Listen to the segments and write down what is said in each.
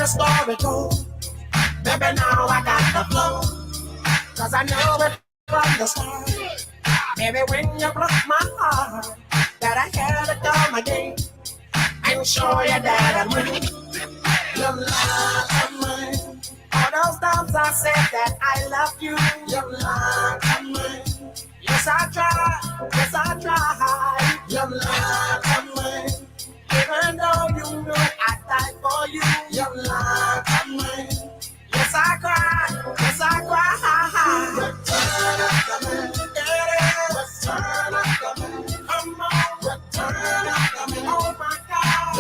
story goes, baby, now I got the flow. Cause I know it from the start. Baby, when you broke my heart, that I had to come again and show you that I'm real. Your love of mine. All those times I said that I love you. Your love of mine. Yes, I try. Yes, I try. Your love of mine. Even though you know I died for you. Your love of mine. Yes, I cry. Yes, I cry. Return of the man. Return of the man. Come on. Return of the man. Oh my God.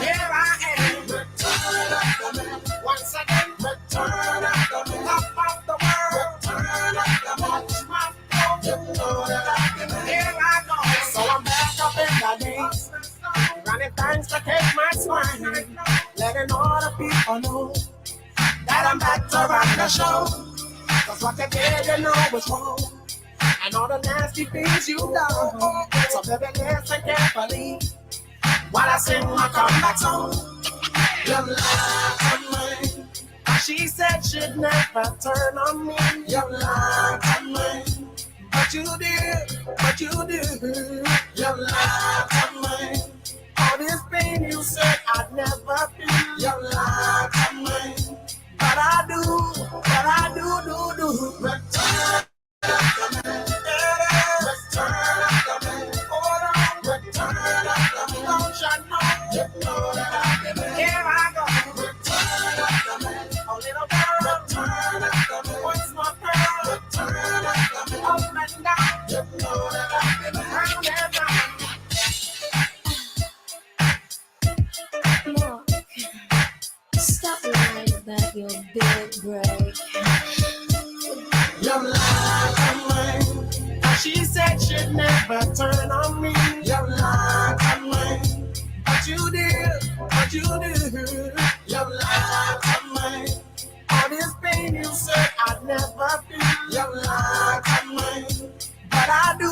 Here I am. Return of the man. Once again. Return of the man. Top of the world. Return of the man. Watch my flow. Here I go. So I'm back up in the days. Running things to take my spine. Letting all the people know that I'm back to run the show. Cause what they did, you know was wrong. And all the nasty things you done. So baby, listen carefully while I sing my comeback song. Your love of mine. She said she'd never turn on me. Your love of mine. But you did, Your love of mine. All this pain you said I'd never feel. Your love of mine. But I do. Return of the man. Return of the man. Hold on. Return of the man. Don't you know that here I go. Return of the man. Oh, little girl. Return of the man. Once more, girl. Return of the man. Up and down. You know that round and round. Look, stop lying about your big break. Your love of mine. She said she'd never turn on me. Your love of mine. But you did. Your love of mine. All this pain you said I'd never feel. Your love of mine. But I do.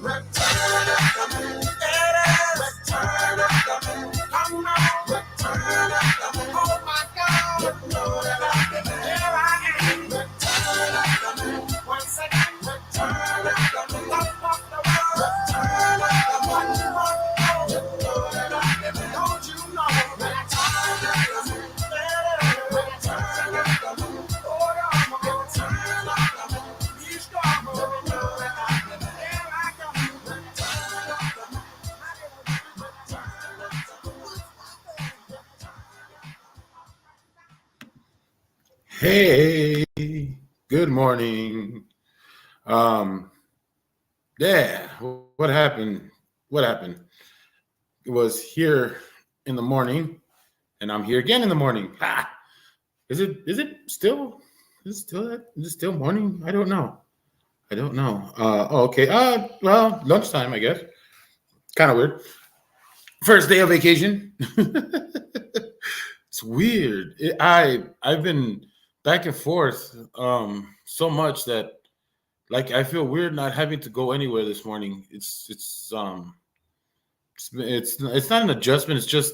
Return of the man. Return of the man. Come on. Return of the man. Oh my God. You know that here I am. Return of the man. Once again. Return of the man. Top of the world. Return of the man. You know that don't you know that I turn of the man. Return of the man. Hold on. Return of the man. He's gone. You know that here I come. Return of the man. Hey, good morning. Yeah, what happened? It was here in the morning, and I'm here again in the morning. Is it still morning? I don't know. Okay. Well, lunchtime, I guess. Kind of weird. First day of vacation. It's weird. I've been back and forth so much that like I feel weird not having to go anywhere this morning. It's not an adjustment. It's just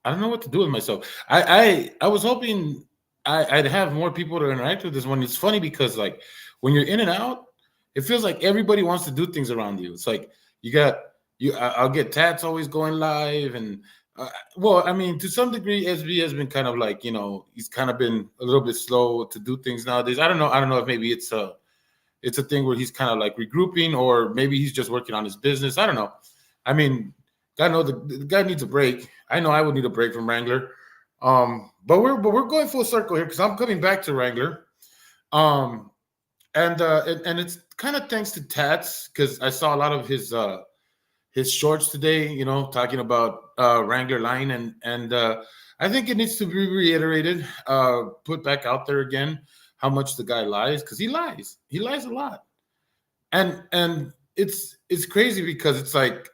I don't know what to do with myself. I was hoping I'd have more people to interact with this one. It's funny because like when you're in and out, it feels like everybody wants to do things around you. It's like I'll get Tats always going live and. Well, I mean, to some degree, SB has been kind of like, he's kind of been a little bit slow to do things nowadays. I don't know if maybe it's a thing where he's kind of like regrouping, or maybe he's just working on his business. I don't know. I mean, God knows the guy needs a break. I know I would need a break from Wrangler. But we're going full circle here because I'm coming back to Wrangler. And it's kind of thanks to Tats because I saw a lot of his shorts today, talking about Wrangler line, and I think it needs to be reiterated, put back out there again, how much the guy lies, because he lies a lot, and it's crazy because it's like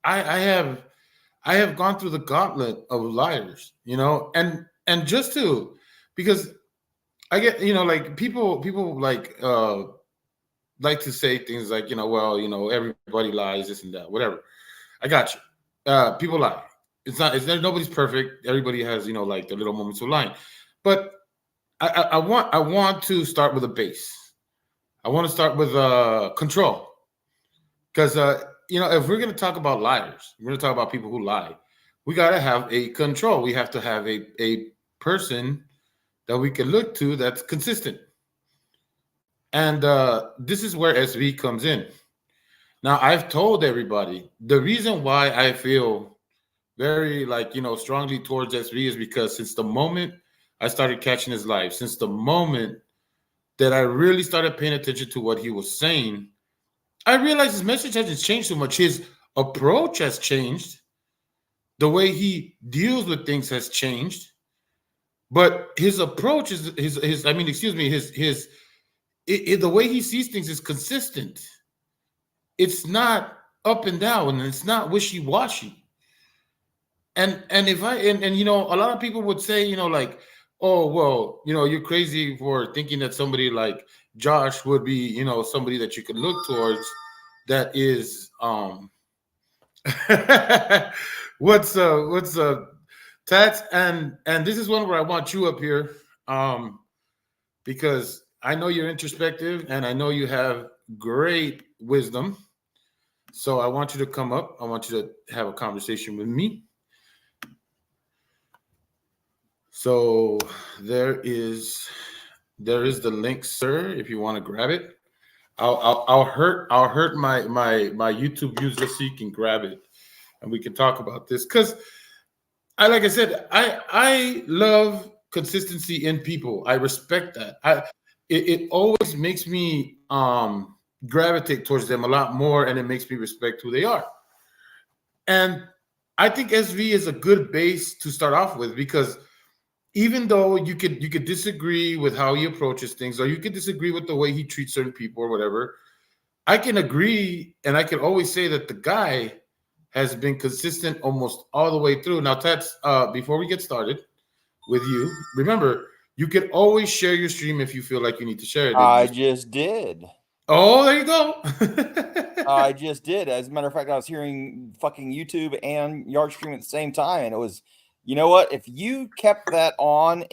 I have gone through the gauntlet of liars, and just because I get like people like to say things like, everybody lies, this and that, whatever. I got you. People lie. it's nobody's perfect. Everybody has, you know, like the little moments of lying. But I want to start with a base. I want to start with control. Because you know, if we're gonna talk about liars, we're gonna talk about people who lie, we gotta have a control. We have to have a person that we can look to that's consistent. And this is where SV comes in. Now, I've told everybody the reason why I feel very, like, you know, strongly towards SV is because since the moment I started catching his live, since the moment that I really started paying attention to what he was saying, I realized his message hasn't changed so much. His approach has changed. The way he deals with things has changed. But his approach is his I mean, excuse me, the way he sees things is consistent. It's not up and down, and it's not wishy-washy. And if I and you know, a lot of people would say, you know, like, oh well, you know, you're crazy for thinking that somebody like Josh would be, you know, somebody that you could look towards that is what's Tats, and this is one where I want you up here, because I know you're introspective and I know you have great wisdom. So I want you to come up. I want you to have a conversation with me. So there is the link, sir. If you want to grab it, I'll hurt my YouTube views just so you can grab it, and we can talk about this. Because like I said, I love consistency in people. I respect that. It always makes me gravitate towards them a lot more, and it makes me respect who they are. And I think SV is a good base to start off with, because even though you could disagree with how he approaches things, or you could disagree with the way he treats certain people or whatever, I can agree, and I can always say that the guy has been consistent almost all the way through. Now, Tats, before we get started with you, remember, you can always share your stream if you feel like you need to share it. I just did. Oh, there you go. I just did. As a matter of fact, I was hearing fucking YouTube and Yard Stream at the same time, and it was, you know what? If you kept that on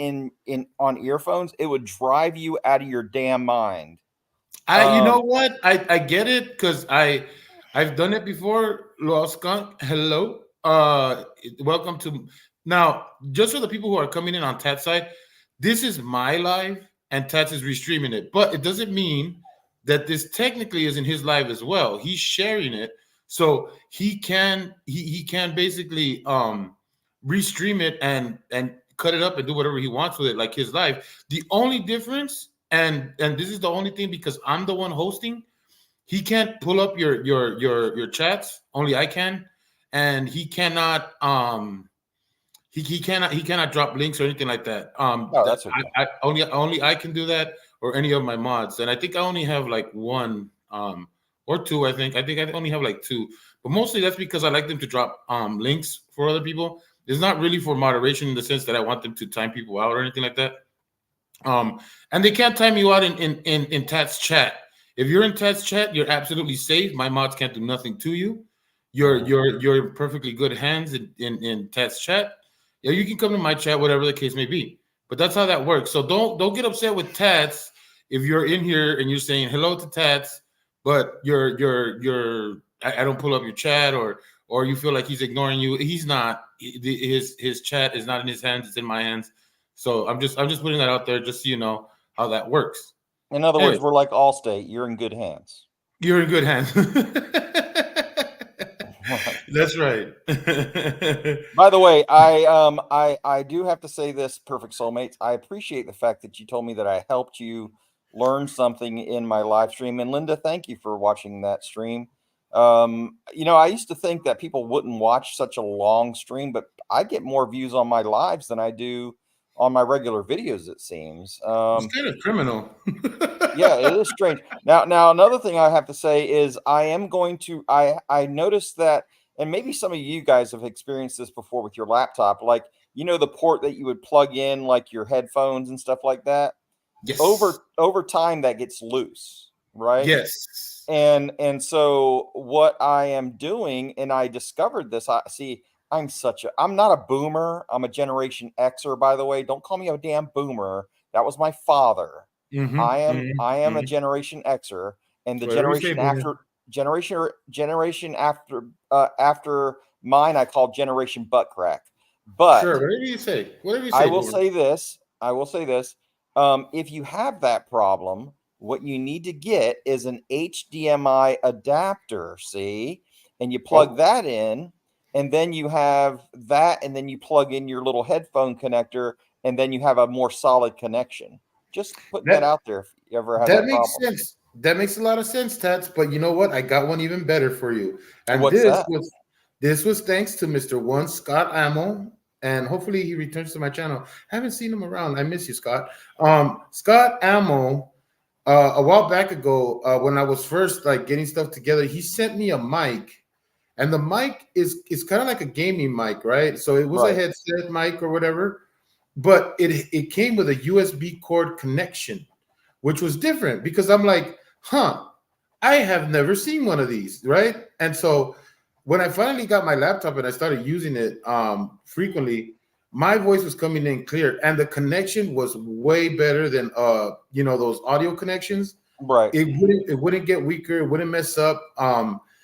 on earphones, it would drive you out of your damn mind. You know what? I get it, because I've done it before. Lost Skunk, hello. Welcome to now. Just for the people who are coming in on Tat's side, this is my live, and Tats is restreaming it. But it doesn't mean that this technically is in his live as well. He's sharing it, so he can basically restream it and cut it up and do whatever he wants with it, like his live. The only difference, and this is the only thing, because I'm the one hosting, he can't pull up your chats. Only I can, and he cannot he cannot drop links or anything like that. That's okay. I only I can do that, or any of my mods. And I think I only have like one or two. I think I only have like two, but mostly that's because I like them to drop links for other people. It's not really for moderation in the sense that I want them to time people out or anything like that. And they can't time you out in Tat's chat. If you're in Tat's chat, you're absolutely safe. My mods can't do nothing to you. You're in perfectly good hands in Tat's chat. Yeah, you can come to my chat, whatever the case may be. But that's how that works. So don't get upset with Tats if you're in here and you're saying hello to Tats, but I don't pull up your chat, or you feel like he's ignoring you. He's not. His chat is not in his hands. It's in my hands. So I'm just putting that out there just so you know how that works. In other words, we're like Allstate. You're in good hands. You're in good hands. That's right. By the way, I do have to say this, Perfect Soulmates. I appreciate the fact that you told me that I helped you learn something in my live stream. And Linda, thank you for watching that stream. You know, I used to think that people wouldn't watch such a long stream, but I get more views on my lives than I do on my regular videos, it seems. It's kind of criminal. Yeah, it is strange. Now, another thing I have to say is I noticed that, and maybe some of you guys have experienced this before with your laptop, like, you know, the port that you would plug in, like your headphones and stuff like that. Yes. Over time, that gets loose, right? Yes. And so what I am doing, and I discovered this, I'm not a boomer. I'm a Generation Xer, by the way. Don't call me a damn boomer. That was my father. Mhm, I am mhm, a mhm. Generation Xer, and the Whatever you say, boomer. generation after mine, I call Generation Butt Crack. But Sure, whatever you say. Whatever you I say, will boomer. say this. If you have that problem, what you need to get is an HDMI adapter. See, and you plug Oh, that in, and then you have that, and then you plug in your little headphone connector, and then you have a more solid connection. Just putting that that out there if you ever have that that makes problem. sense. That makes a lot of sense, Tats. But you know what? I got one even better for you. And What's that? this was thanks to Mr. One Scott Amo, and hopefully he returns to my channel. Haven't seen him around. I miss you, Scott. Scott Amo. A while back ago, when I was first like getting stuff together, he sent me a mic, and the mic is kind of like a gaming mic, right? So it was a Right. headset mic or whatever, but it came with a USB cord connection, which was different because I'm like, huh, I have never seen one of these, right? And so when I finally got my laptop and I started using it frequently, my voice was coming in clear, and the connection was way better than those audio connections. Right. It wouldn't get weaker, it wouldn't mess up.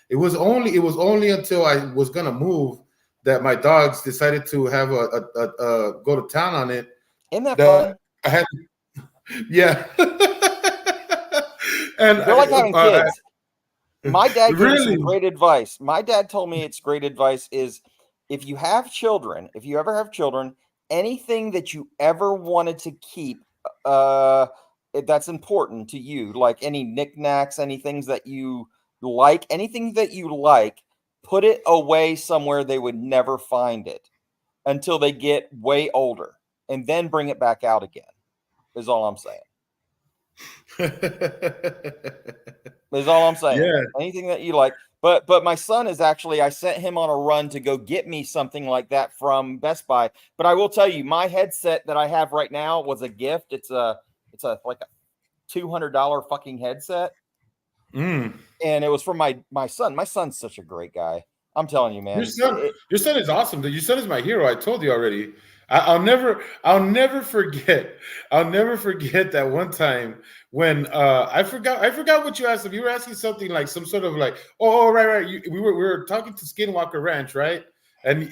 It was only until I was gonna move that my dogs decided to have a go to town on it. Isn't that That fun? I had, yeah. And They're like having kids. My dad gave me some really, great advice. My dad told me it's great advice is if you have children, if you ever have children, anything that you ever wanted to keep that's important to you, like any knickknacks, any things that you like, anything that you like, put it away somewhere they would never find it until they get way older and then bring it back out again. Is all I'm saying. Is all I'm saying. yeah. Anything that you like. But my son is actually, I sent him on a run to go get me something like that from Best Buy. But I will tell you, my headset that I have right now was a gift. It's like a $200 fucking headset. Mm. And it was from my son. My son's such a great guy. I'm telling you, man. Your son is awesome. Your son is my hero. I told you already. I'll never forget. I'll never forget that one time when I forgot what you asked him. You were asking something like some sort of like, right. We were talking to Skinwalker Ranch, right? And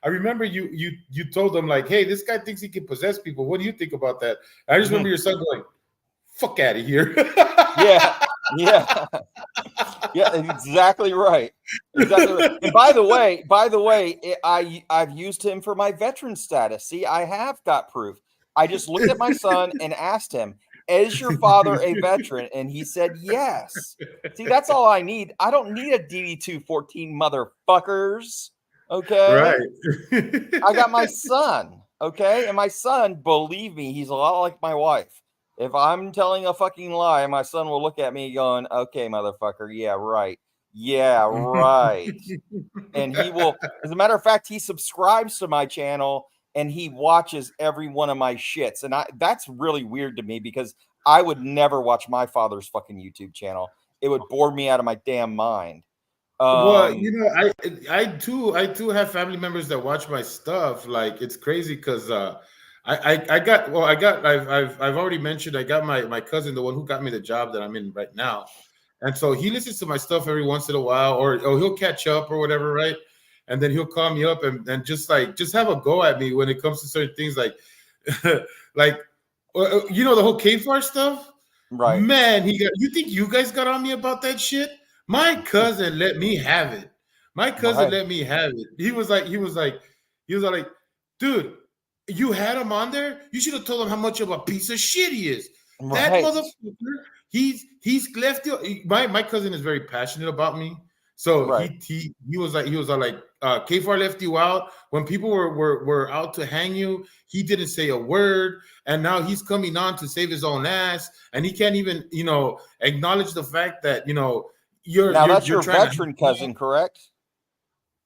I remember you told them like, hey, this guy thinks he can possess people. What do you think about that? I just remember your son going, fuck out of here. Yeah. Yeah. Yeah, exactly right. Exactly right. And by the way, I've used him for my veteran status. See, I have got proof. I just looked at my son and asked him, "Is your father a veteran?" And he said, "Yes." See, that's all I need. I don't need a DD-214, motherfuckers. Okay. Right. I got my son. Okay. And my son, believe me, he's a lot like my wife. If I'm telling a fucking lie, my son will look at me going, okay, motherfucker. Yeah, right. Yeah, right. And he will, as a matter of fact, he subscribes to my channel and he watches every one of my shits. And that's really weird to me because I would never watch my father's fucking YouTube channel. It would bore me out of my damn mind. Well, I too have family members that watch my stuff. Like it's crazy because I've already mentioned I got my cousin, the one who got me the job that I'm in right now, and so he listens to my stuff every once in a while, or he'll catch up or whatever, right? And then he'll call me up and just have a go at me when it comes to certain things like like the whole K-Far stuff. Right. Man, you think you guys got on me about that shit? My cousin let me have it. My cousin let me have it. He was like, dude, you had him on there. You should have told him how much of a piece of shit he is. Right. That motherfucker. He's left you. My cousin is very passionate about me. So right. he was like K-Far left you out when people were out to hang you. He didn't say a word, and now he's coming on to save his own ass, and he can't even acknowledge the fact that that's your veteran cousin, correct?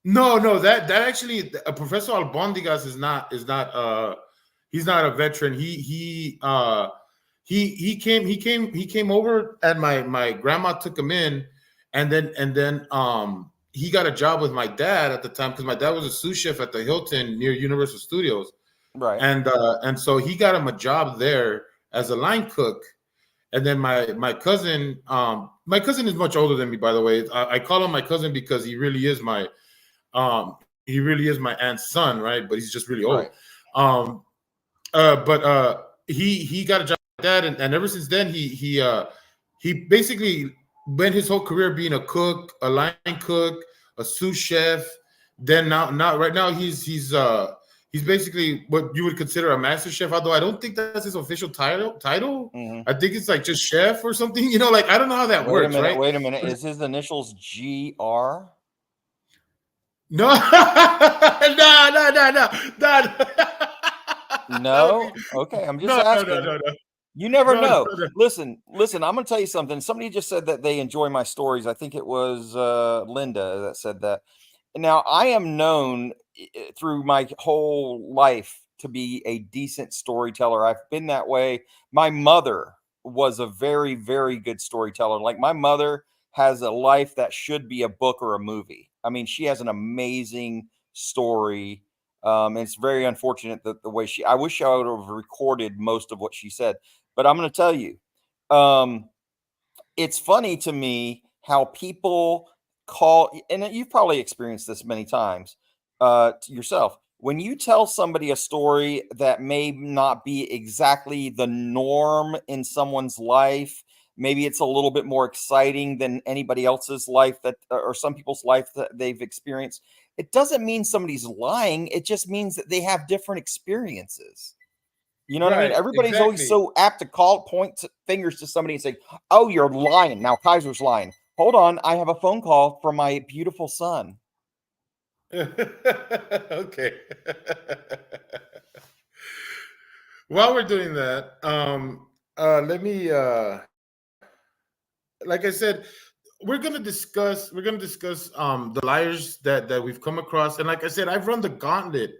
No, that actually Professor Albondigas is not he's not a veteran. He came over and my grandma took him in, and then he got a job with my dad at the time because my dad was a sous chef at the Hilton near Universal Studios, Right. and so he got him a job there as a line cook. And then my cousin is much older than me, by the way. I call him my cousin because he really is my aunt's son, right? But he's just really old. Right. He got a job with dad, and ever since then he basically went his whole career being a cook, a line cook, a sous chef. Then now right now he's basically what you would consider a master chef, although I don't think that's his official title. Mm-hmm. I think it's like just chef or something, you know, like I don't know how that works, right? Wait a minute. Is his initials GR? No. No. Okay, I'm just asking. No. You never know. No. Listen, I'm going to tell you something. Somebody just said that they enjoy my stories. I think it was Linda that said that. Now, I am known through my whole life to be a decent storyteller. I've been that way. My mother was a very, very good storyteller. Like, my mother has a life that should be a book or a movie. I mean, she has an amazing story. It's very unfortunate that the way I wish I would have recorded most of what she said, but I'm going to tell you, it's funny to me how people call, and you've probably experienced this many times yourself. When you tell somebody a story that may not be exactly the norm in someone's life, maybe it's a little bit more exciting than anybody else's life or some people's life that they've experienced. It doesn't mean somebody's lying. It just means that they have different experiences. You know what I mean? Everybody's always so apt to point fingers to somebody and say, "Oh, you're lying." Now Kaiser's lying. Hold on. I have a phone call from my beautiful son. Okay. While we're doing that, let me like I said, we're gonna discuss the liars that we've come across. And like I said, I've run the gauntlet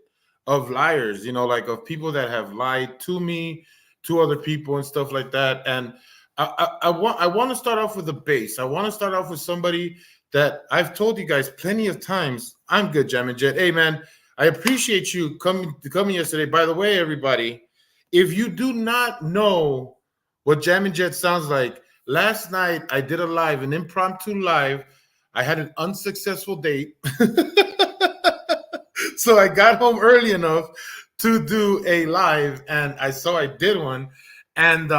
of liars, you know, like of people that have lied to me, to other people and stuff like that. And I want to start off with the base. I want to start off with somebody that I've told you guys plenty of times. I'm good, Jammin' Jet. Hey man, I appreciate you coming yesterday. By the way, everybody, if you do not know what Jammin' Jet sounds like, last night I did an impromptu live. I had an unsuccessful date. So I got home early enough to do a live, and I did one, and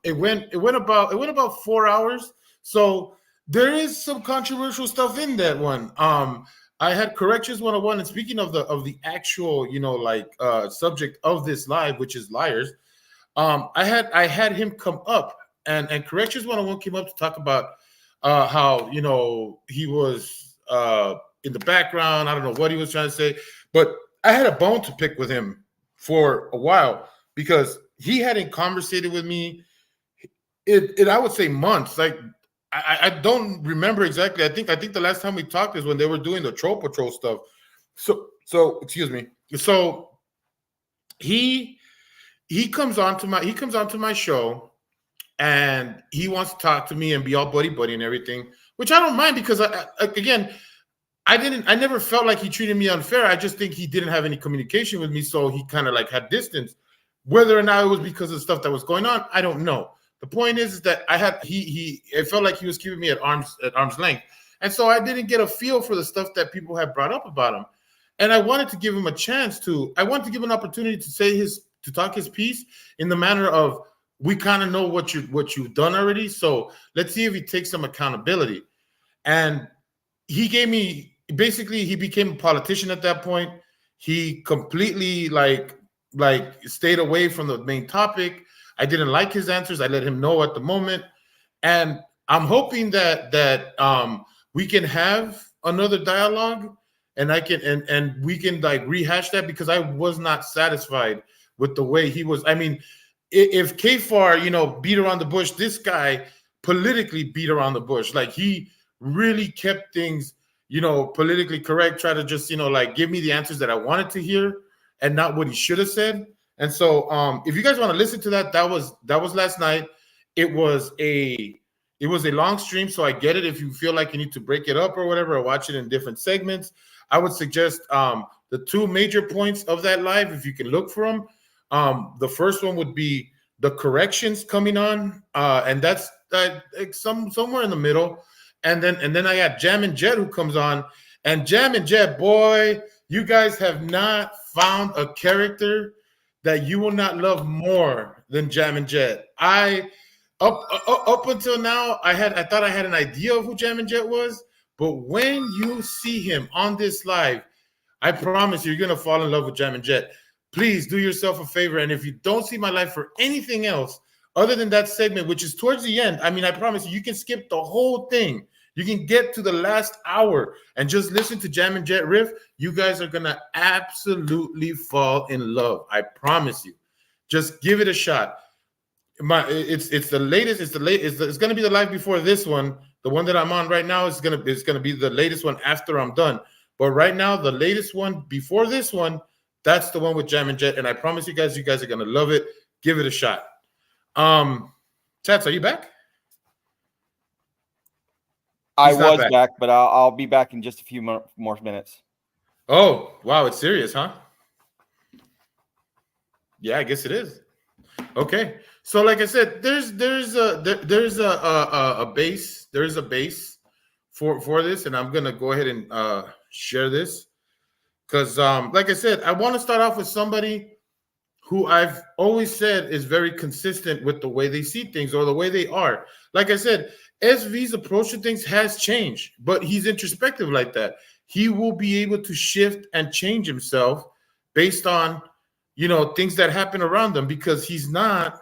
it went about 4 hours. So there is some controversial stuff in that one. I had Corrections 101, and speaking of the actual, you know, like subject of this live, which is liars, I had him come up, and Corrections 101 came up to talk about how, you know, he was in the background. I don't know what he was trying to say, but I had a bone to pick with him for a while because he hadn't conversated with me. I would say months. Like I don't remember exactly. I think the last time we talked is when they were doing the Troll Patrol stuff. So excuse me. So he comes onto my show, and he wants to talk to me and be all buddy and everything, which I don't mind because I never felt like he treated me unfair. I just think he didn't have any communication with me, so he kind of like had distance. Whether or not it was because of the stuff that was going on, I don't know. The point is that it felt like he was keeping me at arm's length, and so I didn't get a feel for the stuff that people had brought up about him. And I wanted to give him a chance I wanted to give an opportunity to talk his piece in the manner of, we kind of know what you've done already, so let's see if he takes some accountability. And he became a politician at that point. He completely like stayed away from the main topic. I didn't like his answers. I let him know at the moment, and I'm hoping that we can have another dialogue, and we can like rehash that, because I was not satisfied with the way he was. I mean, if Kfar, you know, beat around the bush, this guy politically beat around the bush. Like, he really kept things, you know, politically correct, try to just, you know, like give me the answers that I wanted to hear and not what he should have said. And so if you guys want to listen to that was last night. It was It was a long stream, so I get it. If you feel like you need to break it up or whatever, or watch it in different segments, I would suggest the two major points of that live, if you can look for them. The first one would be the corrections coming on, and that's somewhere in the middle. And then I got Jam and Jet who comes on, and Jam and Jet, boy, you guys have not found a character that you will not love more than Jam and Jet. Up until now, I thought I had an idea of who Jam and Jet was, but when you see him on this live, I promise you're gonna fall in love with Jam and Jet. Please do yourself a favor, and if you don't see my live for anything else other than that segment, which is towards the end, I mean, I promise you can skip the whole thing. You can get to the last hour and just listen to Jam and Jet riff. You guys are gonna absolutely fall in love. I promise you. Just give it a shot. It's the latest. It's gonna be the live before this one. The one that I'm on right now is gonna be the latest one after I'm done. But right now, the latest one before this one, that's the one with Jam and Jet. And I promise you guys are gonna love it. Give it a shot. Tats, are you back? I was back, but I'll be back in just a few more minutes. Oh, wow, it's serious, huh? Yeah, I guess it is. Okay, so like I said, there's a base for this, and I'm gonna go ahead and share this because like I said, I want to start off with somebody who I've always said is very consistent with the way they see things or the way they are. Like I said, SV's approach to things has changed, but he's introspective like that. He will be able to shift and change himself based on, you know, things that happen around him, because he's not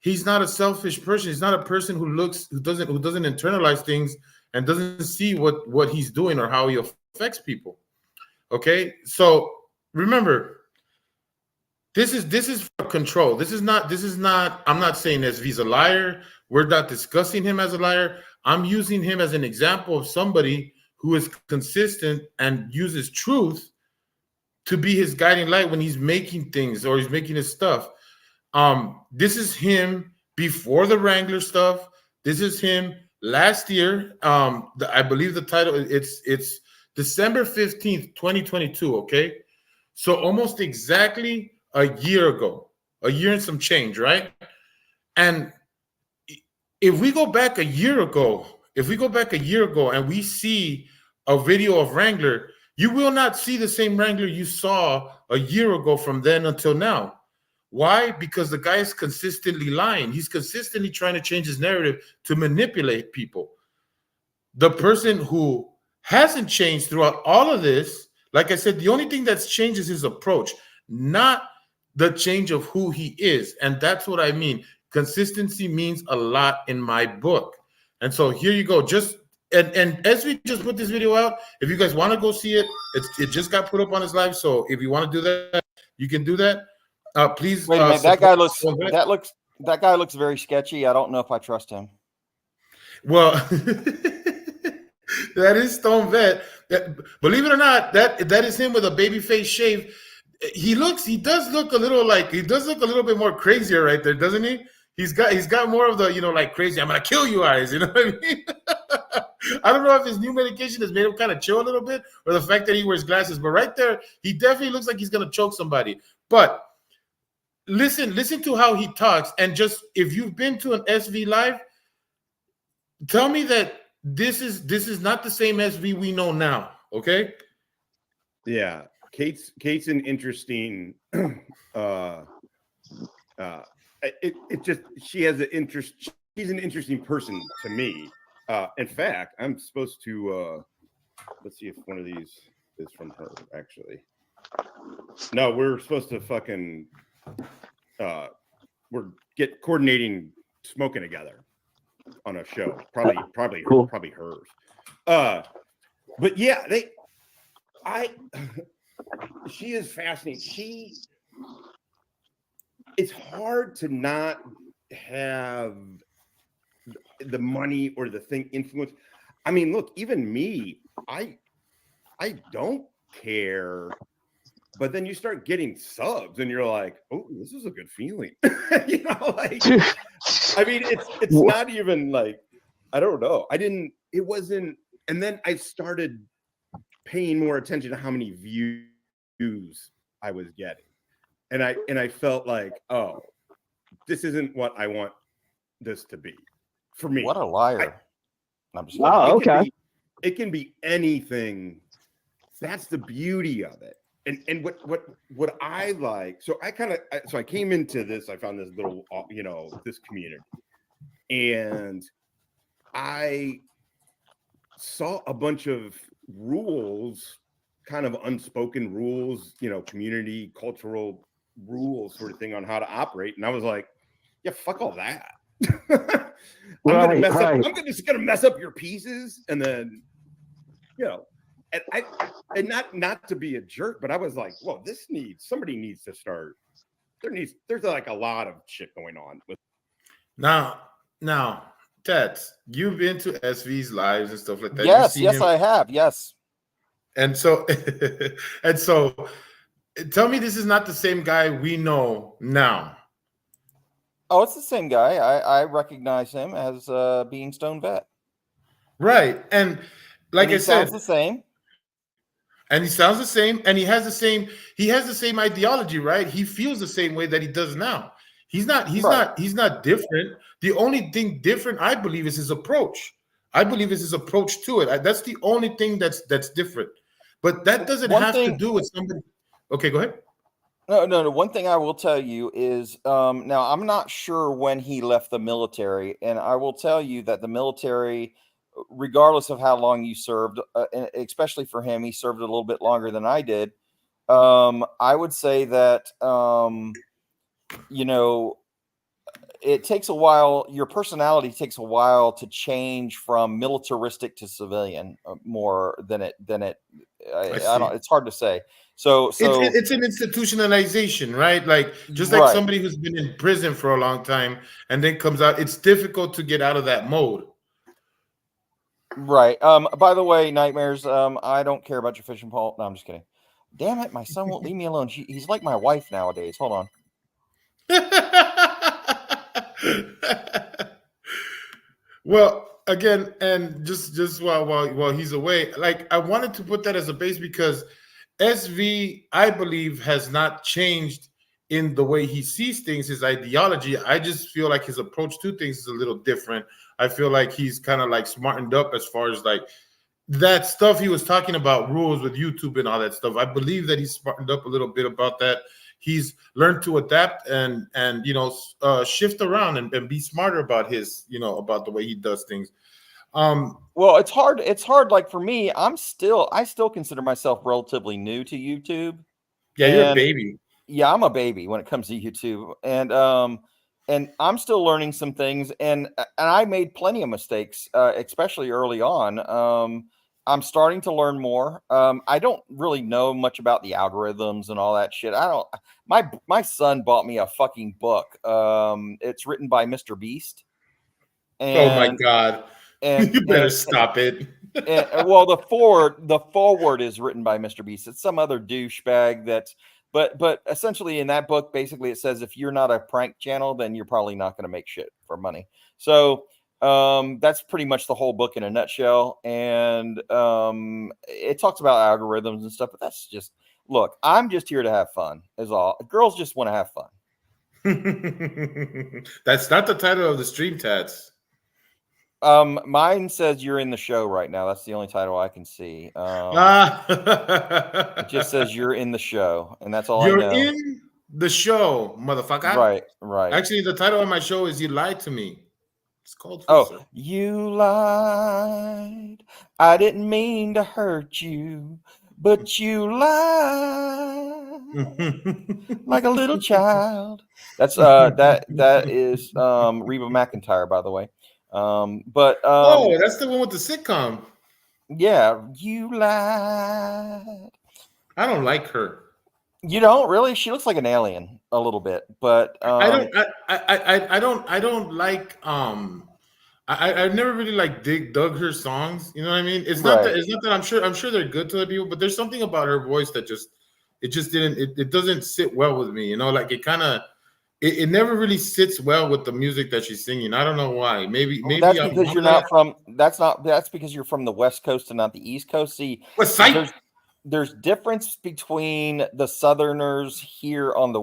a selfish person. He's not a person who doesn't internalize things and doesn't see what he's doing or how he affects people. Okay, so remember, this is for control. This is not. I'm not saying SV's a liar. We're not discussing him as a liar. I'm using him as an example of somebody who is consistent and uses truth to be his guiding light when he's making things or he's making his stuff. This is him before the Wrangler stuff. This is him last year. I believe the title, it's December 15th, 2022, okay? So almost exactly a year ago, a year and some change, right? And if we go back a year ago and we see a video of Wrangler, you will not see the same Wrangler you saw a year ago from then until now. Why? Because the guy is consistently lying. He's consistently trying to change his narrative to manipulate people. The person who hasn't changed throughout all of this, like I said, the only thing that's changed is his approach, not the change of who he is. And that's what I mean. Consistency means a lot in my book. And so here you go. And as we just put this video out, if you guys want to go see it, it just got put up on his live. So if you want to do that, you can do that. Please. Wait a minute. That guy looks very sketchy. I don't know if I trust him. Well, that is Stone Vet. Believe it or not, that is him with a baby face shave. He does look a little bit more crazier right there, doesn't he? He's got more of the, like crazy, I'm gonna kill you eyes, you know what I mean? I don't know if his new medication has made him kind of chill a little bit, or the fact that he wears glasses, but right there, he definitely looks like he's gonna choke somebody. But listen to how he talks, and just if you've been to an SV live, tell me that this is not the same SV we know now, okay? Yeah, Kate's an interesting. She has an interest. She's an interesting person to me. In fact, I'm supposed to. Let's see if one of these is from her. Actually, no, we're supposed to fucking. We're coordinating smoking together on a show. Probably Cool. Probably hers. But yeah, she is fascinating. It's hard to not have the money or the thing influence. I mean, look, even me, I don't care. But then you start getting subs and you're like, oh, this is a good feeling. I mean, it's not even like, I don't know. It wasn't. And then I started paying more attention to how many views I was getting. And I felt like, oh, this isn't what I want this to be for me. What a liar. I'm just Wow, okay. It can be anything. That's the beauty of it. And what I like, so I came into this, I found this little, this community, and I saw a bunch of rules, kind of unspoken rules, community, cultural rules sort of thing on how to operate. And I was like, yeah, fuck all that. I'm just gonna mess up your pieces, and then, and not to be a jerk, but I was like, well, somebody needs to start. There's like a lot of shit going on with. Now, Ted, you've been to SV's lives and stuff like that. Yes, I have. Yes. And so, tell me this is not the same guy we know now. Oh, it's the same guy. I recognize him as being Stone Vet. Right. And like I said, sounds the same. And he sounds the same, and he has the same ideology, right? He feels the same way that he does now. He's not different. The only thing different, I believe, is his approach. I believe it's his approach to it. That's the only thing that's different. But that doesn't to do with somebody. Okay, go ahead. No. One thing I will tell you is, now I'm not sure when he left the military, and I will tell you that the military, regardless of how long you served, and especially for him, he served a little bit longer than I did. I would say that, it takes a while. Your personality takes a while to change from militaristic to civilian, more than it. I don't. It's hard to say. So it's an institutionalization, right? Like just like somebody who's been in prison for a long time and then comes out, it's difficult to get out of that mode. Right. By the way, Nightmares, I don't care about your fishing pole. No, I'm just kidding. Damn it, my son won't leave me alone. He's like my wife nowadays. Hold on. Well, again, and just while he's away, like I wanted to put that as a base because SV, I believe, has not changed in the way he sees things, his ideology. I just feel like his approach to things is a little different. I feel like he's kind of like smartened up as far as like that stuff he was talking about, rules with YouTube and all that stuff. I believe that he's smartened up a little bit about that. He's learned to adapt and shift around and be smarter about his, about the way he does things. Well, it's hard. It's hard. Like for me, I still consider myself relatively new to YouTube. Yeah, you're a baby. Yeah, I'm a baby when it comes to YouTube, and I'm still learning some things, and I made plenty of mistakes, especially early on. I'm starting to learn more. I don't really know much about the algorithms and all that shit. My son bought me a fucking book. It's written by Mr. Beast. And, oh my God. And you better stop it. Well, the forward is written by Mr. Beast. It's some other douchebag but essentially in that book, basically it says if you're not a prank channel, then you're probably not going to make shit for money. So that's pretty much the whole book in a nutshell. And it talks about algorithms and stuff, but that's just, look, I'm just here to have fun is all. Girls just want to have fun. That's not the title of the stream, Tats. Mine says you're in the show right now. That's the only title I can see. It just says you're in the show, and that's all you're I know. You're in the show, motherfucker. Right. Actually, the title of my show is "You Lied to Me." It's called. You lied. I didn't mean to hurt you, but you lied like a little child. That's that is Reba McEntire, by the way. That's the one with the sitcom. Yeah, you lied. I don't like her. You don't really? She looks like an alien a little bit, but I don't like I never really like dug her songs. You know what I mean? It's not that I'm sure they're good to other people, but there's something about her voice that it doesn't sit well with me. Like it it never really sits well with the music that she's singing. I don't know why. Maybe That's I'm because you're not from. That's because you're from the West Coast and not the East Coast. See, What's sight? there's difference between the Southerners here on the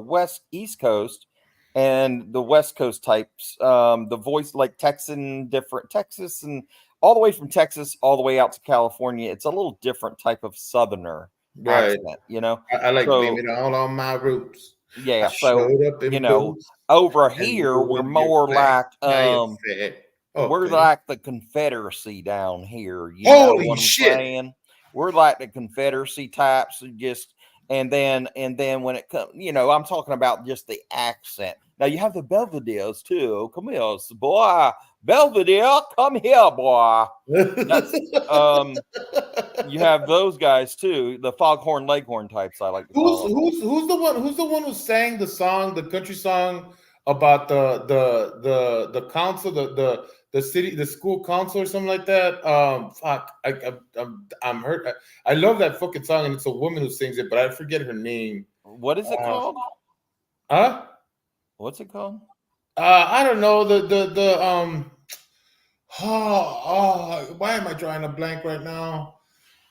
East Coast and the West Coast types. The voice like Texas and all the way from Texas all the way out to California. It's a little different type of Southerner accent, you know. I like blame it all on my roots. Yeah, so you know, over here we're more like we're like the Confederacy down here. You know what I'm saying? We're like the Confederacy types, and then when it comes, you know, I'm talking about just the accent. Now you have the Belvederes too. Come here, boy. Belvedere, come here, boy. That's, you have those guys too, the Foghorn Leghorn types. I like to call them. Who's the one who sang the song, the country song about the council, the city, the school council or something like that? I'm hurt. I love that fucking song, and it's a woman who sings it, but I forget her name. What is it called? Huh? What's it called? I don't know. Why am I drawing a blank right now?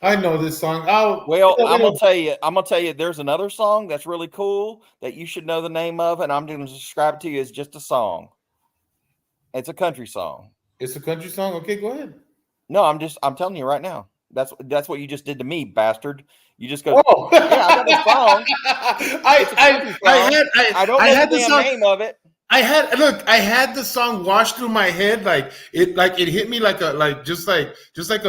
I know this song. I'm gonna tell you. There's another song that's really cool that you should know the name of, and I'm going to describe it to you as just a song. It's a country song. It's a country song. Okay, go ahead. No, I'm telling you right now. That's what you just did to me, bastard. You just go. Oh. Yeah, I got the song. I don't know the damn name of it. I had the song wash through my head, like it hit me like a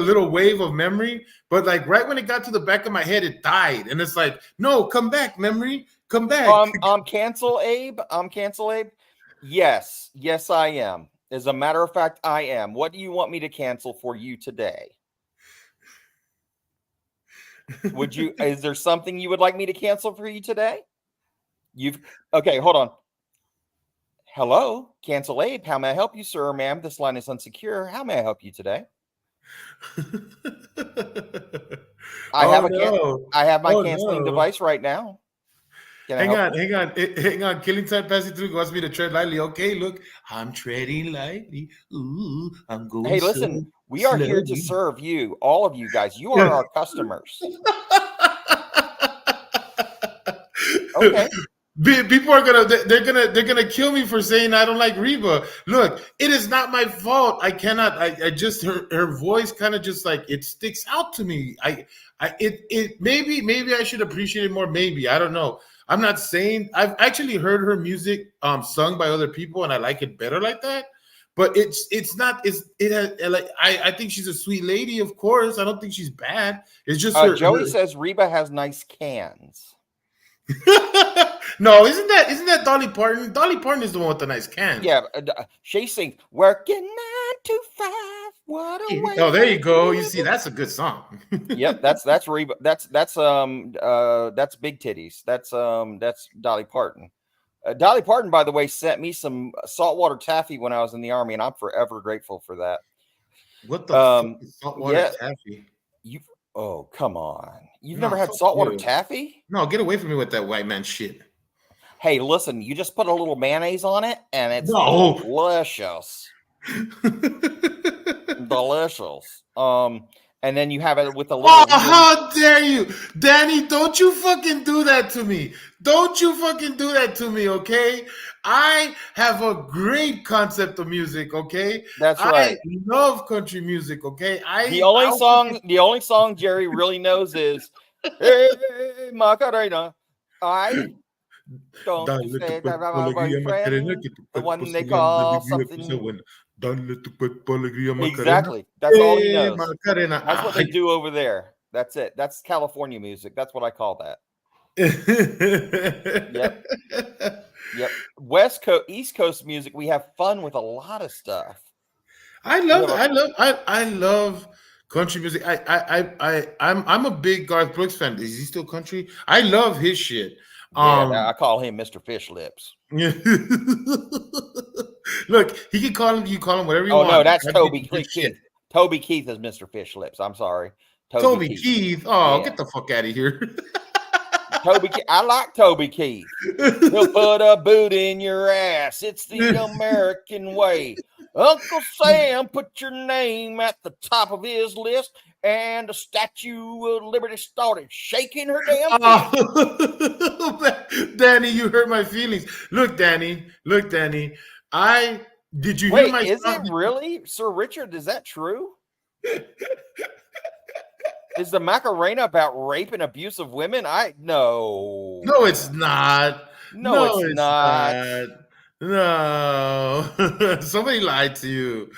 little wave of memory. But like right when it got to the back of my head, it died, and it's like, no, come back, memory, come back. Cancel Abe. Cancel Abe. Yes, I am. As a matter of fact, I am. What do you want me to cancel for you today? Is there something you would like me to cancel for you today? Okay, hold on. Hello, Cancel Abe. How may I help you, sir or ma'am? This line is unsecure. How may I help you today? I have my canceling device right now. Hang on. Killing time passing through wants me to tread lightly. Okay, look, I'm treading lightly. Ooh, I'm going. Hey, listen, we are here to serve you, all of you guys. You are our customers. Okay. People are they're gonna kill me for saying I don't like Reba. Look, it is not my fault. I cannot. I just her voice kind of just like it sticks out to me. Maybe I should appreciate it more. Maybe I don't know. I'm not saying I've actually heard her music sung by other people and I like it better like that. But I think she's a sweet lady. Of course, I don't think she's bad. It's just Joey says Reba has nice cans. No, isn't that Dolly Parton? Dolly Parton is the one with the nice can. Yeah, she sings "Working 9 to 5." What a way. Oh, there you go. You see, that's a good song. Yep, that's Reba. That's Big Titties. That's Dolly Parton. Dolly Parton, by the way, sent me some saltwater taffy when I was in the Army, and I'm forever grateful for that. What the fuck is saltwater taffy? Oh, come on. You've never had saltwater taffy? No, get away from me with that white man shit. Hey, listen, you just put a little mayonnaise on it, and it's delicious. Delicious. And then you have it with a little. Oh, how dare you, Danny? Don't you fucking do that to me. Don't you fucking do that to me, okay? I have a great concept of music, okay? That's right. I love country music, okay? The only song Jerry really knows is "Hey Macarena." I don't say that about my friend, the one they call something. Exactly. That's all he knows. That's what they do over there. That's it. That's California music. That's what I call that. Yep. West Coast, East Coast music. We have fun with a lot of stuff. I love country music. I'm a big Garth Brooks fan. Is he still country? I love his shit. I call him Mr. Fish Lips. Look, you call him whatever you want. Oh no, that's Toby Keith. Toby Keith is Mr. Fish Lips. I'm sorry. Toby Keith. Oh, yeah. Get the fuck out of here. I like Toby Keith. He'll put a boot in your ass. It's the American way. Uncle Sam put your name at the top of his list, and the Statue of Liberty started shaking her damn feet. Oh, Danny, you hurt my feelings. Look, Danny. Did you hear Wait, my is song? it really, Sir Richard? Is that true? Is the Macarena about rape and abuse of women? No, it's not. no, it's not. No, somebody lied to you.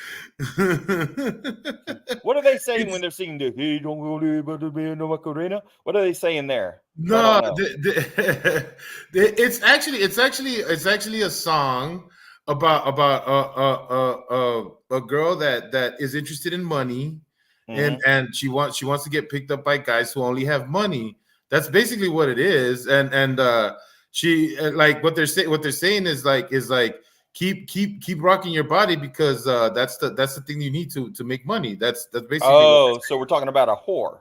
What are they saying when they're singing the "Hey, don't go there, but the man no Macarena"? What are they saying there? No, it's actually a song about a girl that is interested in money, and she wants to get picked up by guys who only have money. That's basically what it is, and she like what they're saying is like keep rocking your body because that's the thing you need to make money. That's basically. Oh, so we're talking about a whore.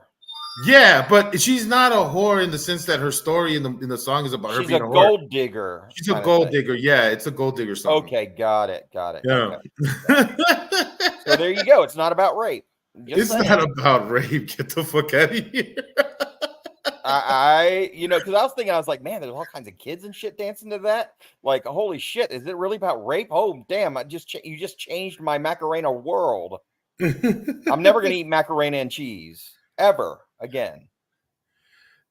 Yeah, but she's not a whore in the sense that her story in the song is about her being a whore. Gold digger. She's a gold digger. Yeah, it's a gold digger song. Okay, got it. Yeah. Okay. So there you go. It's not about rape. It's not about rape. Get the fuck out of here. Because I was thinking, I was like, man, there's all kinds of kids and shit dancing to that. Like, holy shit, is it really about rape? Oh, damn! You just changed my Macarena world. I'm never gonna eat Macarena and cheese ever again.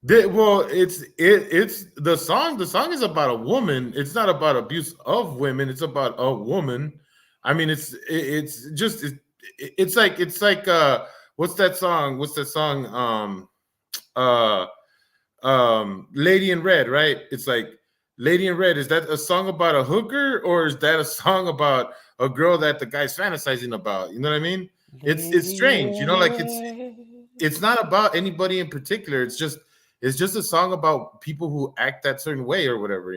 It's the song. The song is about a woman. It's not about abuse of women. It's about a woman. I mean, it's like what's that song? Lady in Red, right? It's like Lady in Red. Is that a song about a hooker, or is that a song about a girl that the guy's fantasizing about? You know what I mean? It's strange, like it's not about anybody in particular. It's just a song about people who act that certain way or whatever,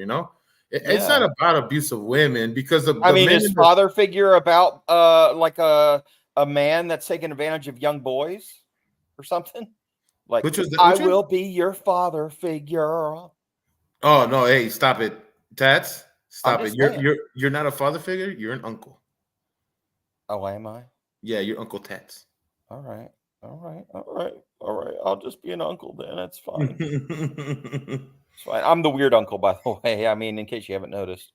It's not about abuse of women because is father figure about like a man that's taking advantage of young boys or something? Like, I will be your father figure. Oh no! Hey, stop it, Tats! Stop it! You're not a father figure. You're an uncle. Oh, am I? Yeah, you're Uncle Tats. All right. I'll just be an uncle then. That's fine. It's fine. I'm the weird uncle, by the way. I mean, in case you haven't noticed.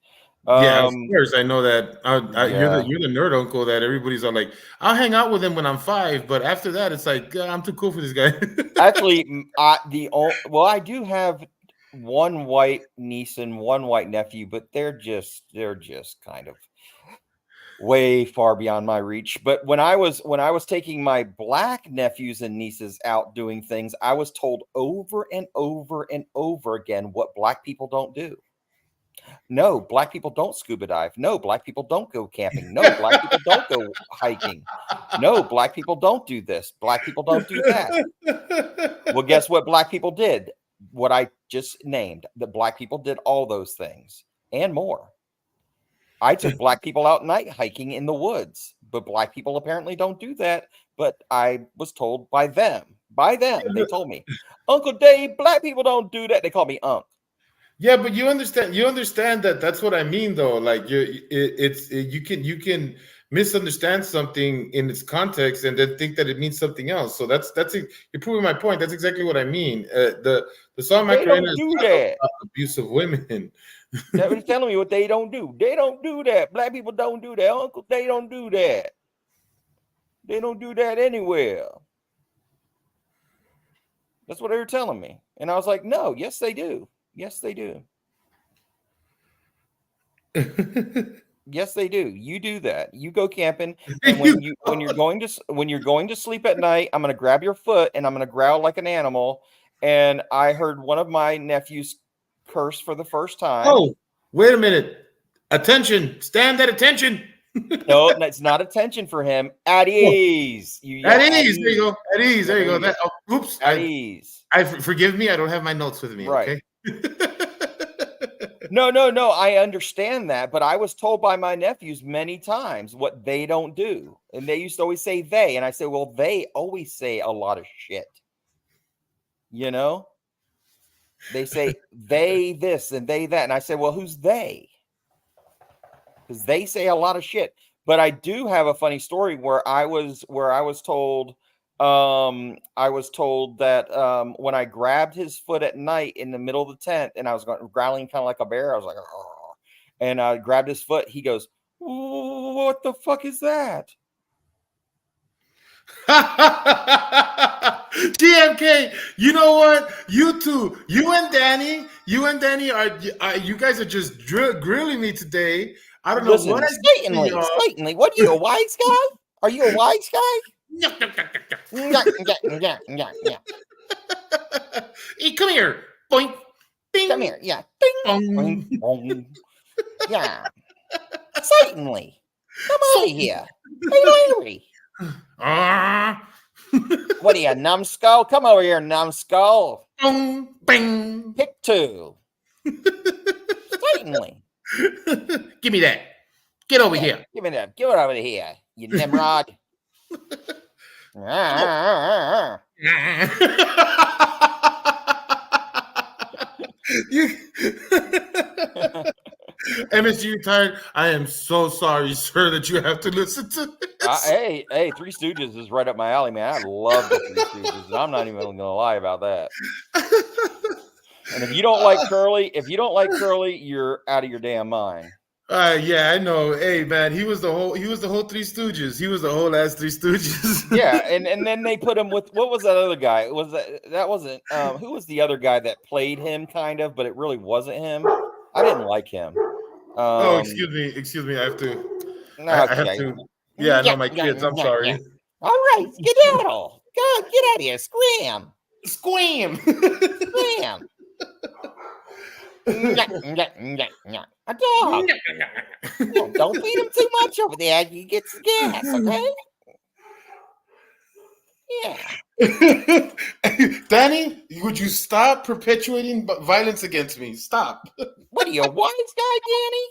Yeah, of course. I know that. You're the nerd uncle that everybody's all like, I'll hang out with him when I'm 5, but after that, it's like I'm too cool for this guy. Actually, I do have one white niece and one white nephew, but they're just kind of way far beyond my reach. But when I was taking my black nephews and nieces out doing things, I was told over and over and over again what black people don't do. No, black people don't scuba dive. No, black people don't go camping. No, black people don't go hiking. No, black people don't do this. Black people don't do that. Well, guess what black people did? What I just named. The black people did all those things and more. I took black people out night hiking in the woods, but black people apparently don't do that. But I was told by them, they told me, Uncle Dave, black people don't do that. They call me Unc. Yeah, but you understand that that's what I mean, though. Like you can misunderstand something in its context and then think that it means something else. So that's you're proving my point. That's exactly what I mean. The song Macarena is not about abuse of women. That was telling me what they don't do. They don't do that. Black people don't do that. Uncle, they don't do that. They don't do that anywhere. That's what they were telling me. And I was like, no, yes, they do. Yes, they do. Yes, they do. You do that. You go camping, and when you're going to sleep at night, I'm going to grab your foot and I'm going to growl like an animal. And I heard one of my nephews curse for the first time. Oh, wait a minute! Attention! Stand at attention! No, it's not attention for him. At ease. At ease. There you go. At ease. There you go. Oops. At ease. Forgive me. I don't have my notes with me. Right. Okay. No. I understand that, but I was told by my nephews many times what they don't do, and they used to always say they, and I say, well, they always say a lot of shit. They say they this and they that. And I said, well, who's they? Because they say a lot of shit. But I do have a funny story where I was told that when I grabbed his foot at night in the middle of the tent and I was growling kind of like a bear, I was like, oh, and I grabbed his foot. He goes, what the fuck is that? DMK, you know what? You two, you and Danny are you guys are just grilling me today. I don't know Listen, what Slaytonly, what are you, a wise guy? Are you a wise guy? Hey, come here. Boink. Bing. Come here. Yeah. Bing. Bong. Boing, boing. Yeah. Slaytonly. Come over here. Hey, Larry. What are you, numbskull? Come over here, numbskull. Bong. Bing. Pick two. Slaytonly. Give me that. Get over here. Give me that. Give it over here, you Nimrod. MSG retired. I am so sorry, sir, that you have to listen to this. Hey, Three Stooges is right up my alley, man. I love the Three Stooges, and I'm not even going to lie about that. And if you don't like Curly, you're out of your damn mind. Yeah, I know. Hey, man, he was the whole Three Stooges. He was the whole ass Three Stooges. Yeah, and then they put him with, what was that other guy? That wasn't who was the other guy that played him kind of, but it really wasn't him. I didn't like him. Excuse me. I have to. Okay. I have to. Yeah, I know my kids. I'm sorry. Yeah. All right, skedaddle. Go, get out of here. Scram. Scream. Scram. A dog. Don't feed him too much over there. He gets gas, okay? Yeah. Danny, would you stop perpetuating violence against me? Stop. What are you, a wise guy, Danny?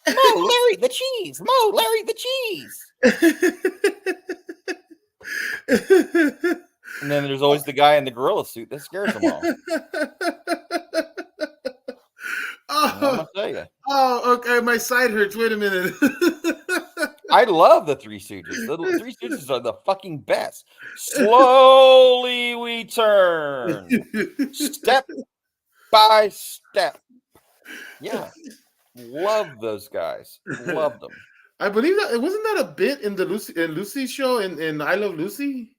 Mo, Larry the cheese. Mo, Larry the cheese. And then there's always the guy in the gorilla suit that scares them all. I'm gonna tell you. Oh, okay. My side hurts. Wait a minute. I love the Three Stooges. The Three Stooges are the fucking best. Slowly we turn, step by step. Yeah, love those guys. Love them. I believe that wasn't that a bit in the Lucy show in I Love Lucy.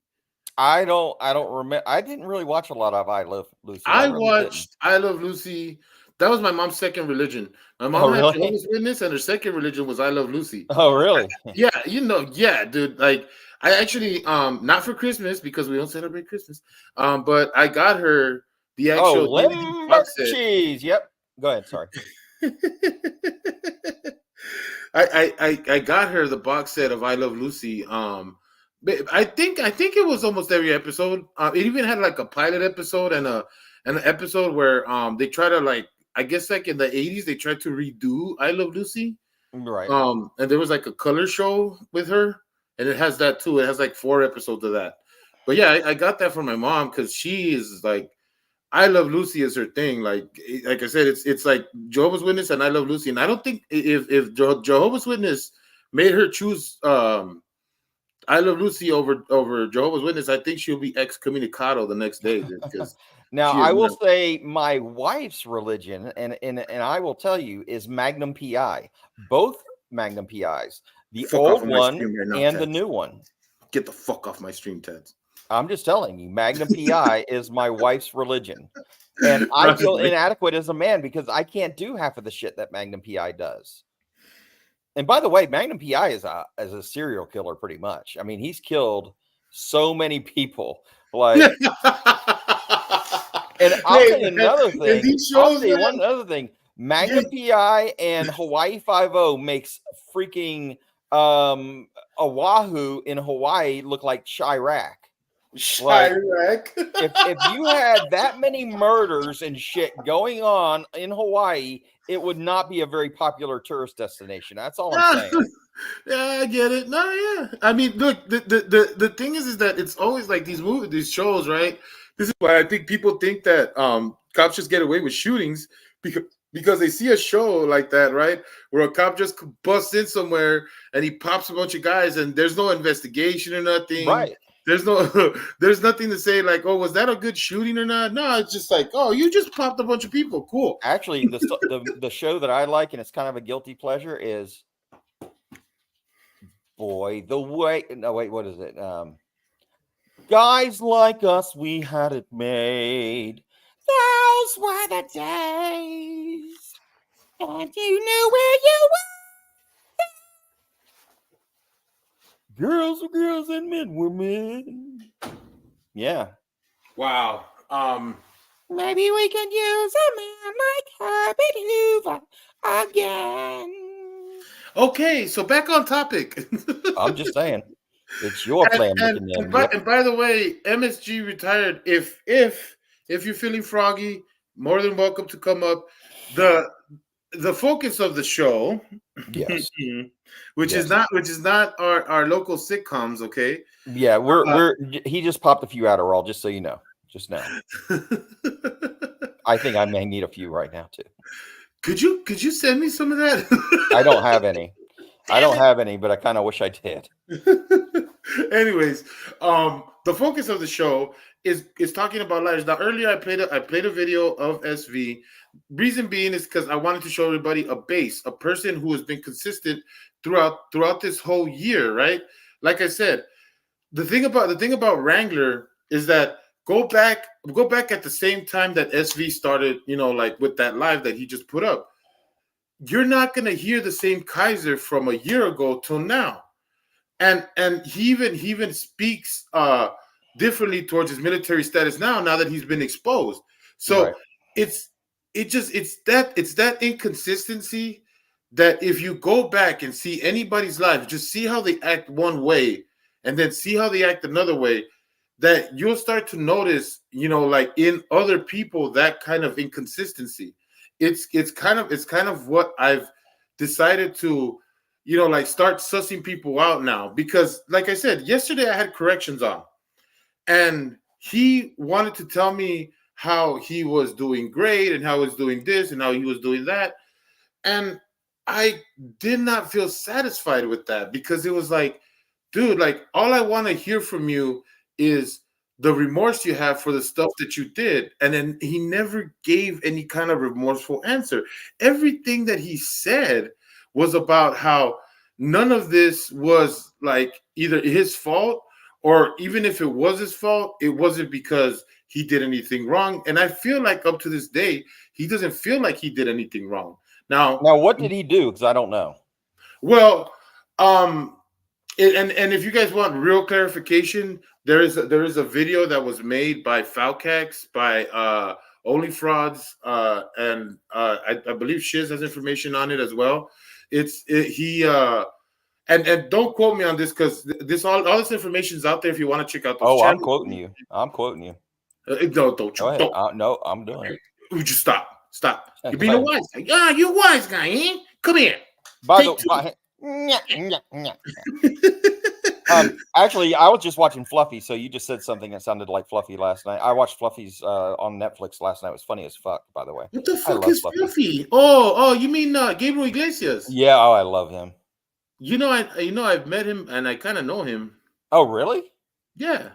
I don't remember. I didn't really watch a lot of I Love Lucy. I watched I Love Lucy. That was my mom's second religion. My mom had Jehovah's Witness, and her second religion was I Love Lucy. Oh, really? Yeah, dude. Like, I actually, not for Christmas because we don't celebrate Christmas. But I got her the actual Limburg cheese. Yep. Go ahead. Sorry. I got her the box set of I Love Lucy. I think it was almost every episode. It even had like a pilot episode and an episode where they try to, like, I guess like in the 80s they tried to redo I Love Lucy. Right. And there was like a color show with her, and it has that too. It has like 4 episodes of that. But yeah, I got that from my mom because she is like, I Love Lucy is her thing. Like I said, it's like Jehovah's Witness and I Love Lucy. And I don't think if Jehovah's Witness made her choose I Love Lucy over Jehovah's Witness, I think she'll be excommunicado the next day. Now I will say my wife's religion, and I will tell you, is Magnum PI. Both Magnum PIs, the old one and the new one. Get the fuck off my stream, Ted. I'm just telling you, Magnum PI is my wife's religion. And I feel inadequate as a man because I can't do half of the shit that Magnum PI does. And by the way, Magnum PI is a serial killer pretty much. I mean, he's killed so many people. Like, and I'll tell you another thing. One other thing. Magnum PI and Hawaii 5-0 makes freaking Oahu in Hawaii look like Chirac. Chirac. If you had that many murders and shit going on in Hawaii, it would not be a very popular tourist destination. That's all I'm saying. Yeah, I get it. No, yeah. I mean, look, the thing is that it's always like these movies, these shows, right? This is why I think people think that cops just get away with shootings because they see a show like that, right? Where a cop just busts in somewhere and he pops a bunch of guys and there's no investigation or nothing. Right. There's no there's nothing to say like, oh, was that a good shooting or not? No, it's just like, oh, you just popped a bunch of people. Cool. Actually, the show that I like, and it's kind of a guilty pleasure, is Boy the Way. No, wait, what is it? Guys Like Us, We Had It Made. Those were the days, and you knew where you were. Girls were girls and men were men. Yeah. Wow. Maybe we can use a man like Herbert Hoover again. Okay, so back on topic. I'm just saying, it's your plan. And by the way, MSG retired. If you're feeling froggy, more than welcome to come up. The focus of the show, Yes, which is not our local sitcoms. Okay. Yeah, we're he just popped a few Adderall, just so you know, just now. I think I may need a few right now too. Could you send me some of that? I don't have any. I don't have any, but I kind of wish I did. Anyways, the focus of the show is talking about liars. Now, earlier I played a video of SV. Reason being is because I wanted to show everybody a person who has been consistent throughout this whole year, right? Like I said, the thing about Wrangler is that go back at the same time that SV started, like with that live that he just put up. You're not gonna hear the same Kaiser from a year ago till now. And he even speaks differently towards his military status now that he's been exposed. So Right. it's that inconsistency that if you go back and see anybody's life, just see how they act one way and then see how they act another way, that you'll start to notice, like in other people, that kind of inconsistency. It's kind of what I've decided to, like start sussing people out now, because like I said, yesterday I had corrections on and he wanted to tell me how he was doing great and how he was doing this and how he was doing that. And I did not feel satisfied with that, because it was like, dude, like all I want to hear from you is the remorse you have for the stuff that you did. And then he never gave any kind of remorseful answer. Everything that he said was about how none of this was like either his fault, or even if it was his fault, it wasn't because he did anything wrong. And I feel like up to this day, he doesn't feel like he did anything wrong. Now, what did he do? Because I don't know. Well, and if you guys want real clarification, there is a video that was made by Falcax, by Only Frauds, and I believe Shiz has information on it as well. And don't quote me on this, because all this information is out there if you want to check out those channels. I'm quoting you. No, don't you? Don't. No, I'm doing it. Would you stop? You're being a wise guy. Yeah, you wise guy, eh? Come here. Actually, I was just watching Fluffy, so you just said something that sounded like Fluffy last night. I watched Fluffy's on Netflix last night. It was funny as fuck, by the way. What the fuck is Fluffy? Oh, you mean Gabriel Iglesias? Yeah, I love him. I've met him and I kind of know him. Oh, really? Yeah.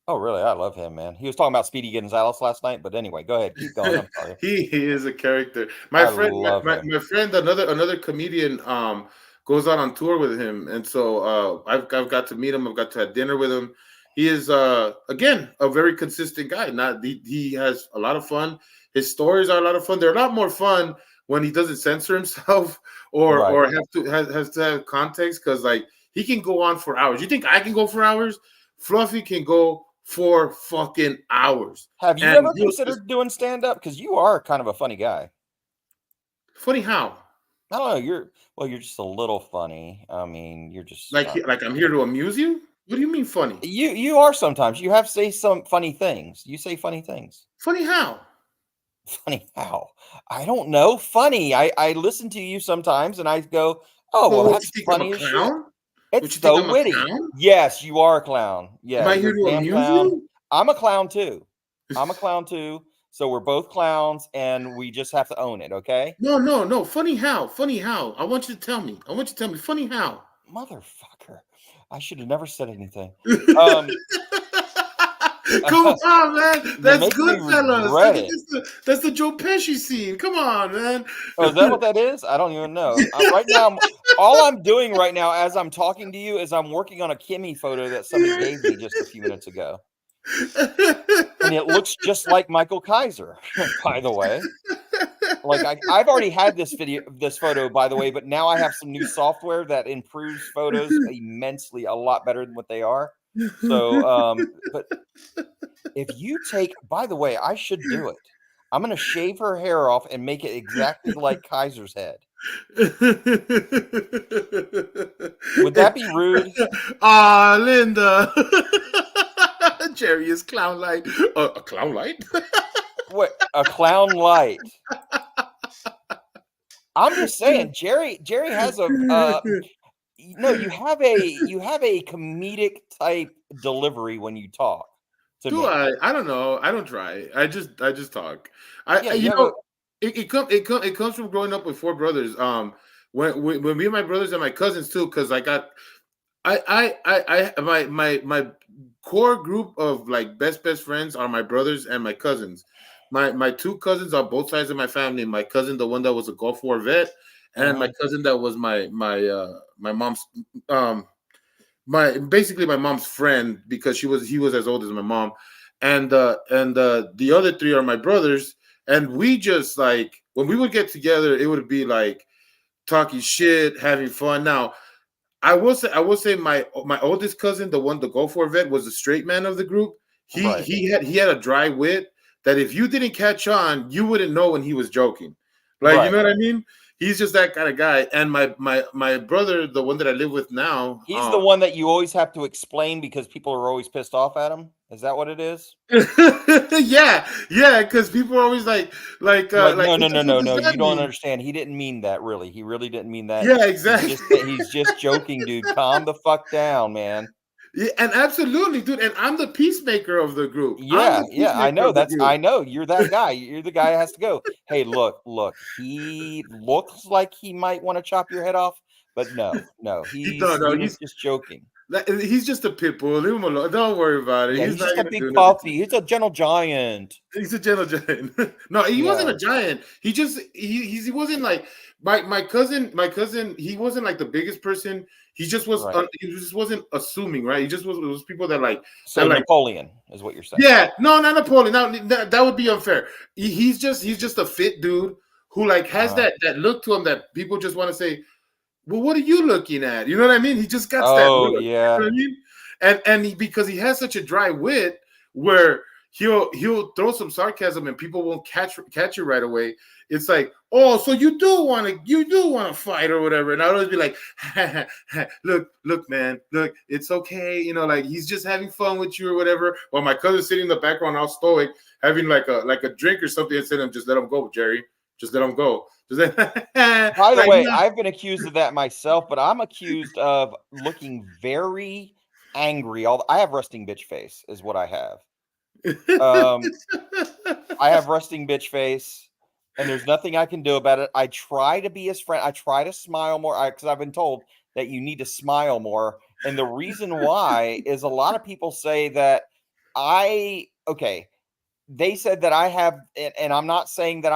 Oh, really? I love him, man. He was talking about Speedy Gonzalez last night, but anyway, go ahead, keep going. I'm sorry. He is a character. My friend, another comedian, goes on tour with him, and so I've got to meet him. I've got to have dinner with him. He is again a very consistent guy. He has a lot of fun. His stories are a lot of fun. They're a lot more fun when he doesn't censor himself or has to have context, because like he can go on for hours. You think I can go for hours? Fluffy can go for fucking hours. Have you ever considered doing stand-up? Because you are kind of a funny guy. Funny how? I don't know. You're just a little funny. I mean, you're just like I'm here to amuse you. What do you mean funny? You are sometimes. You have to say some funny things. You say funny things. Funny how? Funny how? I don't know. Funny. I listen to you sometimes and I go, Oh, well, what that's you think I'm funny a as shit. clown? It's What you think so I'm a witty. clown? Yes, you are a clown. Yeah, Am I you're here to a damn amuse clown. you? I'm a clown too. I'm a clown too. So we're both clowns, and we just have to own it, okay? No. Funny how? Funny how? I want you to tell me. Funny how? Motherfucker. I should have never said anything. Come on, man. You're That's making me Goodfellas. regret it. That's the Joe Pesci scene. Come on, man. Oh, is that what that is? I don't even know. Right now, all I'm doing right now as I'm talking to you is I'm working on a Kimmy photo that somebody gave me just a few minutes ago. And it looks just like Michael Kaiser, by the way. Like I've already had this photo, by the way, but now I have some new software that improves photos immensely, a lot better than what they are. So, but if you take, by the way, I should do it. I'm going to shave her hair off and make it exactly like Kaiser's head. Would that be rude? Ah, Linda. Jerry is clown light. A clown light? What, a clown light? I'm just saying, Jerry has a you have a comedic type delivery when you talk to Do me. I don't know. I don't try. I just talk. It comes from growing up with four brothers. When me and my brothers and my cousins too, because my core group of like best friends are my brothers and my cousins. My two cousins on both sides of my family. My cousin, the one that was a Gulf War vet, and my cousin that was my mom's my mom's friend, because he was as old as my mom, and the other three are my brothers. And we just, like, when we would get together, it would be like talking shit, having fun. Now, I will say my oldest cousin, the Gulf War vet, was the straight man of the group. He had a dry wit that if you didn't catch on, you wouldn't know when he was joking. Like, you know what I mean? He's just that kind of guy. And my brother, the one that I live with now, he's the one that you always have to explain because people are always pissed off at him. Is that what it is? yeah, because people are always like, no, you don't understand. He didn't mean that, really. He really didn't mean that. Yeah, exactly. He's just joking, dude. Calm the fuck down, man. Yeah, and absolutely, dude. And I'm the peacemaker of the group. Yeah, I know. I know. You're that guy. You're the guy that has to go. Hey, look. He looks like he might want to chop your head off, but no. He's just joking. He's just a pit bull. Leave him alone. Don't worry about it. Yeah, he's just a big puppy. He's a gentle giant. He's a gentle giant. No, he wasn't a giant. He wasn't like my cousin. He wasn't like the biggest person. He just was. He just wasn't assuming, right? He just was people that like. So that Napoleon is what you're saying. Yeah, no, not Napoleon. Now, that would be unfair. He's just a fit dude who like has that look to him that people just want to say, well, what are you looking at? You know what I mean? He just got that look. Yeah. You know what I mean? And because he has such a dry wit where he'll throw some sarcasm and people won't catch it right away. It's like, oh, so you do want to fight or whatever. And I'll always be like, look, man, look, it's okay. You know, like he's just having fun with you or whatever. While my cousin's sitting in the background, all stoic, having like a drink or something, and saying, just let him go, Jerry. Just let him go. By the way, I've been accused of that myself, but I'm accused of looking very angry. I have resting bitch face is what I have. I have resting bitch face, and there's nothing I can do about it. I try to be his friend. I try to smile more because I've been told that you need to smile more. And the reason why is a lot of people say that they said that I have, and I'm not saying that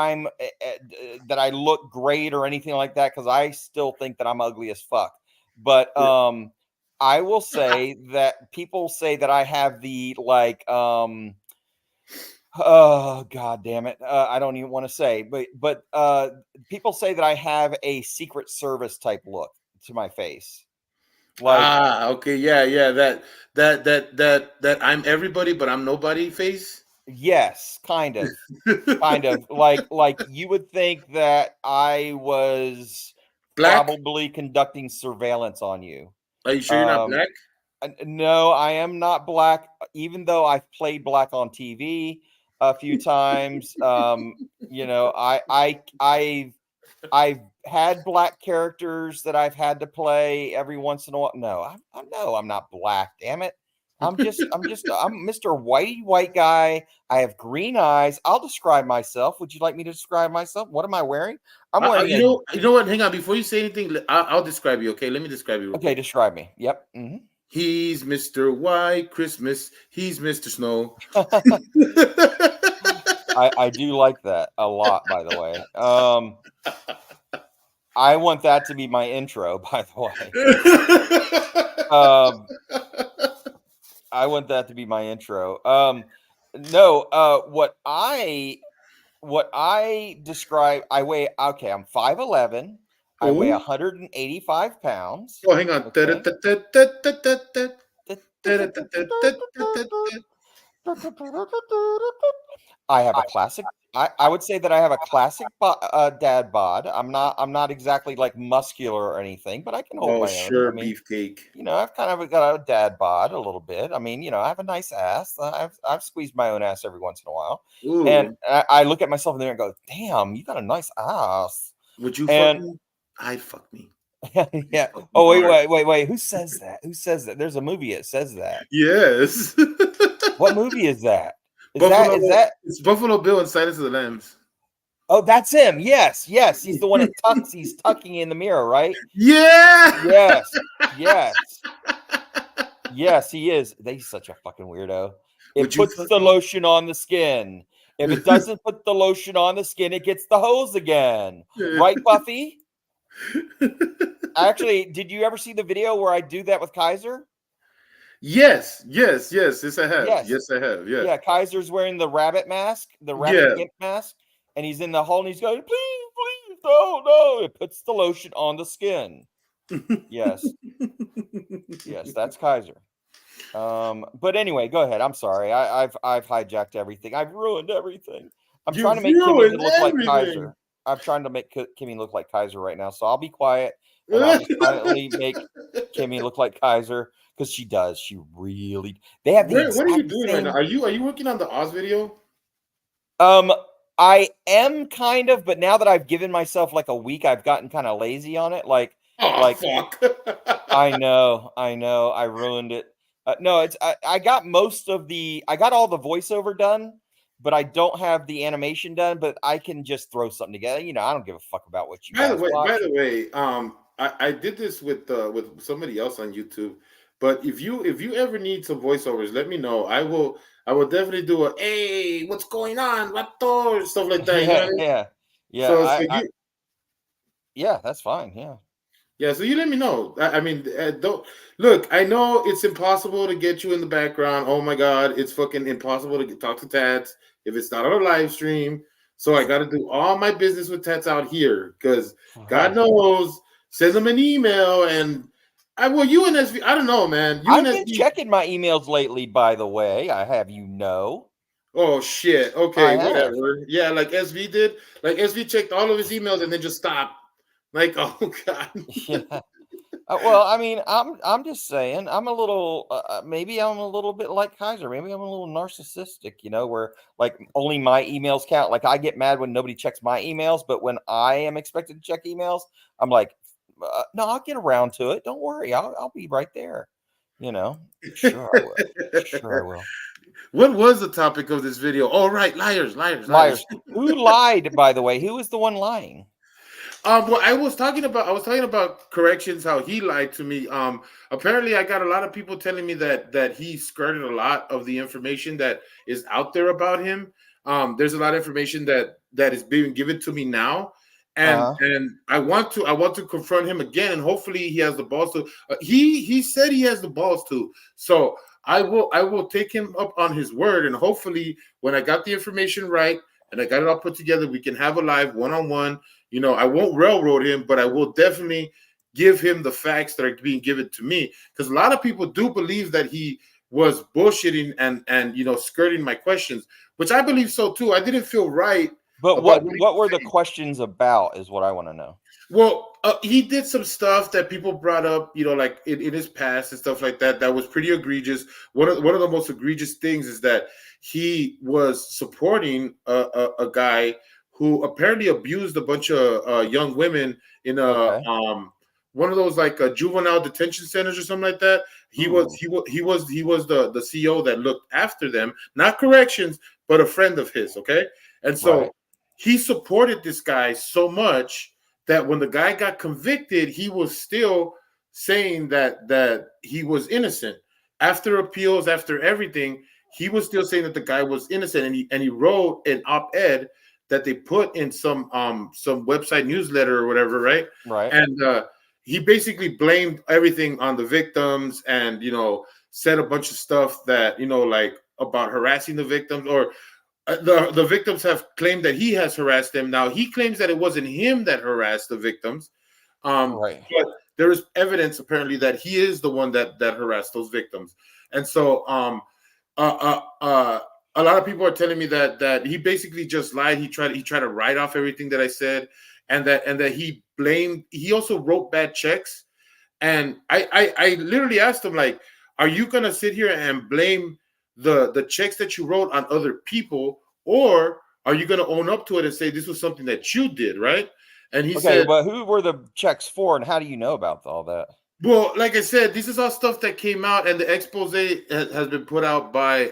that I look great or anything like that, because I still think that I'm ugly as fuck. But I will say that people say that I have the like, oh god damn it, I don't even want to say, but people say that I have a Secret Service type look to my face. Like, okay, yeah, that I'm everybody but I'm nobody face. Yes, kind of like you would think that I was black? Probably conducting surveillance on you. Are you sure you're not black? No, I am not black, even though I've played black on TV a few times. You know, I've had black characters that I've had to play every once in a while. No, I'm not black. Damn it. I'm Mr. White guy. I have green eyes. I'll describe myself. Would you like me to describe myself? What am I wearing? I'm wearing. You know what? Hang on. Before you say anything, I'll describe you. Okay, let me describe you. Okay, describe me. Yep. Mm-hmm. He's Mr. White Christmas. He's Mr. Snow. I do like that a lot, by the way. I want that to be my intro, by the way. I want that to be my intro. What I describe, I'm 5'11". I weigh 185 pounds. Oh, hang on. Okay. I have a classic. I would say that I have a classic dad bod. I'm not exactly like muscular or anything, but I can hold my own. Sure, beefcake. You know, I've kind of got a dad bod a little bit. I mean, you know, I have a nice ass. I've squeezed my own ass every once in a while. Ooh. And I look at myself in there and go, "Damn, you got a nice ass." Would you fuck me? I'd fuck me. Yeah. Oh, wait. Who says that? Who says that? There's a movie that says that. Yes. What movie is that? It's Buffalo Bill and Silence of the Lambs. Oh, that's him. Yes. He's the one that tucks. He's tucking in the mirror, right? Yeah. Yes, he is. He's such a fucking weirdo. It puts the lotion on the skin. If it doesn't put the lotion on the skin, it gets the hose again. Right, Buffy? Actually, did you ever see the video where I do that with Kaiser? Yes, I have. Yes, I have. Yeah. Yeah, Kaiser's wearing the rabbit mask, the rabbit gimp mask, and he's in the hole and he's going, please, no. It puts the lotion on the skin. Yes. Yes, that's Kaiser. But anyway, go ahead. I'm sorry. I've hijacked everything. I've ruined everything. I'm trying to make Kimmy look like Kaiser. I'm trying to make Kimmy look like Kaiser right now, so I'll be quiet and I'll just quietly make Kimmy look like Kaiser. Because she does. She really. They have the. What are you doing right now? Are you working on the Oz video? I am kind of, but now that I've given myself like a week, I've gotten kind of lazy on it. Fuck. I know. I ruined it. No, I got I got all the voiceover done, but I don't have the animation done. But I can just throw something together. You know, I don't give a fuck about what you. By the way, I did this with somebody else on YouTube. But if you ever need some voiceovers, let me know. I will definitely do a hey, what's going on, Vato, stuff like that. Yeah. So yeah, that's fine. Yeah. Yeah, so you let me know. I mean, don't look. I know it's impossible to get you in the background. Oh my God, it's fucking impossible to talk to Tats if it's not on a live stream. So I got to do all my business with Tats out here because God knows. Send them an email and. You and SV, I don't know, man. I've been checking my emails lately, by the way. I have Oh, shit. Okay, whatever. Yeah, like SV did. Like SV checked all of his emails and then just stopped. Like, oh, God. Yeah. Well, I mean, I'm just saying, I'm a little, maybe I'm a little bit like Kaiser. Maybe I'm a little narcissistic, you know, where like only my emails count. Like I get mad when nobody checks my emails, but when I am expected to check emails, I'm like, no, I'll get around to it. Don't worry. I'll be right there. You know, sure I will. What was the topic of this video? Oh, right. Liars. Who lied, by the way? Who was the one lying? Well, I was talking about corrections, how he lied to me. Apparently I got a lot of people telling me that he skirted a lot of the information that is out there about him. There's a lot of information that is being given to me now. And I want to confront him again, and hopefully he has the balls to. He said he has the balls to. So I will take him up on his word, and hopefully when I got the information right and I got it all put together, we can have a live one-on-one. You know, I won't railroad him, but I will definitely give him the facts that are being given to me, because a lot of people do believe that he was bullshitting and you know skirting my questions, which I believe so too. I didn't feel right. But what were the questions about is what I want to know. Well, he did some stuff that people brought up, you know, like in his past and stuff like that. That was pretty egregious. One of the most egregious things is that he was supporting a guy who apparently abused a bunch of young women in Okay. one of those like juvenile detention centers or something like that. He was the CEO that looked after them, not corrections, but a friend of his. Okay, and so Right. he supported this guy so much that when the guy got convicted, he was still saying that he was innocent. After appeals, after everything, he was still saying that the guy was innocent, and he wrote an op-ed that they put in some website newsletter or whatever, right? Right. And he basically blamed everything on the victims, and said a bunch of stuff that like about harassing the victims, or the victims have claimed that he has harassed them. Now he claims that it wasn't him that harassed the victims, Right. but there is evidence apparently that he is the one that harassed those victims. And so a lot of people are telling me that he basically just lied. He tried to write off everything that I said, and that he also wrote bad checks. And I literally asked him, like, are you gonna sit here and blame the checks that you wrote on other people, or are you gonna own up to it and say this was something that you did, right? And he Okay, said, but who were the checks for, and how do you know about all that? well, like I said, this is all stuff that came out, and the expose has been put out by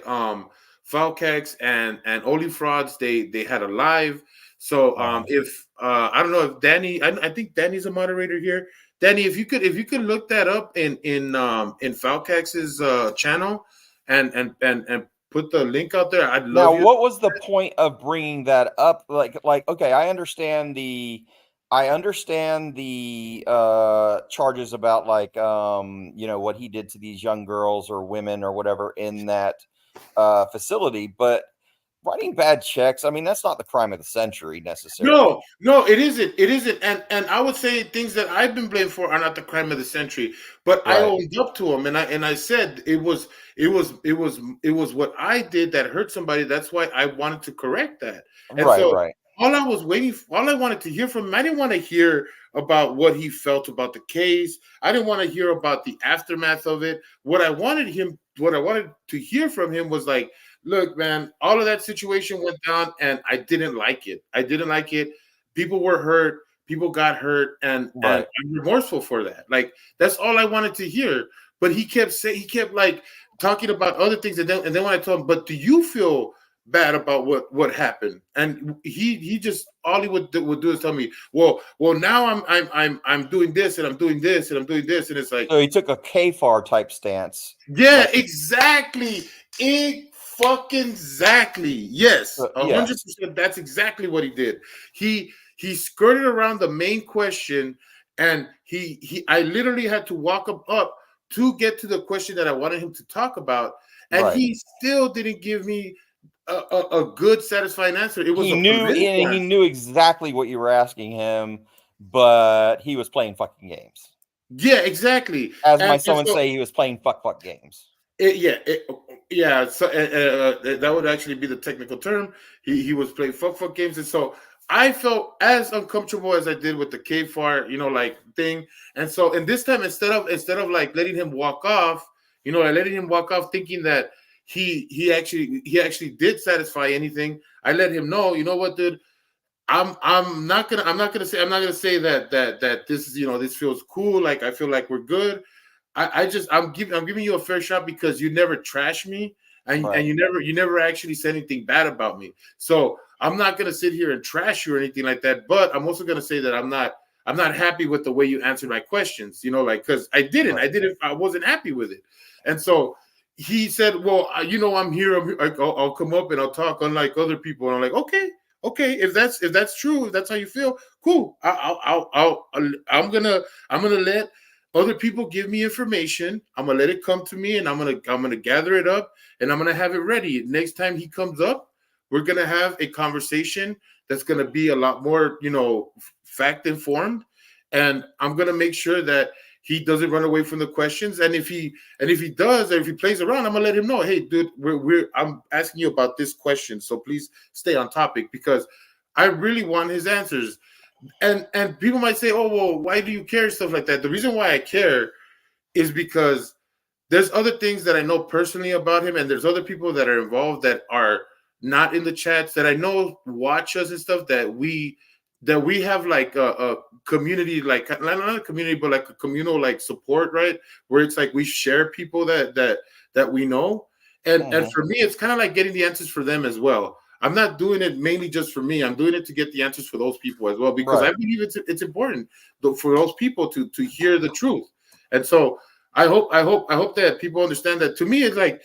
Falcax and Oli Frauds. They had a live. So if I don't know if Danny, I think Danny's a moderator here. Danny, if you could look that up in Falcax's channel and put the link out there, I'd love Now, you. what was the point of bringing that up? Like, okay, I understand the charges about like what he did to these young girls or women or whatever in that facility, but writing bad checks, I mean, that's not the crime of the century necessarily. No, it isn't. It isn't. And I would say things that I've been blamed for are not the crime of the century. But I Right. owned up to them, and I said it was what I did that hurt somebody. That's why I wanted to correct that. And Right, so right. all I wanted to hear from him, I didn't want to hear about what he felt about the case. I didn't want to hear about the aftermath of it. What I wanted to hear from him was like, look, man, all of that situation went down, and I didn't like it. I didn't like it. People were hurt. People got hurt, and Right. I'm remorseful for that. Like, that's all I wanted to hear. But he kept like talking about other things, and then when I told him, but do you feel bad about what happened? And he just, all he would do is tell me, well, now I'm doing this, and I'm doing this, and I'm doing this, and it's like, So he took a KFAR type stance. yeah, exactly. Fucking exactly. Yes, Yeah. 100%. That's exactly what he did. He skirted around the main question, and I literally had to walk up to get to the question that I wanted him to talk about, and Right. he still didn't give me a good, satisfying answer. It was He a knew, political and he answer. knew exactly what you were asking him, but he was playing fucking games. Yeah, exactly. As my And son would so say, he was playing fuck games. yeah. So that would actually be the technical term. He was playing fuck games, and so I felt as uncomfortable as I did with the KFAR, like thing. And so, and this time, instead of like letting him walk off, I letting him walk off thinking that he actually did satisfy anything. I let him know, you know what, dude. I'm not gonna say that this is, this feels cool. Like, I feel like we're good. I'm giving you a fair shot because you never trash me, and Right. you never actually said anything bad about me. So I'm not gonna sit here and trash you or anything like that. But I'm also gonna say that I'm not happy with the way you answered my questions. Like, because I wasn't happy with it. And so he said, well, I'm here. I'll come up and I'll talk, unlike other people. And I'm like, okay, if that's true, if that's how you feel, cool. I'm gonna let other people give me information. I'm gonna let it come to me, and I'm gonna gather it up, and I'm gonna have it ready. Next time he comes up, we're gonna have a conversation that's gonna be a lot more, fact informed, and I'm gonna make sure that he doesn't run away from the questions. And if he does, or if he plays around, I'm gonna let him know, hey, dude, I'm asking you about this question, so please stay on topic, because I really want his answers. And people might say, oh, well, why do you care, stuff like that? The reason why I care is because there's other things that I know personally about him, and there's other people that are involved that are not in the chats that I know watch us and stuff that we have like a community, like not a community, but like a communal like support, right? Where it's like we share people that we know, and for me, it's kind of like getting the answers for them as well. I'm not doing it mainly just for me. I'm doing it to get the answers for those people as well, because I believe it's important for those people to hear the truth. And so I hope that people understand that. To me, it's like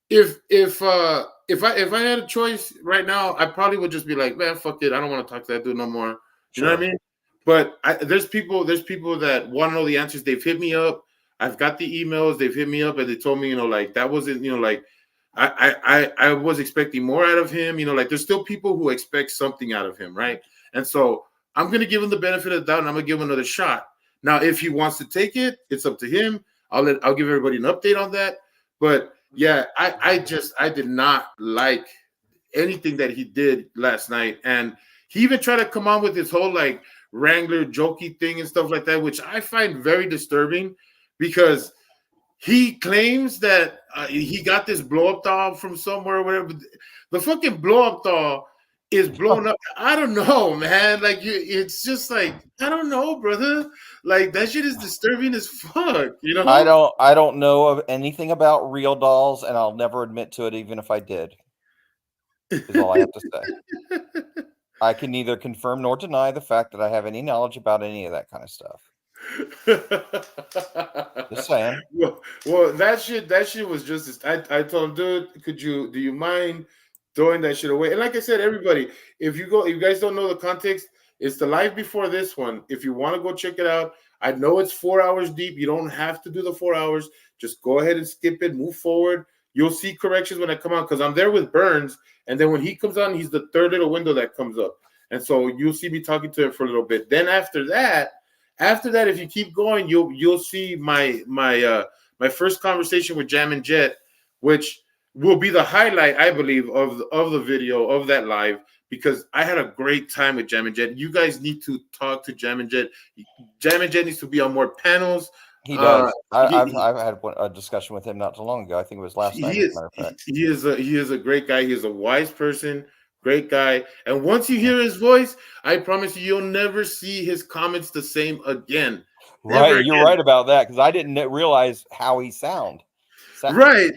if I had a choice right now, I probably would just be like, man, fuck it, I don't want to talk to that dude no more. You know what I mean? But there's people that want to know the answers. They've hit me up. I've got the emails. They've hit me up and they told me, like that wasn't, like I was expecting more out of him. Like there's still people who expect something out of him, right? And so I'm gonna give him the benefit of the doubt and I'm gonna give him another shot. Now, if he wants to take it, it's up to him. I'll give everybody an update on that. But yeah, I did not like anything that he did last night. And he even tried to come on with this whole like Wrangler jokey thing and stuff like that, which I find very disturbing, because he claims that he got this blow up doll from somewhere or whatever. The fucking blow up doll is blown up. I don't know, man. Like it's just like, I don't know, brother. Like that shit is disturbing as fuck. I don't know of anything about real dolls, and I'll never admit to it, even if I did. Is all I have to say. I can neither confirm nor deny the fact that I have any knowledge about any of that kind of stuff. Just saying. Well, that shit was just. I told him, dude, do you mind throwing that shit away? And like I said, everybody, if you guys don't know the context, it's the live before this one. If you want to go check it out, I know it's 4 hours deep. You don't have to do the 4 hours. Just go ahead and skip it. Move forward. You'll see corrections when I come out, because I'm there with Burns, and then when he comes on, he's the third little window that comes up, and so you'll see me talking to him for a little bit. Then after that, if you keep going, you'll see my first conversation with Jam and Jet, which will be the highlight, I believe, of the video of that live, because I had a great time with Jam and Jet. You guys need to talk to Jam and Jet. Jam and Jet needs to be on more panels. He does. I've had a discussion with him not too long ago. I think it was last night, as a matter of fact. He is a great guy. He is a wise person, great guy. And once you hear his voice, I promise you'll never see his comments the same again. Right, you're right about that, because I didn't realize how he sounded. Right.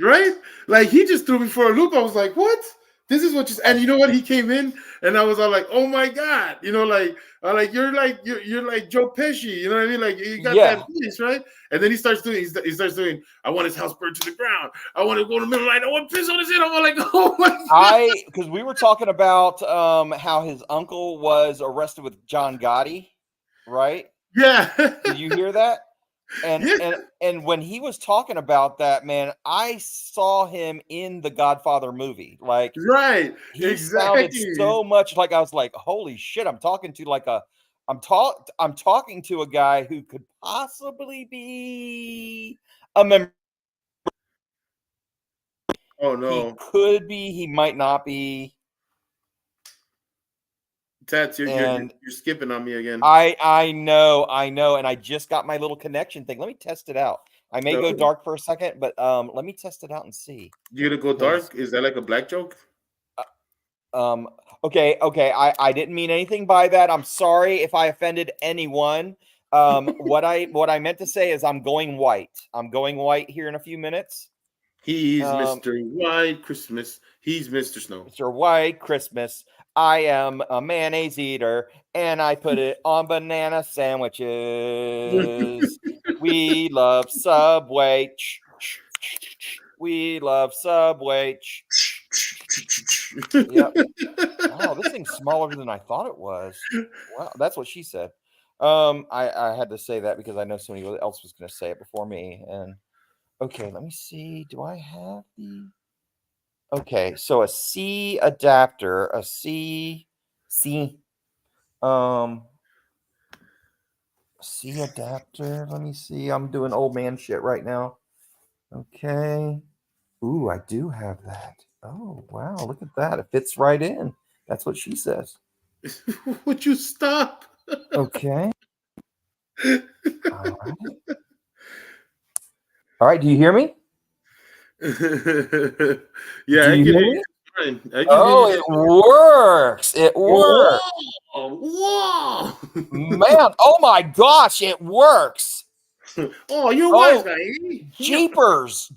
Like he just threw me for a loop. I was like, what? This is what you. And you know what? He came in, and I was all like, oh my god, you're like Joe Pesci. You know what I mean? Like you got that voice, right? And then he starts doing. I want his house burned to the ground. I want to go in the middle of the night. I want to piss on his head. I'm like, oh my god. Because we were talking about how his uncle was arrested with John Gotti, right? Yeah. Did you hear that? And when he was talking about that, man, I saw him in the Godfather movie. Like, right, he sounded so much like, I was like, holy shit, I'm talking to a guy who could possibly be a member. Oh no, he could be, he might not be. Tats, you're skipping on me again. I know, and I just got my little connection thing. Let me test it out. I may go dark for a second, but let me test it out and see. You're gonna go dark? Is that like a black joke? Okay. I didn't mean anything by that. I'm sorry if I offended anyone. What I meant to say is I'm going white. I'm going white here in a few minutes. He's Mr. White Christmas. He's Mr. Snow. Mr. White Christmas. I am a mayonnaise eater, and I put it on banana sandwiches. We love Subway. We love Subway. Yep. Oh, this thing's smaller than I thought it was. Wow, that's what she said. I had to say that because I know somebody else was going to say it before me. And okay, let me see. Do I have the? Okay, so a C adapter, a C adapter. Let me see. I'm doing old man shit right now. Okay. Ooh, I do have that. Oh, wow. Look at that. It fits right in. That's what she says. Would you stop? Okay. All right. Do you hear me? Yeah, I can hear you. fine. I can Oh, hear it works. It works. Whoa! Man, oh my gosh, it works. Oh, you're Oh, wise, guy. Jeepers,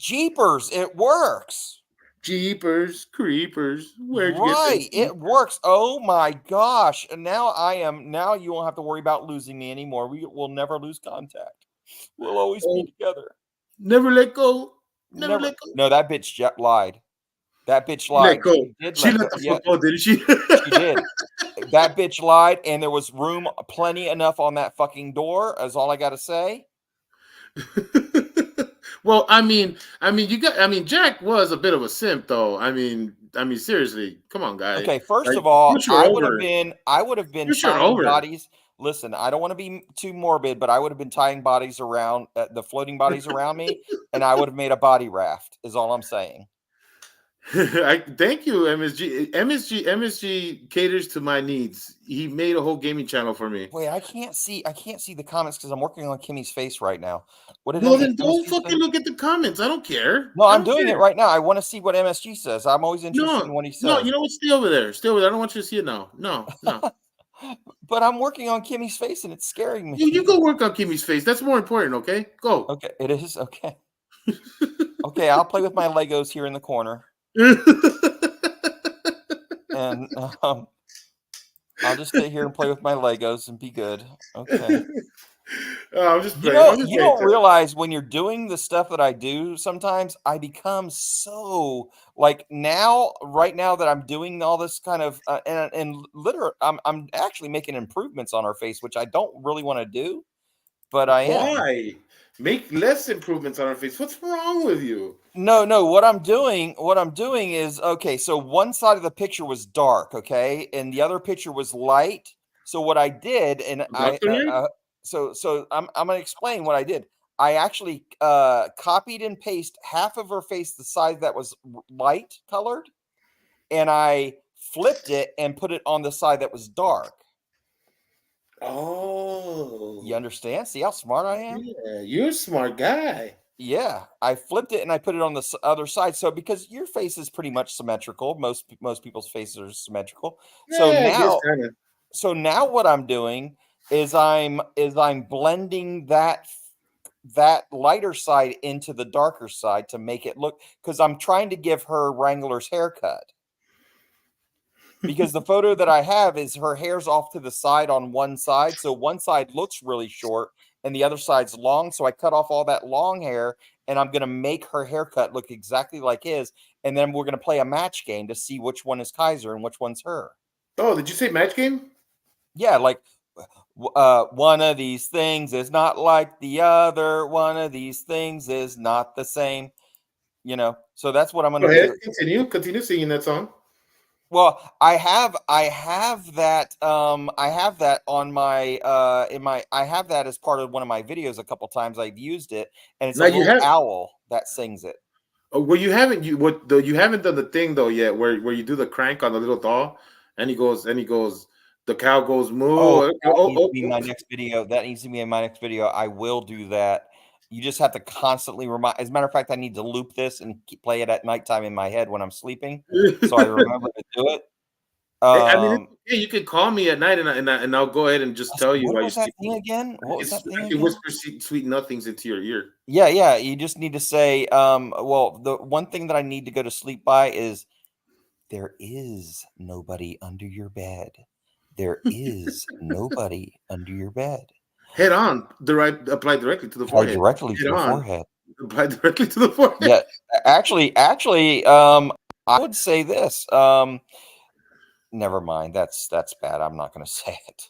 it works. Jeepers, creepers. Where'd you Right, get it works. Oh my gosh. And now you won't have to worry about losing me anymore. We will never lose contact. We'll always be together. Never let go. Never let go. No, that bitch lied. That bitch She let lied. go. She did She let let go. the Yeah, fuck go, didn't she? she did. That bitch lied, and there was room plenty enough on that fucking door. Is all I got to say. Well, Jack was a bit of a simp, though. I mean, seriously, come on, guy. Okay, first Like, of all, push her I over. would have been Push her tying over. bodies. Listen, I don't want to be too morbid, but I would have been tying bodies around the floating bodies around me, and I would have made a body raft. Is all I'm saying. Thank you, MSG. MSG caters to my needs. He made a whole gaming channel for me. Wait, I can't see the comments because I'm working on Kimmy's face right now. What did Well, MSG then don't say? fucking look at the comments. I don't care. No, I I'm don't doing care. it right now. I want to see what MSG says. I'm always interested in what he says. No, you know what? Stay over there. Stay over there. I don't want you to see it now. No. But I'm working on Kimmy's face and it's scaring me. You go work on Kimmy's face. That's more important, okay? Go. Okay, it is okay. Okay, I'll play with my Legos here in the corner. And I'll just stay here and play with my Legos and be good. Okay. I'm just playing. You don't realize when you're doing the stuff that I do, sometimes I become so like right now that I'm doing all this kind of and literally I'm actually making improvements on our face, which I don't really want to do, but I am. Why? Make less improvements on our face. What's wrong with you? No. What I'm doing is okay. So one side of the picture was dark, okay, and the other picture was light. So what I did, and so I'm gonna explain what I did. I actually copied and pasted half of her face, the side that was light colored, and I flipped it and put it on the side that was dark. Oh, you understand? See how smart I am? Yeah, you're a smart guy. Yeah, I flipped it and I put it on the other side. So because your face is pretty much symmetrical, most people's faces are symmetrical. So now what I'm doing is I'm blending that lighter side into the darker side to make it look, because I'm trying to give her Wrangler's haircut. Because the photo that I have is her hair's off to the side on one side. So one side looks really short and the other side's long. So I cut off all that long hair and I'm going to make her haircut look exactly like his. And then we're going to play a match game to see which one is Kaiser and which one's her. Oh, did you say match game? Yeah, like one of these things is not like the other. One of these things is not the same. You know, so that's what I'm going to do. Continue singing that song. Well, I have that on my I have that as part of one of my videos a couple times. I've used it, and it's like a little owl that sings it. Oh, well, you haven't done the thing though yet where you do the crank on the little doll and he goes the cow goes moo. That needs to be my next video. That needs to be in my next video. I will do that. You just have to constantly remind. As a matter of fact, I need to loop this and play it at nighttime in my head when I'm sleeping, so I remember to do it. You could call me at night and I'll go ahead and just tell you. What was that thing again? What was that thing again? Whisper sweet nothings into your ear. Yeah. You just need to say, well, the one thing that I need to go to sleep by is there is nobody under your bed. There is nobody under your bed. Head on, apply directly to the forehead. Directly to the forehead. Apply directly to the forehead. Yeah, actually, I would say this. Never mind. That's bad. I'm not going to say it.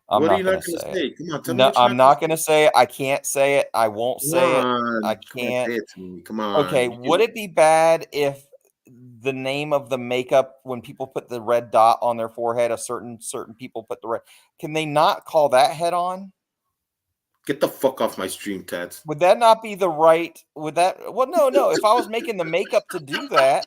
What are you not going to say? Come on, tell me. No, I'm not going to say it. I can't say it. I won't say it. I can't. Say it to me. Come on. Okay. Would it be bad if the name of the makeup, when people put the red dot on their forehead, certain people put the red? Can they not call that head on? Get the fuck off my stream, Tats. Would that not be the right? Would that? Well, no. If I was making the makeup to do that,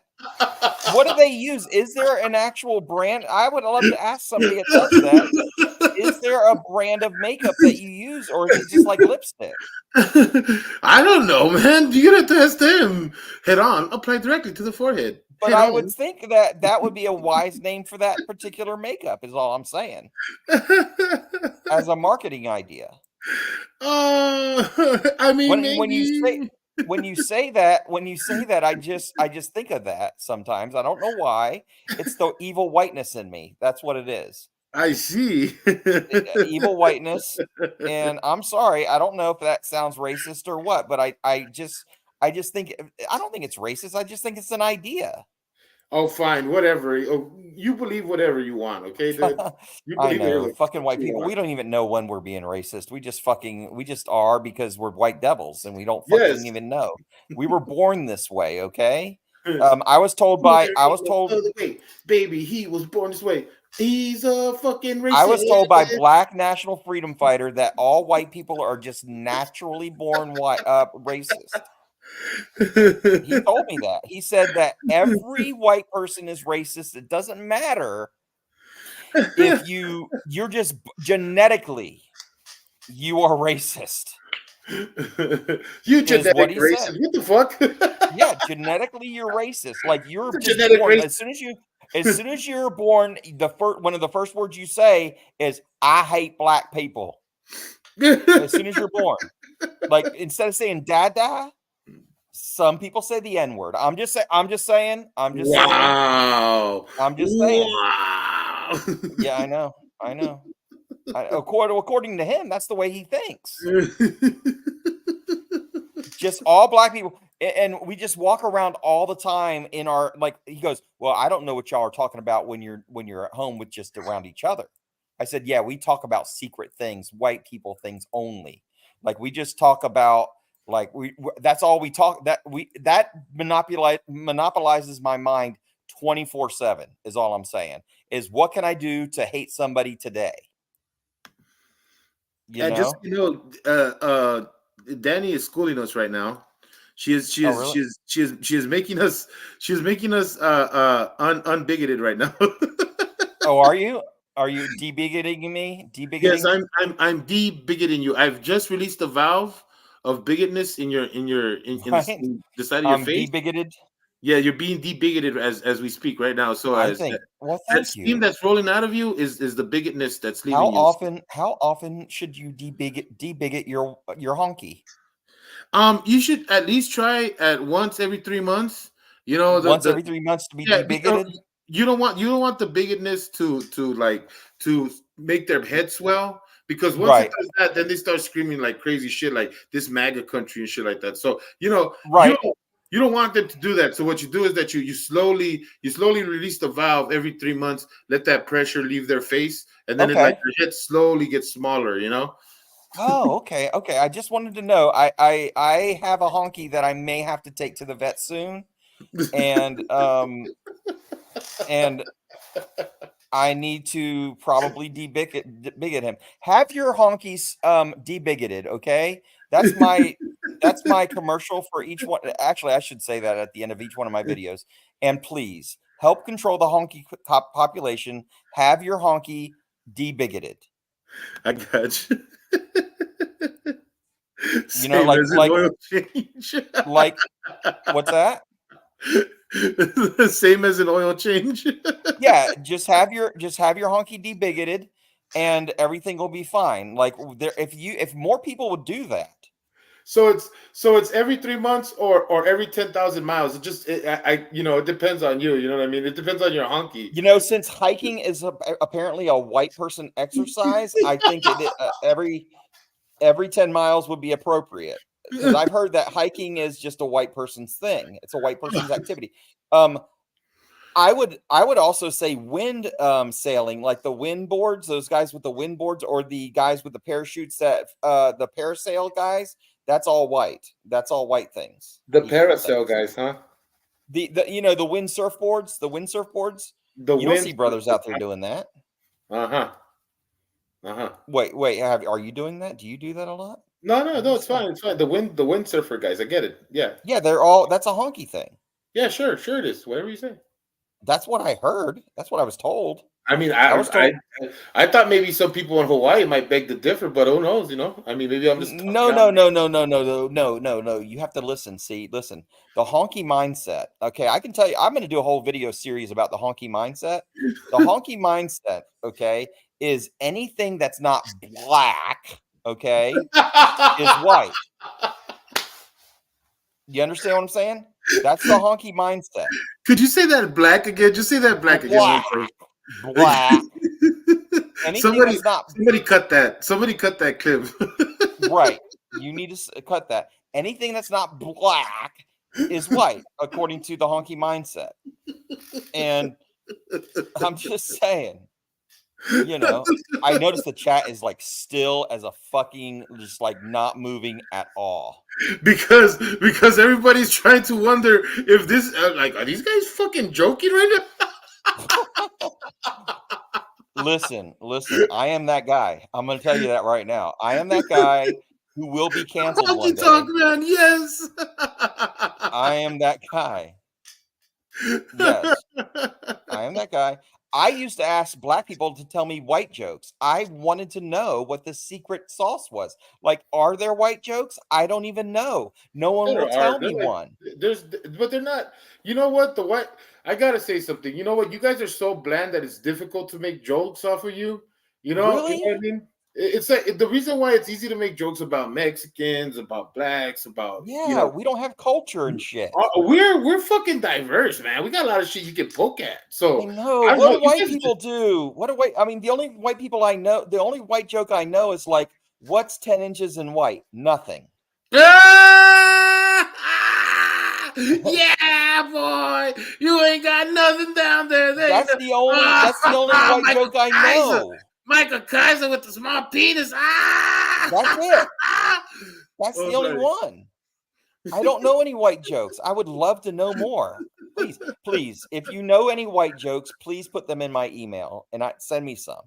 what do they use? Is there an actual brand? I would love to ask somebody that does that. Is there a brand of makeup that you use, or is it just like lipstick? I don't know, man. You gotta test them. Head on, apply directly to the forehead. But I would think that that would be a wise name for that particular makeup. Is all I'm saying, as a marketing idea. I mean, When you say maybe. when you say that, I just think of that sometimes. I don't know why. It's the evil whiteness in me. That's what it is. I see. Evil whiteness. And I'm sorry, I don't know if that sounds racist or what, but I just think I don't think it's racist. I just think it's an idea. Oh, fine, whatever. Oh, you believe whatever you want, okay, dude? You I believe know, whatever fucking white you people. want. We don't even know when we're being racist. We just are because we're white devils and we don't Yes. fucking even know. We were born this way, okay? I was told Wait, baby, he was born this way. He's a fucking racist. I was told by Black National Freedom Fighter that all white people are just naturally born racist. He told me that. He said that every white person is racist. It doesn't matter if you're just genetically you are racist. You genetic he racist. said. What the fuck? Yeah, genetically you're racist. Like you're just Genetic born. racist. As soon as you're born, one of the first words you say is "I hate black people." As soon as you're born, like instead of saying "dada," some people say the N word. I'm just saying. Wow. I'm just saying. Wow. Yeah, I know. According to him, that's the way he thinks. Just all black people, and we just walk around all the time in our like. He goes, "Well, I don't know what y'all are talking about when you're at home with just around each other." I said, "Yeah, we talk about secret things, white people things only. Like we just talk about like that's all we talk. That monopolizes my mind 24/7. Is all I'm saying. Is what can I do to hate somebody today? Just Danny is schooling us right now. She is making us unbigoted right now. Oh, are you? Are you debigoting me? Yes, I'm debigoting you. I've just released a valve of bigotness in the side of your face. Debigoted. Yeah, you're being debigoted as we speak right now. So thank that steam you. that's rolling out of you is the bigotness that's leaving you. How often should you debigot your honky? You should at least try at once every 3 months. You know, once every 3 months to be debigoted. You don't want the bigotness to make their head swell, because once it does that, then they start screaming like crazy shit, like this MAGA country and shit like that. So you don't want them to do that. So what you do is that you slowly release the valve every 3 months, let that pressure leave their face, and then your head slowly gets smaller. You know. Oh, okay. I just wanted to know. I have a honky that I may have to take to the vet soon, and and I need to probably debigot him. Have your honkies debigoted, okay? That's my commercial for each one. Actually, I should say that at the end of each one of my videos. And please help control the honky population. Have your honky debigoted. I got you. You know, like oil change. Like what's that? Same as an oil change. Yeah, just have your honky debigoted, and everything will be fine. Like if more people would do that. So it's every 3 months or every 10,000 miles. It depends on you. You know what I mean? It depends on your honky. You know, since hiking is apparently a white person exercise, I think every 10 miles would be appropriate. Because I've heard that hiking is just a white person's thing. It's a white person's activity. I would also say wind sailing, like the wind boards, those guys with the wind boards, or the guys with the parachutes that the parasail guys. That's all white. That's all white things. The parasail guys, huh? The the wind surfboards. The wind surfboards. You don't see brothers out there doing that. Wait. Are you doing that? Do you do that a lot? No, it's fine. It's fine. The wind surfer guys, I get it. Yeah. Yeah, that's a honky thing. Yeah, sure it is. Whatever you say. That's what I heard. That's what I was told. I mean, I was told. I thought maybe some people in Hawaii might beg to differ, but who knows? I mean, maybe I'm just talking No, out. no. You have to listen. See, listen. The honky mindset. Okay, I can tell you. I'm going to do a whole video series about the honky mindset. The honky mindset. Okay, is anything that's not black. Okay, is white. You understand what I'm saying? That's the honky mindset. Could you say that black again? Just say that black again. Black. Anything that's not somebody cut that. Somebody cut that clip. right. You need to cut that. Anything that's not black is white, according to the honky mindset. And I'm just saying, I noticed the chat is like still as a fucking just like not moving at all. Because everybody's trying to wonder if this are these guys fucking joking right now? Listen, I am that guy. I'm going to tell you that right now. I am that guy who will be canceled one day. Talk, man. Yes. I am that guy. Yes. I am that guy. I used to ask black people to tell me white jokes. I wanted to know what the secret sauce was. Like, are there white jokes? I don't even know. No one will tell me one. But they're not. You know what? I gotta say something. You know what? You guys are so bland that it's difficult to make jokes off of you. Really? You know what I mean? It's like the reason why it's easy to make jokes about Mexicans, about blacks, about we don't have culture and shit. We're fucking diverse, man. We got a lot of shit you can poke at. So what do white people do? I mean, the only white people I know, the only white joke I know is like, what's 10 inches in white? Nothing. Yeah, boy, you ain't got nothing down there. That's the only white joke I know. Michael Kaiser with the small penis. That's it. That's the only one. I don't know any white jokes. I would love to know more. Please, if you know any white jokes, please put them in my email and send me some.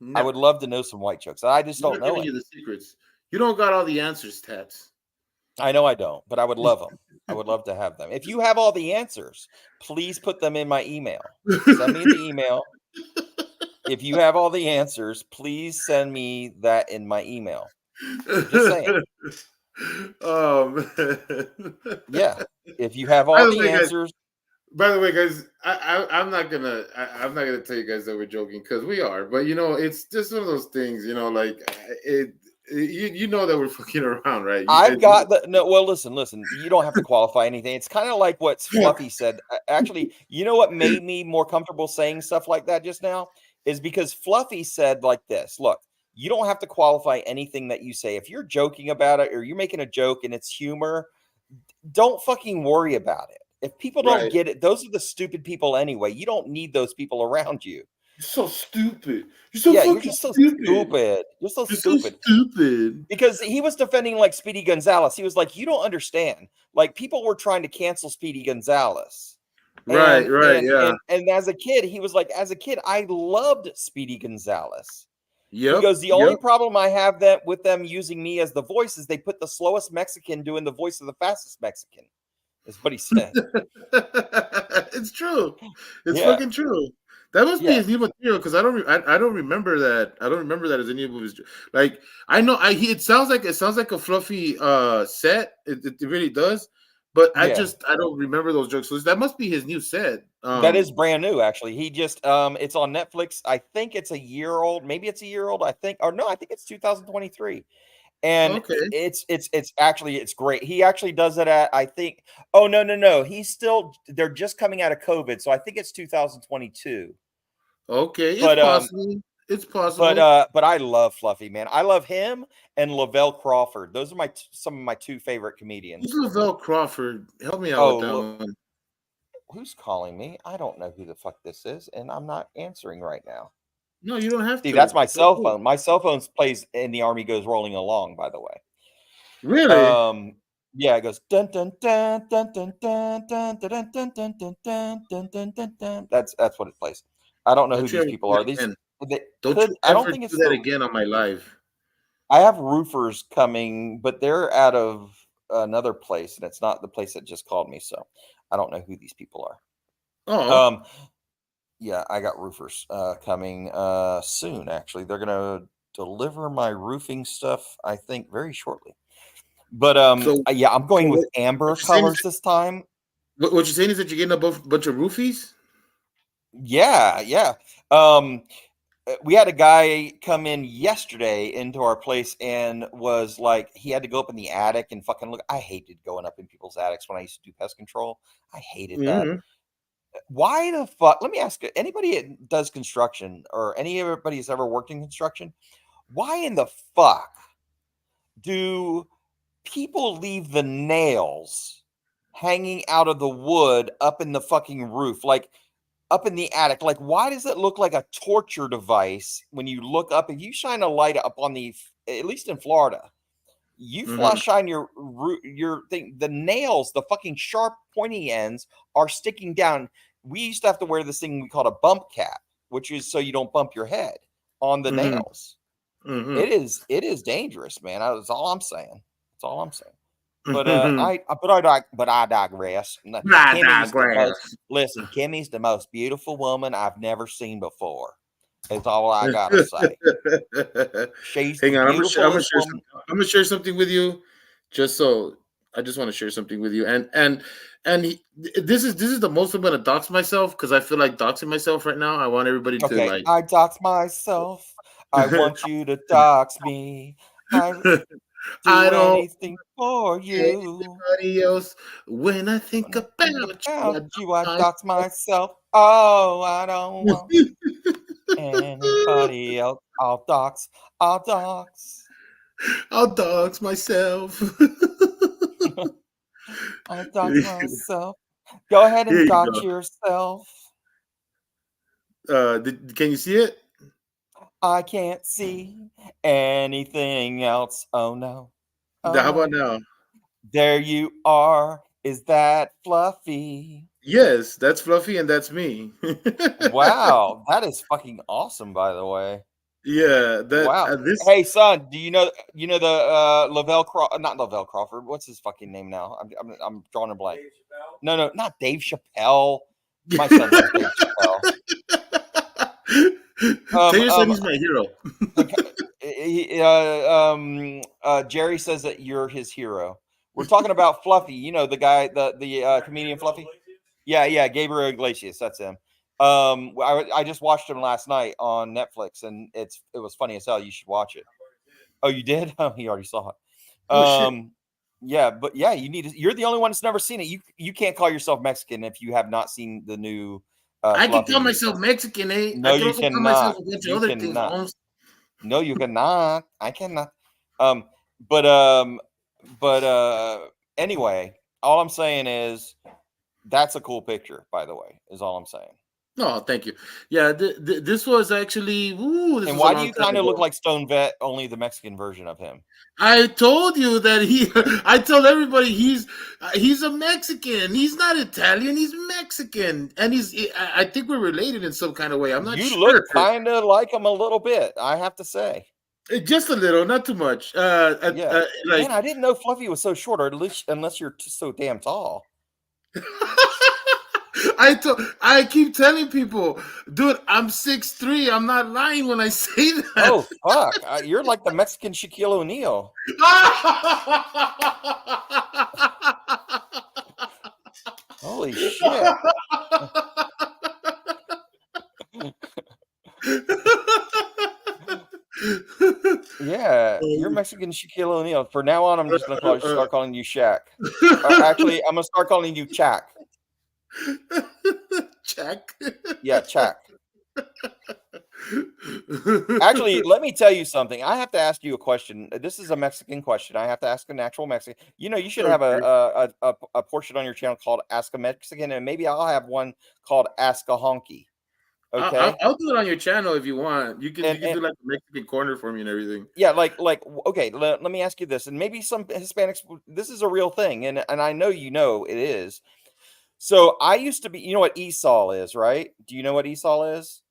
No. I would love to know some white jokes. I just don't know. You the secrets. You don't got all the answers, Tats. I know I don't, but I would love them. I would love to have them. If you have all the answers, please put them in my email. Send me the email. If you have all the answers, please send me that in my email. Just saying. Yeah. If you have all the answers. By the way, guys, I'm not gonna tell you guys that we're joking because we are, but it's just one of those things, like it. You know that we're fucking around, right? Listen. You don't have to qualify anything. It's kind of like what Fluffy said. Actually, you know what made me more comfortable saying stuff like that just now is because Fluffy said like this. Look, you don't have to qualify anything that you say. If you're joking about it or you're making a joke and it's humor, don't fucking worry about it. If people don't get it, those are the stupid people anyway. You don't need those people around you. You're so stupid. You're just so stupid. You're so stupid. Because he was defending like Speedy Gonzalez. He was like, you don't understand. Like people were trying to cancel Speedy Gonzalez. Yeah. And as a kid, he was like, I loved Speedy Gonzalez. Yeah. He goes, the only problem I have with them using me as the voice is they put the slowest Mexican doing the voice of the fastest Mexican. Is what he said. It's true. It's fucking true. That must be his new material because I don't remember that. I don't remember that as any of his. Like I know it sounds like a Fluffy set. It really does. But I don't remember those jokes. So that must be his new set. That is brand new, actually. He just it's on Netflix. I think it's a year old. Maybe it's a year old. I think it's 2023. And it's great. He actually does it at, I think, no. They're just coming out of COVID. So I think it's 2022. Okay. It's possible. But I love Fluffy, man. I love him and Lavelle Crawford. Those are some of my two favorite comedians. Who's Lavelle Crawford? Help me out with that one. Who's calling me? I don't know who the fuck this is, and I'm not answering right now. No, you don't have to. See, that's my cell phone. My cell phone plays "And the Army Goes Rolling Along," by the way. Really? Yeah, it goes dun dun dun dun dun dun dun dun dun dun dun dun dun dun dun dun. That's what it plays. I don't know who these people are. I don't think it's do that again on my live. I have roofers coming, but they're out of another place, and it's not the place that just called me. So I don't know who these people are. Oh. Yeah, I got roofers coming soon. Actually, they're gonna deliver my roofing stuff, I think, very shortly. But So, yeah, I'm going with what amber you're saying is colors this time. what you're saying is that you're getting a bunch of roofies. Yeah, yeah. We had a guy come in yesterday into our place and was like, he had to go up in the attic and fucking look. I hated going up in people's attics when I used to do pest control. I hated that. Mhm. Why the fuck? Let me ask you, anybody that does construction or anybody who's ever worked in construction, why in the fuck do people leave the nails hanging out of the wood up in the fucking roof? Like, up in the attic, like, why does it look like a torture device when you look up? If you shine a light up on the, at least in Florida, you Mhm. shine your thing, the nails, the fucking sharp pointy ends are sticking down. We used to have to wear this thing we called a bump cap, which is so you don't bump your head on the Mhm. nails. Mhm. It is dangerous, man. That's all I'm saying. That's all I'm saying. But Mhm. I digress. I Kimmy's the most, digress. listen, Kimmy's the most beautiful woman I've never seen before. That's all I gotta say. She's the Hang on, beautifulest woman. I'm gonna share something with you. Just so I just want to share something with you, this is the most I'm gonna dox myself because I feel like doxing myself right now. I want everybody to Okay, like. I dox myself. I want you to dox me. I I do don't anything for care you. anybody else when I When think I think about you. about you, I dox myself. Oh, I don't want anybody else. I'll dox. I'll dox. I'll dox myself. I'll dox myself. Go ahead Here and you dox go. yourself. Can you see it? I can't see anything else. Oh no. Oh How about no. now? There you are. Is that Fluffy? Yes, that's Fluffy and that's me. Wow, that is fucking awesome, by the way. Yeah, that Wow. this Hey, son, do you know the Lavelle not Lavelle Crawford? What's his fucking name now? I'm drawing a blank. No, not Dave Chappelle. My son loves Dave Chappelle. Taylor said he's my hero. Jerry says that you're his hero. We're talking about Fluffy. You know the guy, the comedian Fluffy. Yeah, Gabriel Iglesias. That's him. I just watched him last night on Netflix, and it was funny as hell. You should watch it. Oh, you did? Oh, he already saw it. Oh shit! Yeah, but yeah, you need to. You're the only one that's never seen it. You can't call yourself Mexican if you have not seen the new I can call Fluffy. myself Mexican, eh? I No, can you also call myself cannot. a bunch of You other things, cannot. Holmes. No, you cannot. I cannot. Um, but anyway, all I'm saying is that's a cool picture, by the way, is all I'm saying. No, thank you. Yeah, this was actually this And was a why do long you time kind of look ago. like Stone Vet, only the Mexican version of him? I told you that I told everybody he's a Mexican. He's not Italian. He's Mexican, and I think we're related in some kind of way. I'm not You sure. look kind of like him a little bit, I have to say. Just a little, not too much. Yeah. Man, I didn't know Fluffy was so short, or at least unless you're so damn tall. I keep telling people, dude, I'm 6'3". I'm not lying when I say that. Oh, fuck. You're like the Mexican Shaquille O'Neal. Holy shit. Yeah, you're Mexican Shaquille O'Neal. For now on, I'm just going to start calling you Shaq. Actually, I'm going to start calling you Chak. Check. Yeah, Chak. Actually, let me tell you something. I have to ask you a question. This is a Mexican question. I have to ask an actual Mexican. You know, you should have a portion on your channel called Ask a Mexican, and maybe I'll have one called Ask a Honky. Okay. I'll do it on your channel if you want. You can And do like the Mexican corner for me and everything. yeah, okay, let me ask you this, and maybe some Hispanics, this is a real thing, and I know you know it is. So I used to be, you know what ESOL is, right? Do you know what ESOL is?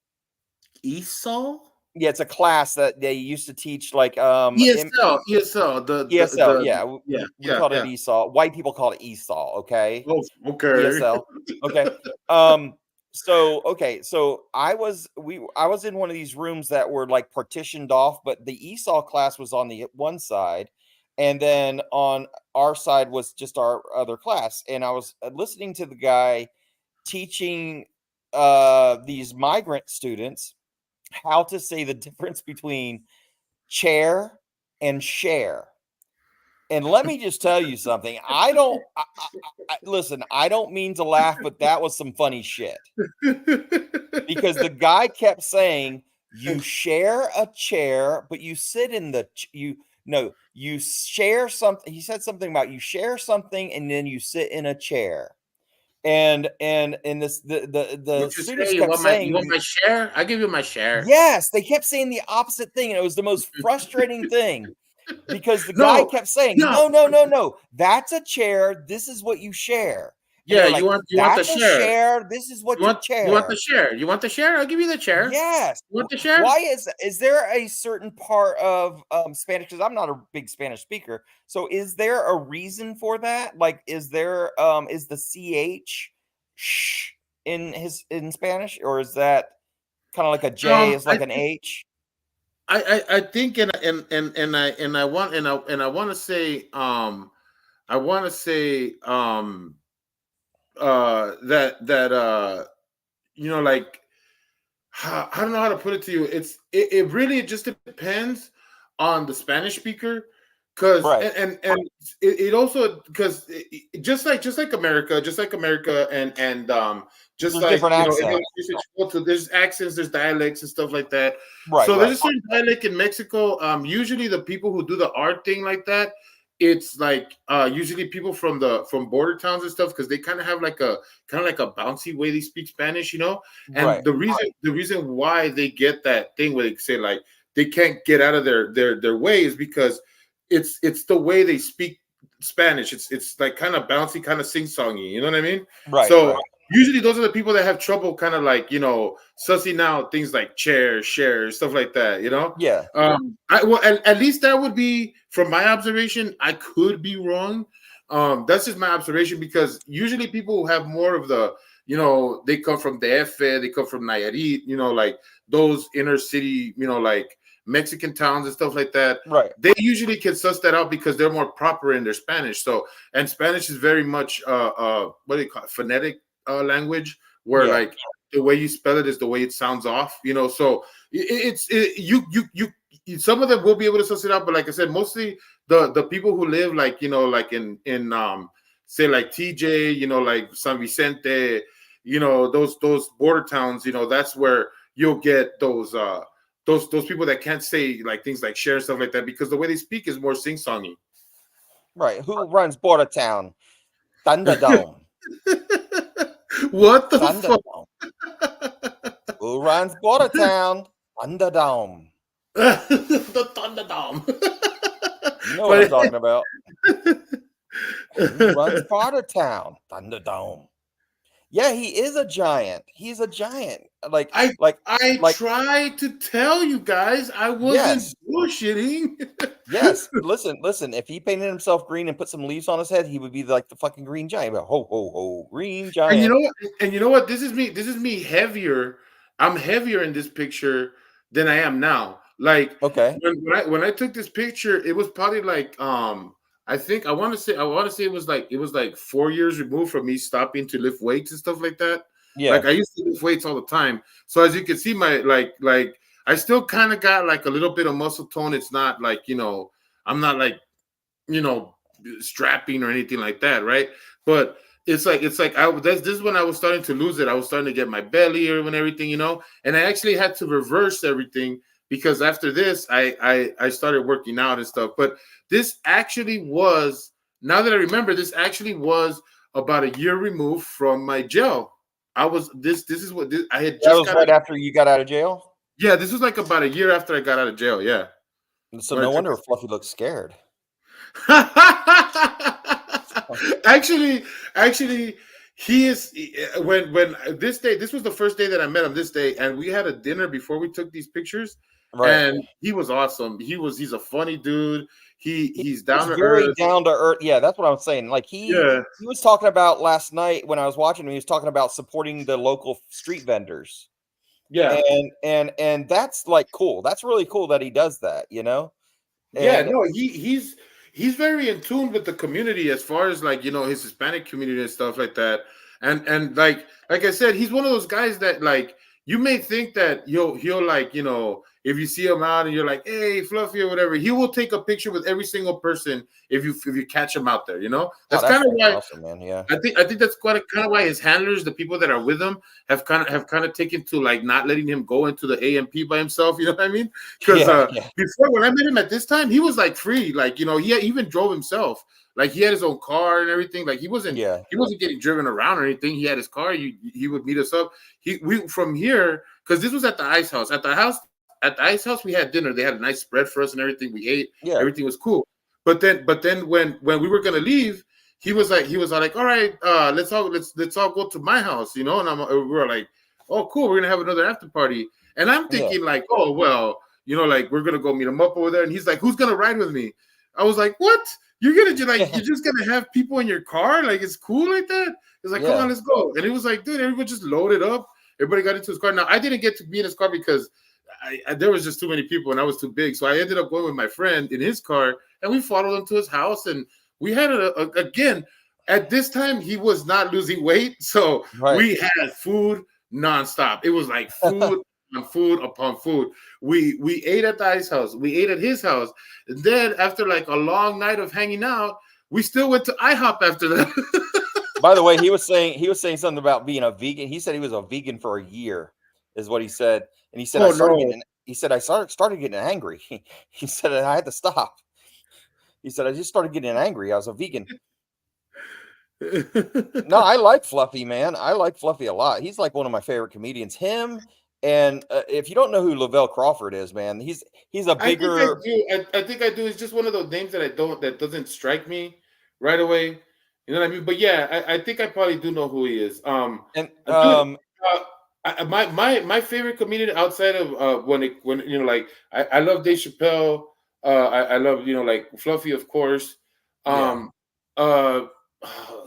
ESOL? Yeah, it's a class that they used to teach, like ESL. ESL. Yeah, we called it Yeah. ESOL. White people call it ESOL. Okay. Oh, okay. ESL. Okay. So okay, so I was in one of these rooms that were like partitioned off, but the ESOL class was on the one side, and then on our side was just our other class. And I was listening to the guy teaching these migrant students how to say the difference between chair and share. And let me just tell you something. Listen, I don't mean to laugh, but that was some funny shit. Because the guy kept saying, you share a chair, but you sit in the, you share something. He said something about you share something and then you sit in a chair. And this, the What you students say? You kept want saying, my share? I give you my share. yes, they kept saying the opposite thing. And it was the most frustrating thing. Because the guy No, kept saying, no. no, that's a chair. This is what you share. And Yeah, they're like, you want the that's a share. share. This is what You want chair. you want the share. You want the share? I'll give you the chair. Yes. You want the share? Why is there a certain part of Spanish? Because I'm not a big Spanish speaker. So is there a reason for that? Like, is there is the CH sh in Spanish, or is that kind of like a J is like an H? I think and I want to say that like I don't know how to put it to you. It really just depends on the Spanish speaker, because Right. and it also, because just like America, and just There's like different accents. there's accents, there's dialects and stuff like that. Right. So right. there's a certain dialect in Mexico. Usually the people who do the art thing like that, it's like usually people from border towns and stuff, because they kind of have like a bouncy way they speak Spanish, And Right. the reason why they get that thing where they say like they can't get out of their way is because it's the way they speak Spanish. It's like kind of bouncy, kind of sing-songy. You know what I mean? Right. So right. usually those are the people that have trouble kind of like, sussing out things like chair, share, stuff like that, Yeah. At least that would be from my observation. I could be wrong. That's just my observation, because usually people who have more of the, they come from DF, they come from Nayarit, like those inner city, like Mexican towns and stuff like that. Right. They usually can suss that out because they're more proper in their Spanish. So, and Spanish is very much what do you call it? Phonetic language, where like the way you spell it is the way it sounds off, So you some of them will be able to suss it out, but like I said, mostly the people who live like like in say like TJ, like San Vicente, those border towns, that's where you'll get those people that can't say like things like share and stuff like that, because the way they speak is more sing-songy. Right. Who runs Border Town? Thunderdome. What the fuck? Who runs Border Town? Thunderdome. The Thunderdome. You know what I'm talking about. Who runs Border Town? Thunderdome. Yeah, he is a giant. He's a giant. I tried to tell you guys I wasn't bullshitting. Yes. Listen. If he painted himself green and put some leaves on his head, he would be like the fucking green giant. Ho ho ho, green giant. And you know what? This is me heavier. I'm heavier in this picture than I am now. Like, okay. When I took this picture, it was probably like I want to say it was like 4 years removed from me stopping to lift weights and stuff like that. Yeah. Like I used to lift weights all the time. So as you can see, my like I still kind of got like a little bit of muscle tone. It's not like, I'm not like, strapping or anything like that, right? But this is when I was starting to lose it. I was starting to get my belly and everything, and I actually had to reverse everything, because after this, I started working out and stuff. But this actually was, now that I remember, this actually was about a year removed from my jail. I was this is what this, I had just. That was right after you got out of jail? Yeah, this was like about a year after I got out of jail. Yeah. So no wonder Fluffy looks scared. Actually, He is when this was the first day that I met him this day, and we had a dinner before we took these pictures, Right. and he was awesome. He's a funny dude. He's He's down to very earth. down to earth. Yeah, that's what I'm saying. Like Yeah. he was talking about last night when I was watching him. He was talking about supporting the local street vendors, Yeah. and that's like cool. That's really cool that he does that. Yeah, And no, he's very in tune with the community as far as like his Hispanic community and stuff like that. And like I said, he's one of those guys that like you may think that he'll like if you see him out and you're like, hey, Fluffy or whatever, he will take a picture with every single person if you catch him out there. That's kind of why awesome, man. Yeah, I think that's kind of why his handlers, the people that are with him, have kind of taken to like not letting him go into the AMP by himself. You know what I mean? Because yeah. before when I met him at this time, he was like free. Like he even drove himself. Like he had his own car and everything. Like he wasn't getting driven around or anything. He had his car. He would meet us up. We from here because this was at the Ice House. At the Ice House, we had dinner. They had a nice spread for us and everything. We ate. Yeah. Everything was cool. But then when we were gonna leave, he was like, all right, let's all go to my house, and we were like, oh, cool, we're gonna have another after party. And I'm thinking like, oh well, like we're gonna go meet him up over there. And he's like, who's gonna ride with me? I was like, what? You're just gonna have people in your car? Like it's cool like that? He's like, come on, let's go. And it was like, dude, everybody just loaded up. Everybody got into his car. Now I didn't get to be in his car because there was just too many people and I was too big. So I ended up going with my friend in his car and we followed him to his house. And we had again, at this time, he was not losing weight. So we had food nonstop. It was like food on food upon food. We ate at the Ice House. We ate at his house. And then after like a long night of hanging out, we still went to IHOP after that. By the way, he was saying something about being a vegan. He said he was a vegan for a year, is what he said. And he said, I started getting angry. He said, I had to stop. He said, I just started getting angry. I was a vegan. No, I like Fluffy, man. I like Fluffy a lot. He's like one of my favorite comedians. Him and if you don't know who Lavelle Crawford is, man, he's a bigger. I think I do. It's just one of those names that doesn't strike me right away. You know what I mean? But yeah, I think I probably do know who he is. My favorite comedian outside of when I love Dave Chappelle. I love like Fluffy, of course.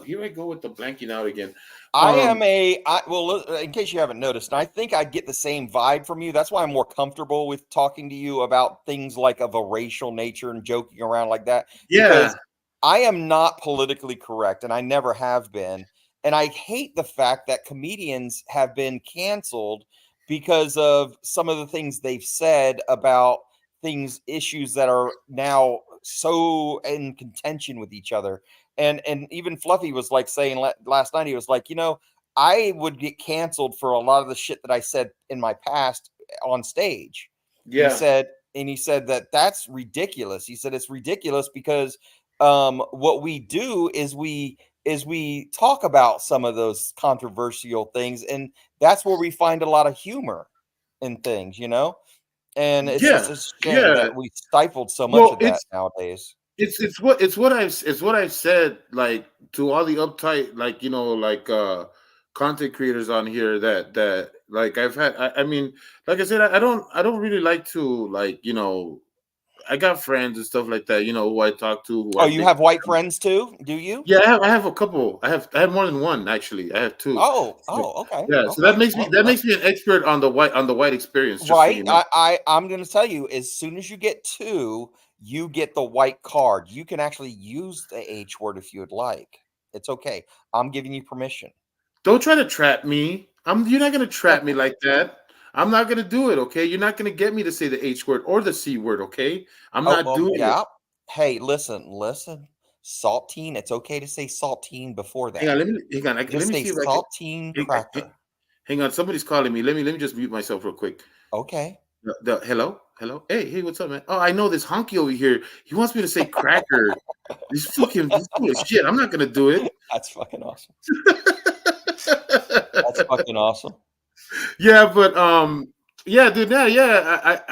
Here I go with the blanking out again. In case you haven't noticed, I think I get the same vibe from you. That's why I'm more comfortable with talking to you about things like of a racial nature and joking around like that. Yeah. Because I am not politically correct, and I never have been. And I hate the fact that comedians have been canceled because of some of the things they've said about issues that are now so in contention with each other. And even Fluffy was like saying last night, he was like, I would get canceled for a lot of the shit that I said in my past on stage. Yeah. He said that that's ridiculous. He said it's ridiculous because what we do is we talk about some of those controversial things, and that's where we find a lot of humor in things, and it's just a shame that we stifled so much of that nowadays. It's what I've said like to all the uptight content creators on here that like I've had. I mean, like I said, I don't really like to I got friends and stuff like that, who I talk to. You have white friends too? Do you? Yeah, I have a couple. I had more than one actually. I have two. Okay. Yeah, so that makes me an expert on the white experience. Right. I'm going to tell you, as soon as you get two, you get the white card. You can actually use the H word if you would like. It's okay. I'm giving you permission. Don't try to trap me. You're not going to trap me like that. I'm not going to do it, okay? You're not going to get me to say the H word or the C word, okay? I'm not doing it. Hey, listen. Saltine. It's okay to say saltine before that. Hang on. Let me see if saltine cracker. Hang on. Somebody's calling me. Let me just mute myself real quick. Okay. Hello? Hey, what's up, man? Oh, I know this honky over here. He wants me to say cracker. He's full of shit. I'm not going to do it. That's fucking awesome. That's fucking awesome. Yeah, but yeah, dude, I've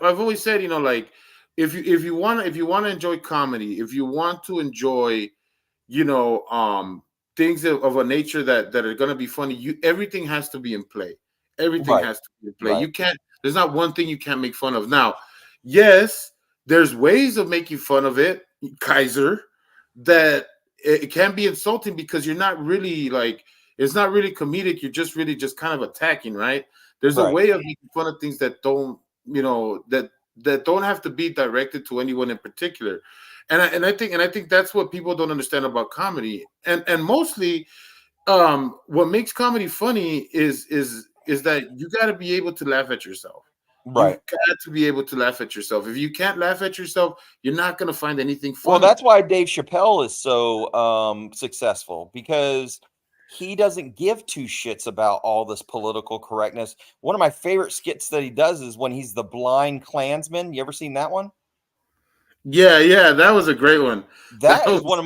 always said, like if you want to enjoy comedy, if you want to enjoy, things of a nature that are going to be funny, everything has to be in play. Everything Right. has to be in play. Right. You can't. There's not one thing you can't make fun of. Now, yes, there's ways of making fun of it, Kaiser, that it can be insulting because you're not really like, it's not really comedic. You're just really just kind of attacking, right? There's a Right. way of making fun of things that don't, that don't have to be directed to anyone in particular. And I think that's what people don't understand about comedy. And mostly what makes comedy funny is that you got to be able to laugh at yourself. Right. You've got to be able to laugh at yourself. If you can't laugh at yourself, you're not going to find anything funny. Well, that's why Dave Chappelle is so successful, because he doesn't give two shits about all this political correctness. One of my favorite skits that he does is when he's the blind Klansman. You ever seen that one? Yeah, that was a great one. That is one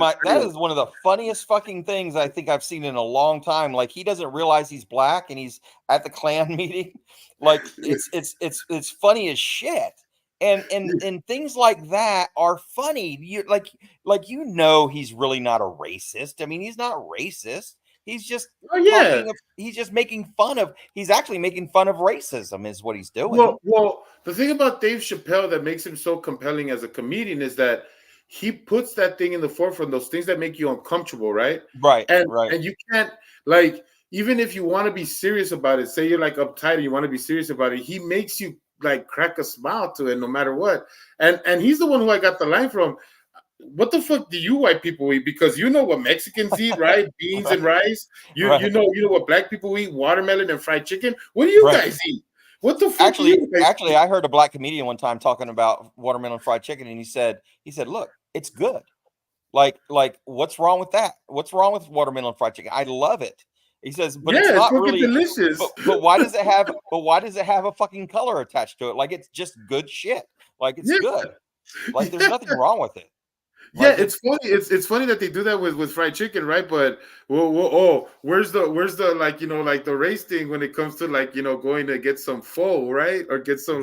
of the funniest fucking things I think I've seen in a long time. Like, he doesn't realize he's black and he's at the Klan meeting. Like, it's funny as shit. And things like that are funny. You he's really not a racist. I mean, he's not racist. He's just he's actually making fun of racism is what he's doing. Well, the thing about Dave Chappelle that makes him so compelling as a comedian is that he puts that thing in the forefront, those things that make you uncomfortable, right? Right. And you can't, like, even if you want to be serious about it, say you're like uptight and you want to be serious about it, he makes you like crack a smile to it no matter what. And he's the one who I got the line from. What the fuck do you white people eat? Because you know what Mexicans eat, right? Beans and rice. You know what black people eat, watermelon and fried chicken. What do you guys eat? What the fuck? Actually, I heard a black comedian one time talking about watermelon fried chicken, and he said, look, it's good. Like, what's wrong with that? What's wrong with watermelon fried chicken? I love it. He says, but it's not really delicious. But why does it have? But why does it have a fucking color attached to it? Like, it's just good shit. Like, it's good. Like, there's nothing wrong with it. Like, it's funny. It's funny that they do that with fried chicken, right? But where's the like, like the race thing when it comes to, like, going to get some pho, right? Or get some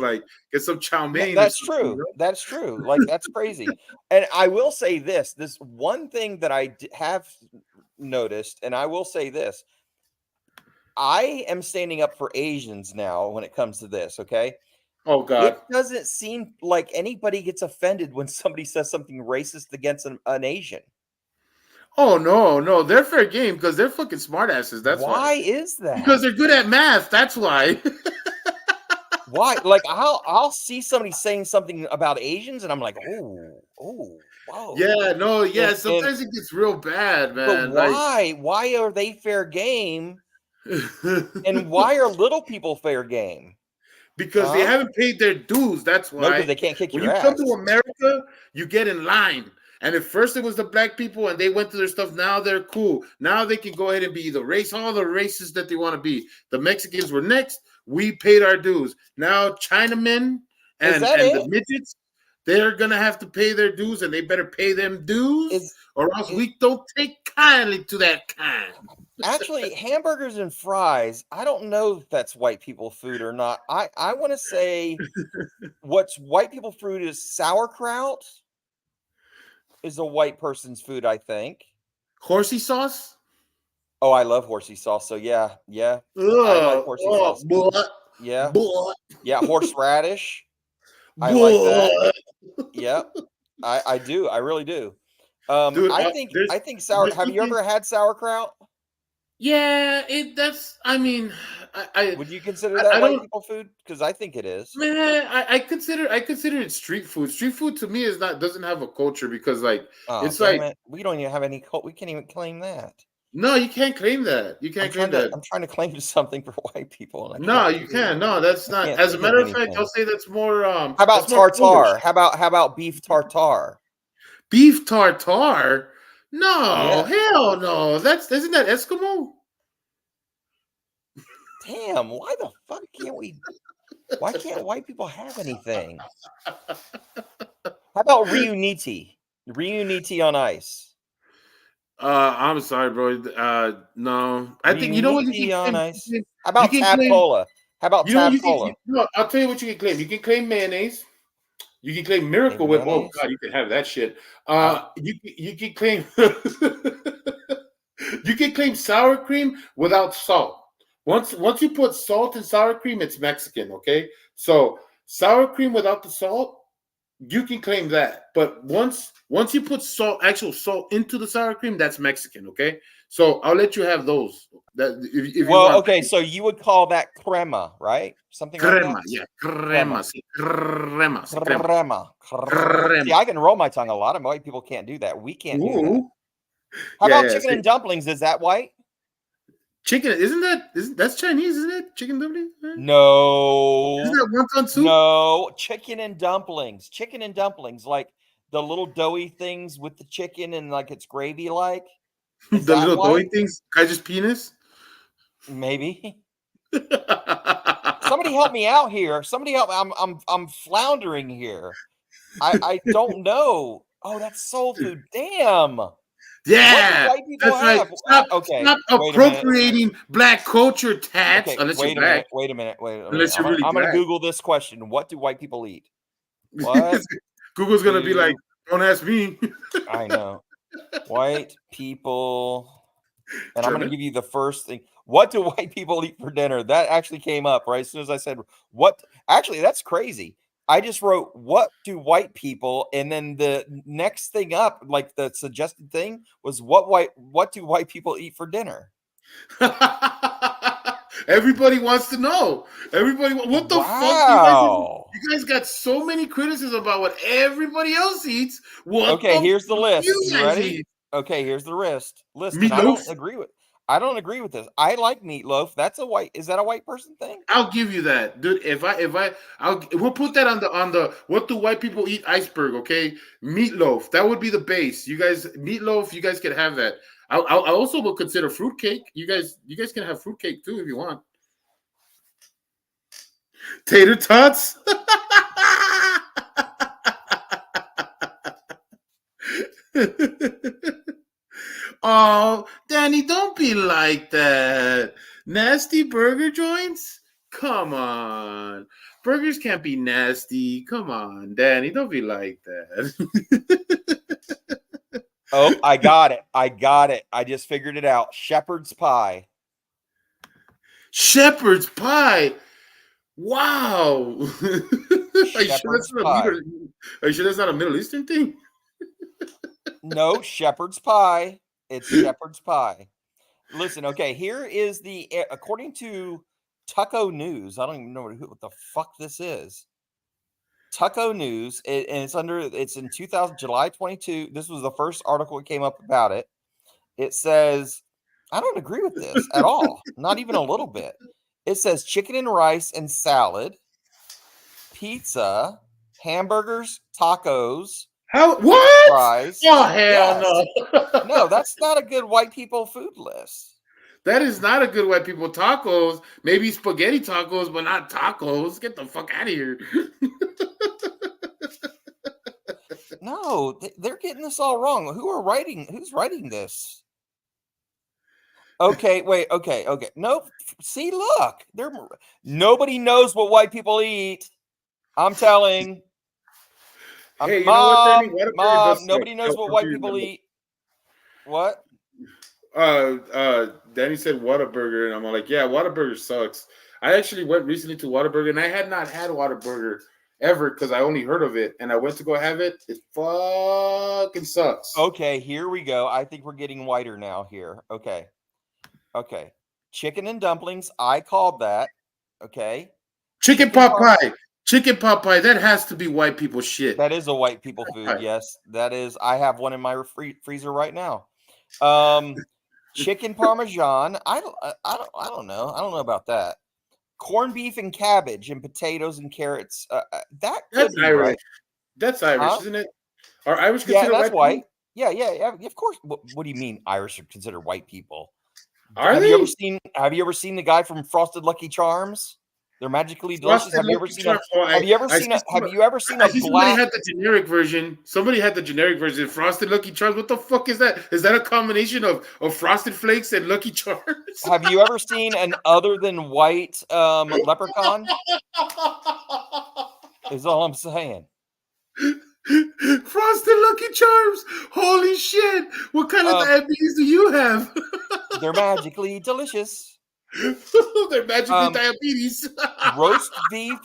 chow mein. That's true. Right? That's true. Like, that's crazy. And I will say this one thing that I have noticed, and I will say this. I am standing up for Asians now when it comes to this, okay? Oh, God. It doesn't seem like anybody gets offended when somebody says something racist against an Asian. Oh, no. They're fair game because they're fucking smartasses. That's why. Why is that? Because they're good at math. That's why. Why? Like, I'll see somebody saying something about Asians and I'm like, oh, whoa. Yeah, no, yeah. Sometimes it gets real bad, man. But why? Why are they fair game? And why are little people fair game? Because they haven't paid their dues. That's why. No, because they can't kick your ass. When you come to America, you get in line. And at first it was the black people and they went to their stuff. Now they're cool. Now they can go ahead and be all the races that they want to be. The Mexicans were next. We paid our dues. Now Chinamen and the midgets, they're going to have to pay their dues, and they better pay them dues or else we don't take kindly to that kind. Actually, hamburgers and fries, I don't know if that's white people food or not. I want to say what's white people food is sauerkraut is a white person's food, I think. Horsey sauce? Oh, I love horsey sauce. So yeah. I like horsey sauce. Yeah. Yeah, horseradish. I like that. Yeah. I do. I really do. Dude, I think sour. Have you ever had sauerkraut? Yeah, I mean, would you consider that white people food? Because I think it is. Man, I consider it street food. Street food to me doesn't have a culture because, like, it's like we don't even have any cult. We can't even claim that. No, you can't claim that. You can't claim that. I'm trying to claim something for white people. No, you can't. No, that's not. As a matter of fact, I'll say that's more. How about tartare? How about beef tartare? Beef tartare? No, hell no. Isn't that Eskimo? Damn, why the fuck can't we? Why can't white people have anything? How about Reuniti? Reuniti on ice. I'm sorry, bro. No, I think you know what you can claim. How about Tab Cola? How about Tab Cola? I'll tell you what you can claim. You can claim mayonnaise. You can claim Miracle Whip. Oh God, you can have that shit. You can claim. You can claim sour cream without salt. Once you put salt in sour cream, it's Mexican. Okay, so sour cream without the salt, you can claim that. But once you put actual salt into the sour cream, that's Mexican. Okay, so I'll let you have those. That if you Well, want. okay, so you would call that crema, right? Something like Crema, that. yeah, crema, sí, crema, sí, crema. Crema. Crema. See, I can roll my tongue. A lot of white people can't do that. We can't do that. Ooh. How Yeah, about yeah, chicken see. and dumplings? Is that white? Chicken? That's Chinese, isn't it? Chicken dumpling? No. Isn't that wonton soup? No, chicken and dumplings. Chicken and dumplings, like the little doughy things with the chicken and like it's gravy like. Is The that little doughy white? things, Kaiser's penis. Maybe. Somebody help me out here. Somebody help. I'm floundering here. I don't know. Oh, that's soul food. Damn. Yeah, What do white people that's right. have? Stop Wait a minute. appropriating black culture, tats. Okay, Unless wait you're a black. minute. Wait a minute. Wait a minute. Unless you're really I'm gonna black. Google this question. What do white people eat? What? Google's gonna be like, don't ask me. I know. White people. And I'm going to German? give you the first thing. What do white people eat for dinner? That actually came up right as soon as I said what. Actually, that's crazy. I just wrote, what do white people? And then the next thing up, like the suggested thing was what do white people eat for dinner? Everybody wants to know. Everybody, what the fuck? Wow. You guys got so many criticisms about what everybody else eats. What Okay, the here's the fuck list. you You guys ready? eat? Okay, here's the list. Listen, Meatloaf? I don't agree with this. I like meatloaf. Is that a white person thing? I'll give you that, dude. We'll put that on the what do white people eat iceberg? Okay, meatloaf. That would be the base. You guys, meatloaf. You guys can have that. I also will consider fruitcake. You guys can have fruitcake too if you want. Tater tots. Oh, Danny, don't be like that. Nasty burger joints? Come on. Burgers can't be nasty. Come on, Danny, don't be like that. Oh, I got it. I just figured it out. Shepherd's pie. Shepherd's pie. Wow. Are you sure that's not a Middle Eastern thing? No, shepherd's pie. It's shepherd's pie. Listen, okay, here is according to Tucko News. I don't even know what the fuck this is. Tucko News, and it's in July 22. This was the first article that came up about it. It says, I don't agree with this at all. Not even a little bit. It says chicken and rice and salad, pizza, hamburgers, tacos. What? Fries. Oh, hell no. No, that's not a good white people food list. That is not a good white people tacos. Maybe spaghetti tacos, but not tacos. Get the fuck out of here. No, they're getting this all wrong. Who's writing this? Okay, wait, okay. Nope. See, look. Nobody knows what white people eat. I'm telling. Hey, you know what, Danny? Mom, nobody knows what white people eat. What? Danny said Whataburger, and I'm like, yeah, Whataburger sucks. I actually went recently to Whataburger, and I had not had Whataburger ever because I only heard of it, and I went to go have it. It fucking sucks. Okay, here we go. I think we're getting whiter now here. Okay. Chicken and dumplings. I called that. Okay. Chicken pot pie. Chicken pot pie. That has to be white people shit. That is a white people food. Yes, that is. I have one in my freezer right now. Chicken parmesan. I don't know. I don't know about that. Corned beef and cabbage and potatoes and carrots. That's Irish. Right. That's Irish, isn't it? Are Irish considered that's white? People? Yeah. Of course. What do you mean Irish are considered white people? Have you ever seen the guy from Frosted Lucky Charms? They're magically delicious. Have you ever seen Somebody had the generic version. Somebody had the generic version. Frosted Lucky Charms. What the fuck is that? Is that a combination of Frosted Flakes and Lucky Charms? Have you ever seen an other than white leprechaun? Is all I'm saying. Frosted Lucky Charms. Holy shit! What kind of diabetes do you have? They're magically delicious. They're magically diabetes. roast beef,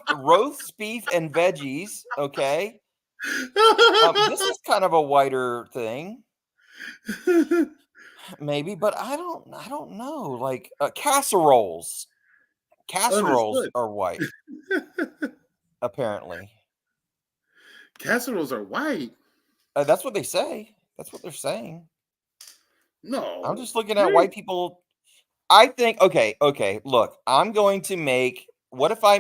and veggies. Okay, this is kind of a whiter thing, maybe, but I don't know. Like casseroles Understood. are white, apparently. Casseroles are white. That's what they say. That's what they're saying. No, I'm just looking at white people. I think okay. Look, I'm going to make. What if I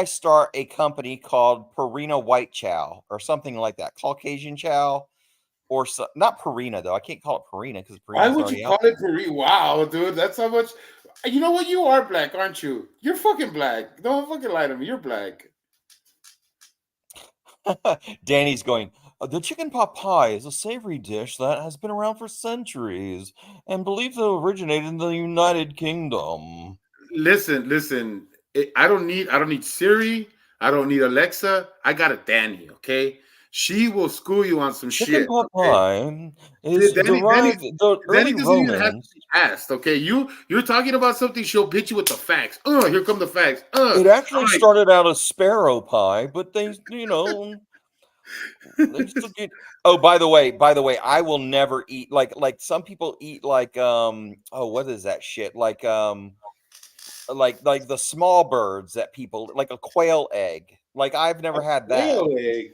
start a company called Purina White Chow or something like that, Caucasian Chow, or not Purina though. I can't call it Purina because why Purina's would already you out call it Puri? Wow, dude, that's how much. You know what? You are black, aren't you? You're fucking black. Don't fucking lie to me. You're black. there. Danny's going. The chicken pot pie is a savory dish that has been around for centuries and believed to originate in the United Kingdom. Listen. I don't need Siri. I don't need Alexa. I got a Danny. Okay, she will school you on some Chicken shit. pot Okay? pie is derived. The Danny early doesn't even have to Romans. be asked. Okay, you're talking about something. She'll hit you with the facts. Here come the facts. It actually all right. started out as sparrow pie, but they, they still get. Oh, by the way, I will never eat like some people eat like what is that shit? Like the small birds that people like a quail egg. Like I've never had that. Quail egg.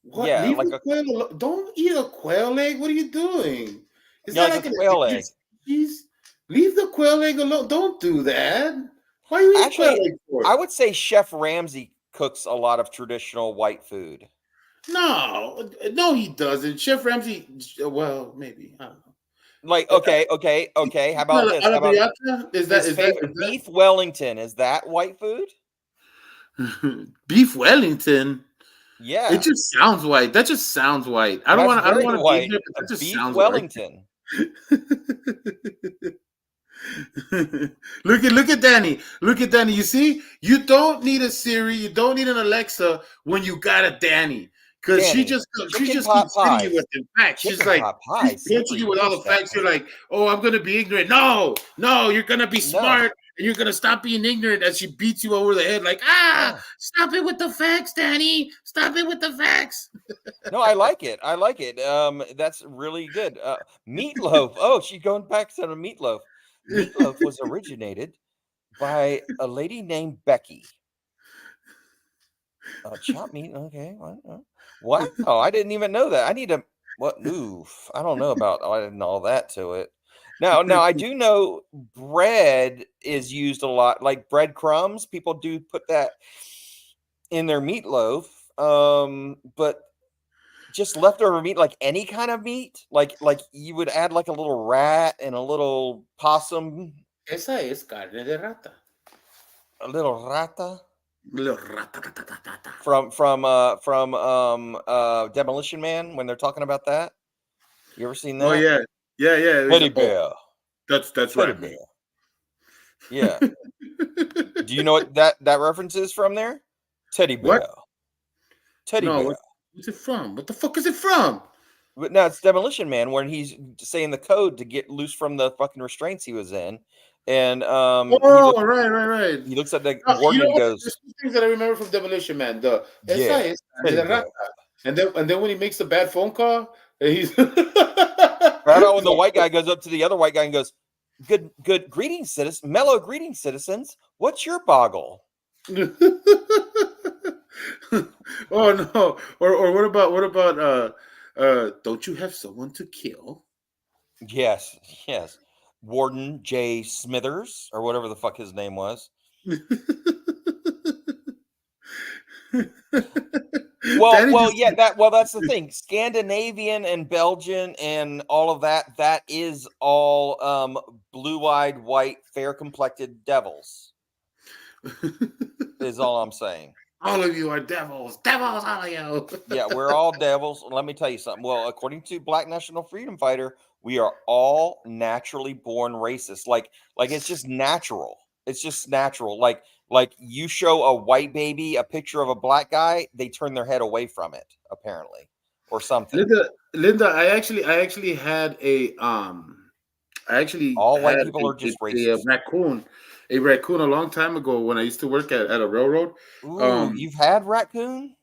What? Yeah, Leave like the quail alone. Don't eat a quail egg. What are you doing? Is yeah, that like like a quail an egg. species? Leave the quail egg alone. Don't do that. Why are you eating quail Actually, egg for? I would say Chef Ramsay cooks a lot of traditional white food. No, he doesn't. Chef Ramsay. Well, maybe. I don't know. Like okay. How about this? How about Is his favorite beef Wellington? Is that white food? Beef Wellington? Yeah, It just sounds white. That just sounds white. I don't want to be white. ignorant, but that just Beef sounds Wellington. white. Look at Danny. Look at Danny. You see, you don't need a Siri. You don't need an Alexa when you got a Danny. Because she just keeps hitting you with the facts. She's like, she's pinching you with all the facts. You're like, oh, I'm gonna be ignorant. No, you're gonna be smart and you're gonna stop being ignorant. As she beats you over the head, like, stop it with the facts, Danny. Stop it with the facts. No, I like it. That's really good. Meatloaf. Oh, she's going back to the meatloaf. Meatloaf was originated by a lady named Becky. Chopped meat. Okay. What? Oh, I didn't even know that. I need to. What? Oof. I don't know about adding all that to it. Now, I do know bread is used a lot, like breadcrumbs. People do put that in their meatloaf. But just leftover meat, like any kind of meat, like you would add like a little rat and a little possum. Esa es carne de rata. A little rata. Little rata. From Demolition Man when they're talking about that. You ever seen that? Oh yeah. Teddy bear. That's Teddy right. bear. Yeah. Do you know what that reference is from there? Teddy bear. What? Teddy bear. What's it from? What the fuck is it from? But no, it's Demolition Man when he's saying the code to get loose from the fucking restraints he was in. And right. He looks at the warden and goes, there's two things that I remember from Demolition Man. The Yeah. and then when he makes the bad phone call, and he's right on when the white guy goes up to the other white guy and goes, Good greetings, citizens, mellow greetings, citizens. What's your boggle? Oh no. Or what about don't you have someone to kill? Yes. Warden J. Smithers, or whatever the fuck his name was. That's the thing. Scandinavian and Belgian and all of that is all blue-eyed, white, fair-complected devils. Is all I'm saying. All of you are devils, all of you. Yeah, we're all devils. Let me tell you something. Well, according to Black National Freedom Fighter, we are all naturally born racist. Like it's just natural. It's just natural. Like Like you show a white baby a picture of a black guy, they turn their head away from it, apparently, or something. Linda, I actually had All white people are just racist. a raccoon a long time ago when I used to work at a railroad. Ooh, you've had raccoon?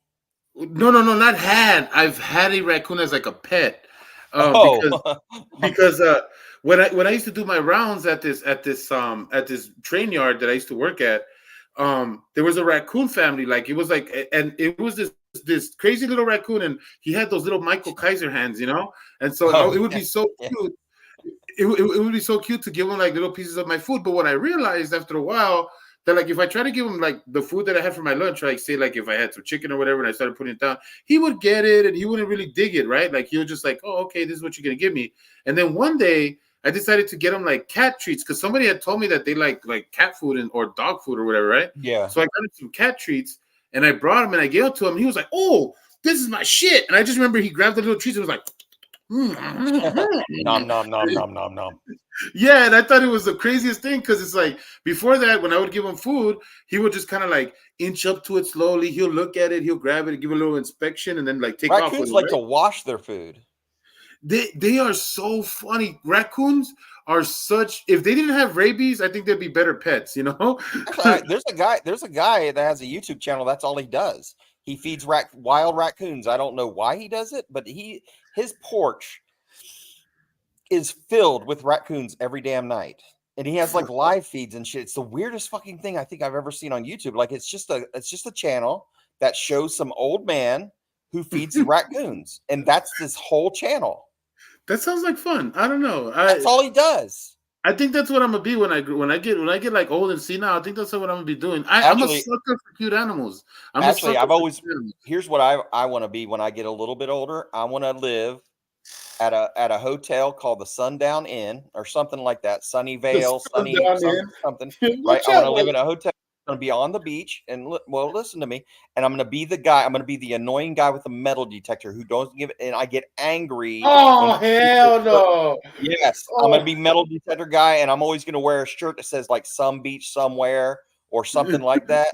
No, not had. I've had a raccoon as like a pet. Because when I used to do my rounds at this train yard that I used to work at, there was a raccoon family. Like it was like, and it was this crazy little raccoon, and he had those little Michael Kaiser hands, and so it would be so cute. It would be so cute to give him like little pieces of my food. But what I realized after a while, that like if I try to give him like the food that I had for my lunch, like say like if I had some chicken or whatever, and I started putting it down, he would get it and he wouldn't really dig it, right? Like he was just like, oh, okay, this is what you're gonna give me. And then one day I decided to get him like cat treats because somebody had told me that they like cat food or dog food or whatever, right? Yeah. So I got him some cat treats and I brought him and I gave it to him. And he was like, oh, this is my shit. And I just remember he grabbed the little treats and was like, nom nom nom nom nom nom. Yeah, and I thought it was the craziest thing because it's like before that, when I would give him food, he would just kind of like inch up to it slowly. He'll look at it, he'll grab it, give a little inspection, and then like take off. Raccoons like to wash their food. They are so funny. Raccoons are such. If they didn't have rabies, I think they'd be better pets. There's a guy that has a YouTube channel. That's all he does. He feeds wild raccoons. I don't know why he does it, but his porch is filled with raccoons every damn night. And he has like live feeds and shit. It's the weirdest fucking thing I think I've ever seen on YouTube. Like it's just a channel that shows some old man who feeds raccoons. And that's this whole channel. That sounds like fun. I don't know. That's all he does. I think that's what I'm gonna be when I get like old and senile. I think that's what I'm gonna be doing. I'm a sucker for cute animals. Here's what I want to be when I get a little bit older. I want to live at a hotel called the Sundown Inn or something like that. Sunnyvale, something. Right? I want to live in a hotel. I'm gonna be on the beach and listen to me. And I'm gonna be the guy. I'm gonna be the annoying guy with the metal detector who doesn't give it. And I get angry. Oh hell no! Yes, I'm gonna be metal detector guy, and I'm always gonna wear a shirt that says like "some beach somewhere" or something like that.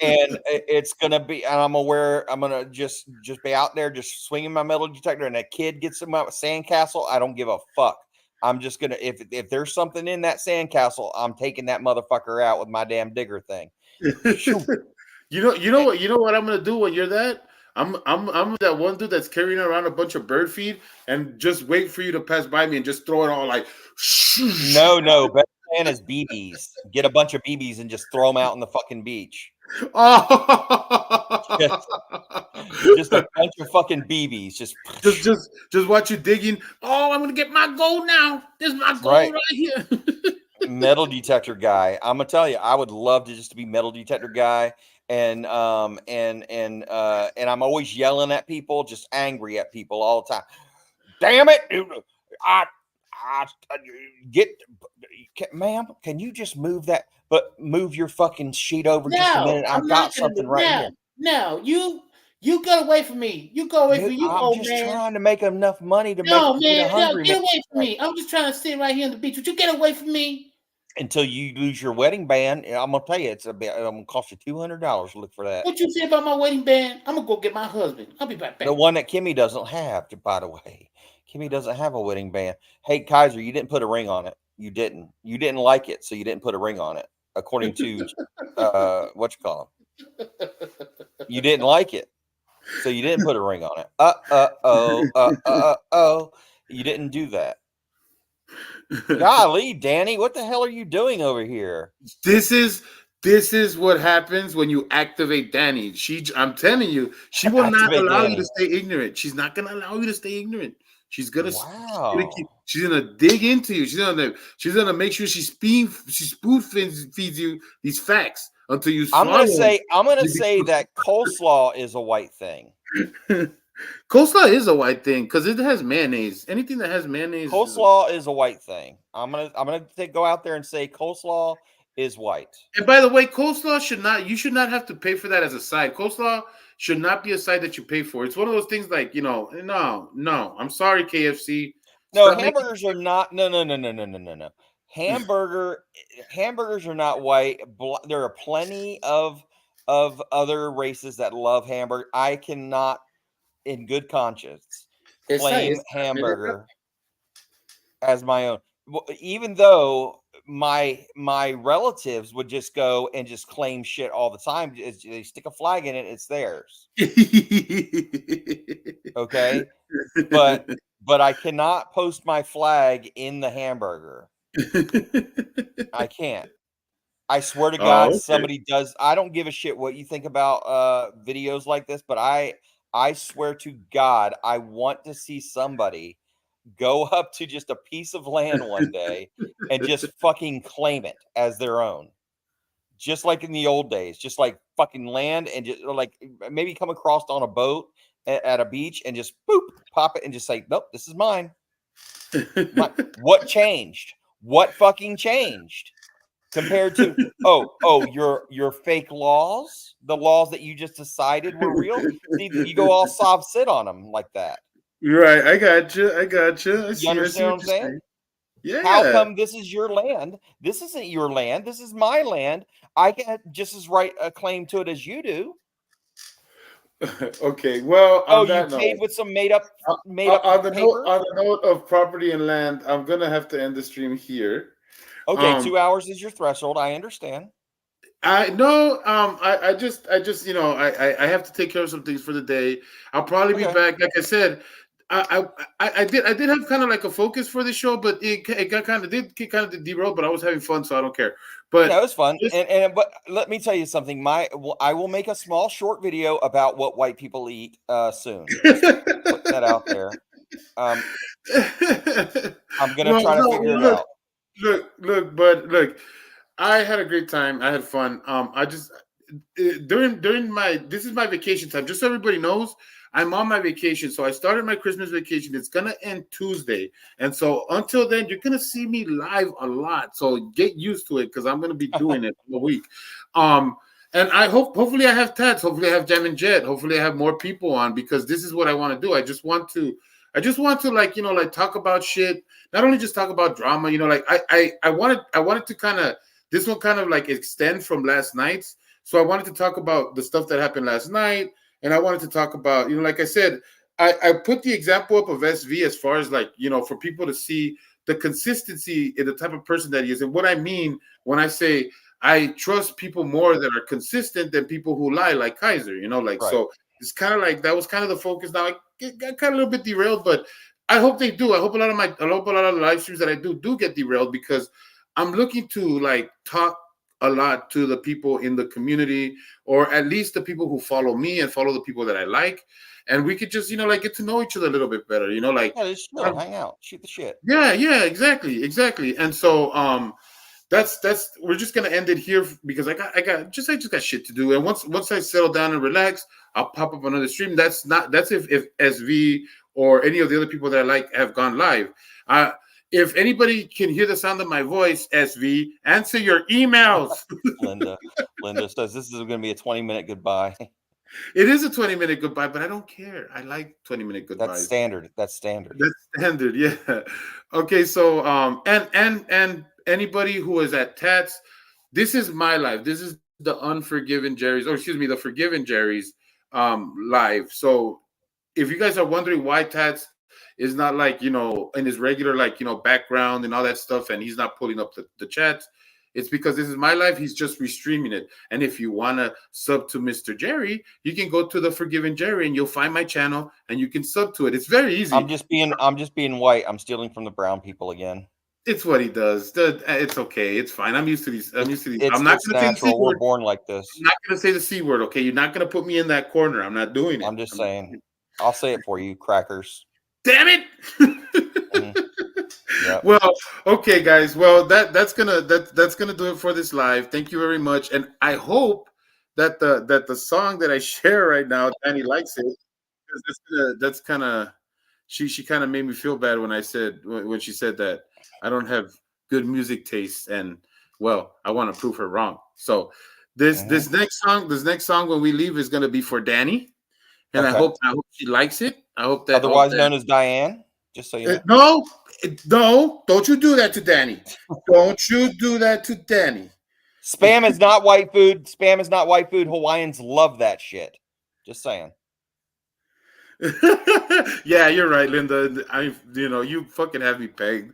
And it's gonna be, and I'm gonna just be out there just swinging my metal detector, and a kid gets in my sandcastle. I don't give a fuck. I'm just gonna if there's something in that sandcastle, I'm taking that motherfucker out with my damn digger thing. You know what I'm gonna do when you're that? I'm that one dude that's carrying around a bunch of bird feed and just wait for you to pass by me and just throw it all like. No, better plan is BBs. Get a bunch of BBs and just throw them out on the fucking beach. Oh. Just a bunch of fucking BBs. Just watch you digging. Oh, I'm gonna get my gold now. This is my gold right here. Metal detector guy. I'm gonna tell you, I would love to just be metal detector guy. And I'm always yelling at people, just angry at people all the time. Damn it! Ma'am, can you just move that? But move your fucking sheet over just a minute. I've got something right here. No, you get away from me. You go away from me. I'm just trying to make enough money to get away from me. I'm just trying to sit right here on the beach. Would you get away from me? Until you lose your wedding band, I'm gonna tell you, I'm gonna cost you $200 to look for that. What you say about my wedding band? I'm gonna go get my husband. I'll be right back. The one that Kimmy doesn't have, by the way. Kimmy doesn't have a wedding band. Hey, Kaiser, you didn't put a ring on it. You didn't like it, so you didn't put a ring on it. According to what you call him, you didn't like it, so you didn't put a ring on it. You didn't do that. Golly, Danny, what the hell are you doing over here? This is what happens when you activate Danny. I'm telling you, she will not allow you to stay ignorant. She's not gonna allow you to stay ignorant. She's gonna she's gonna dig into you. She's gonna make sure she spoon feeds you these facts until you swallow. I'm gonna say that coleslaw is a white thing. Coleslaw is a white thing because it has mayonnaise. Anything that has mayonnaise. Coleslaw is a white thing. I'm gonna go out there and say coleslaw is white. And by the way, coleslaw you should not have to pay for that as a side. Coleslaw should not be a side that you pay for. It's one of those things like, no. I'm sorry, KFC. No, hamburgers are not. No. hamburgers are not white. There are plenty of other races that love hamburger. I cannot, in good conscience, claim hamburger as my own. Even though my relatives would just go and just claim shit all the time. They stick a flag in it, it's theirs. Okay, but I cannot post my flag in the hamburger. I can't. I swear to God, somebody does. I don't give a shit what you think about videos like this, but I swear to God, I want to see somebody go up to just a piece of land one day and just fucking claim it as their own. Just like in the old days, just like fucking land and just like maybe come across on a boat at a beach and just boop, pop it and just say, nope, this is mine. What changed? What fucking changed? Compared to your fake laws, the laws that you just decided were real. See, you go all soft sit on them like that. Right, I got you. I You understand what I'm saying? Yeah. How come this is your land? This isn't your land. This is my land. I get just as right a claim to it as you do. Okay, well, you paid with some made up on the note of property and land, I'm gonna have to end the stream here. Okay, 2 hours is your threshold. I understand. I just I have to take care of some things for the day. I'll probably be back. Like I said, I did have kind of like a focus for the show, but it did kind of derail. But I was having fun, so I don't care. But yeah, it was fun. But let me tell you something. I will make a small short video about what white people eat soon. Put that out there. I'm gonna try to figure it out. Look, I had a great time. I had fun. I just during this is my vacation time. Just so everybody knows, I'm on my vacation. So I started my Christmas vacation. It's gonna end Tuesday, and so until then, you're gonna see me live a lot. So get used to it because I'm gonna be doing it all week. And I hopefully I have Tats. Hopefully I have Jam and Jet. Hopefully I have more people on because this is what I want to do. I just want to like talk about shit. Not only just talk about drama. I wanted to kind of. This one kind of like extend from last night's. So I wanted to talk about the stuff that happened last night. And I wanted to talk about, like I said, I put the example up of SV as far as like, for people to see the consistency in the type of person that he is. And what I mean when I say I trust people more that are consistent than people who lie like Kaiser, right. So it's kind of like, that was kind of the focus. Now I got kind of a little bit derailed, but I hope they do. I hope a lot of the live streams that I do get derailed because I'm looking to like talk a lot to the people in the community, or at least the people who follow me and follow the people that I like, and we could just like get to know each other a little bit better. Just hang out, shoot the shit. Yeah, exactly. And so that's we're just gonna end it here because I just got shit to do, and once I settle down and relax, I'll pop up another stream. That's if SV or any of the other people that I like have gone live. If anybody can hear the sound of my voice, SV, answer your emails. Linda says this is going to be a 20-minute goodbye. It is a 20-minute goodbye, but I don't care. I like 20-minute goodbyes. That's standard. Yeah. Okay, so and anybody who is at Tats, this is my live. This is the Unforgiven Jerry's, the Forgiven Jerry's live. So if you guys are wondering why Tats is not like, in his regular, like, background and all that stuff, and he's not pulling up the chats, it's because this is my life. He's just restreaming it. And if you want to sub to Mr. Jerry, you can go to the Forgiven Jerry and you'll find my channel and you can sub to it. It's very easy. I'm just being white. I'm stealing from the brown people again. It's what he does. It's okay. It's fine. I'm used to these. I'm not going to say the C word. We're born like this. I'm not going to say the C word. Okay. You're not going to put me in that corner. I'm not doing it. I'm just saying. I'll say it for you, crackers. Damn it. Yep. Well, okay, guys. Well, that's gonna do it for this live. Thank you very much, and I hope that the song that I share right now, Danny likes it, because that's kind of she kind of made me feel bad when she said that I don't have good music taste, and well, I want to prove her wrong. So this next song when we leave is gonna be for Danny, and okay. I hope she likes it. I hope that otherwise known as Diane. Just so you know. No, No, don't you do that to Danny. Don't you do that to Danny. Spam is not white food. Spam is not white food. Hawaiians love that shit. Just saying. Yeah, you're right, Linda. You fucking have me pegged.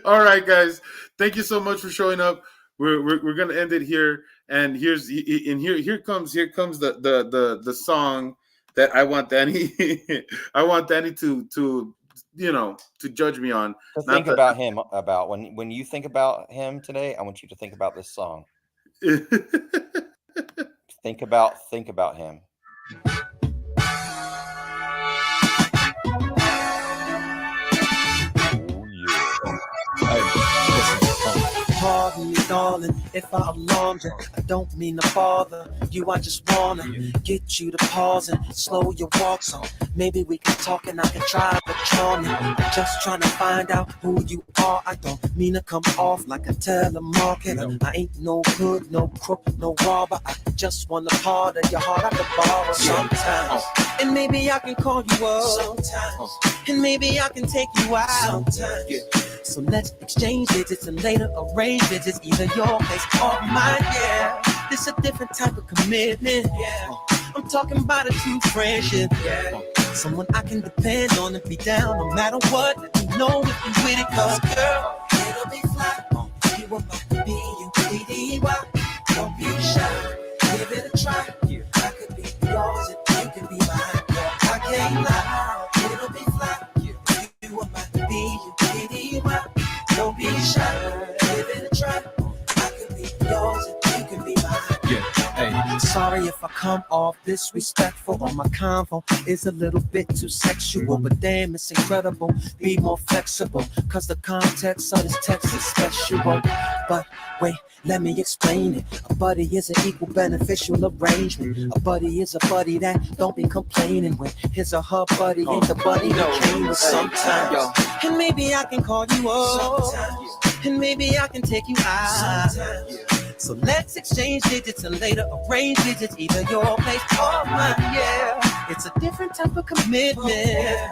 All right, guys. Thank you so much for showing up. We're gonna end it here. And here comes the song that I want Danny to judge me on. Think about him. About when you think about him today, I want you to think about this song. Think about him. Pardon me, darling, if I alarmed you. I don't mean to bother you. I just wanna get you to pause and slow your walk, so maybe we can talk and I can try to charm you. I'm just trying to find out who you are. I don't mean to come off like a telemarketer. I ain't no hood, no crook, no robber. I just want a part of your heart I could borrow sometimes. And maybe I can call you up sometimes. And maybe I can take you out sometimes. So let's exchange digits and later arrange digits, either your place or mine, yeah. This a different type of commitment, yeah. I'm talking about a true friendship, yeah. Someone I can depend on and be down no matter what. Let me know if you with it, cause girl, it'll be fly. You about to be you, don't be shy, give it a try. I could be yours and you can be mine, girl. I can't lie, it'll be fly. You about to be you, don't be shy, give it a try. I could be yours and you can be mine. Yeah, hey. Sorry if I come off disrespectful or my convo is a little bit too sexual, but damn, it's incredible. Be more flexible, cause the context of this text is special. But wait, let me explain it. A buddy is an equal beneficial arrangement. A buddy is a buddy that don't be complaining when his or her buddy ain't the buddy that came with sometimes. And maybe I can call you up, and maybe I can take you out. So let's exchange digits and later arrange digits, either your place or mine, yeah. It's a different type of commitment.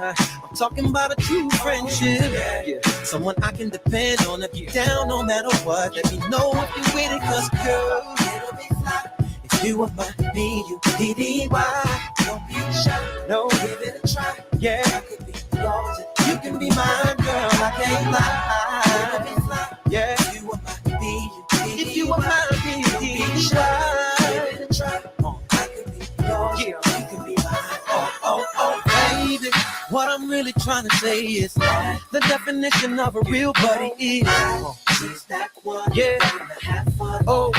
I'm talking about a true friendship. Someone I can depend on if you're down no matter what. Let me know if you're with it, cause girl, it'll be fly. If you are my B-U-D-D-Y, don't be shy, no, give it a try. Yeah, I could be yours and you can be mine, girl, I can't lie. It'll be fly. Yeah, if you are my B-U-D-D-Y, if you are my B-U-D-D-Y, give it a try. I could be yours, yeah, you can be mine. Oh, baby, what I'm really trying to say is the definition of a real buddy is yeah, oh,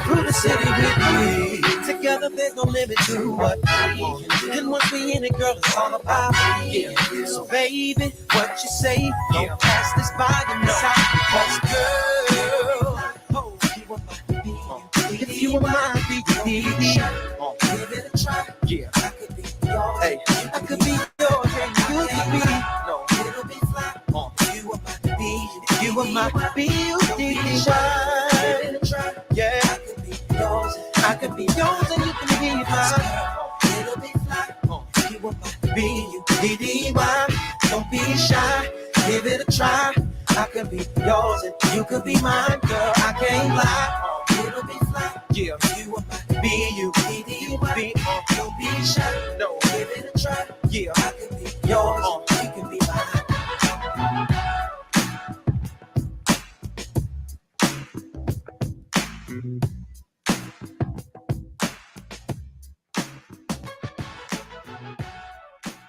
through the city with me. Together there's no limit to what we can do. And once we in it, girl, it's all about yeah. So baby, what you say, don't pass this by and miss out. Because girl, if you were my BDD, give it a try. Yeah, I could be yours. Hey, I could be yours and you could be. No, it'll be fly. You are my B. You are my B-U-D-D. Give it a try. Yeah, I could be yours. I could be yours and you can be mine. It'll be fly. You are my B-U-D-D-Y. Don't be shy. Give it a try. I could be yours and you could be mine, girl. I can't lie. It'll be fly. Yeah, you are my B-U-D-D-Y. Don't be shy. No, give it a try. Yeah, I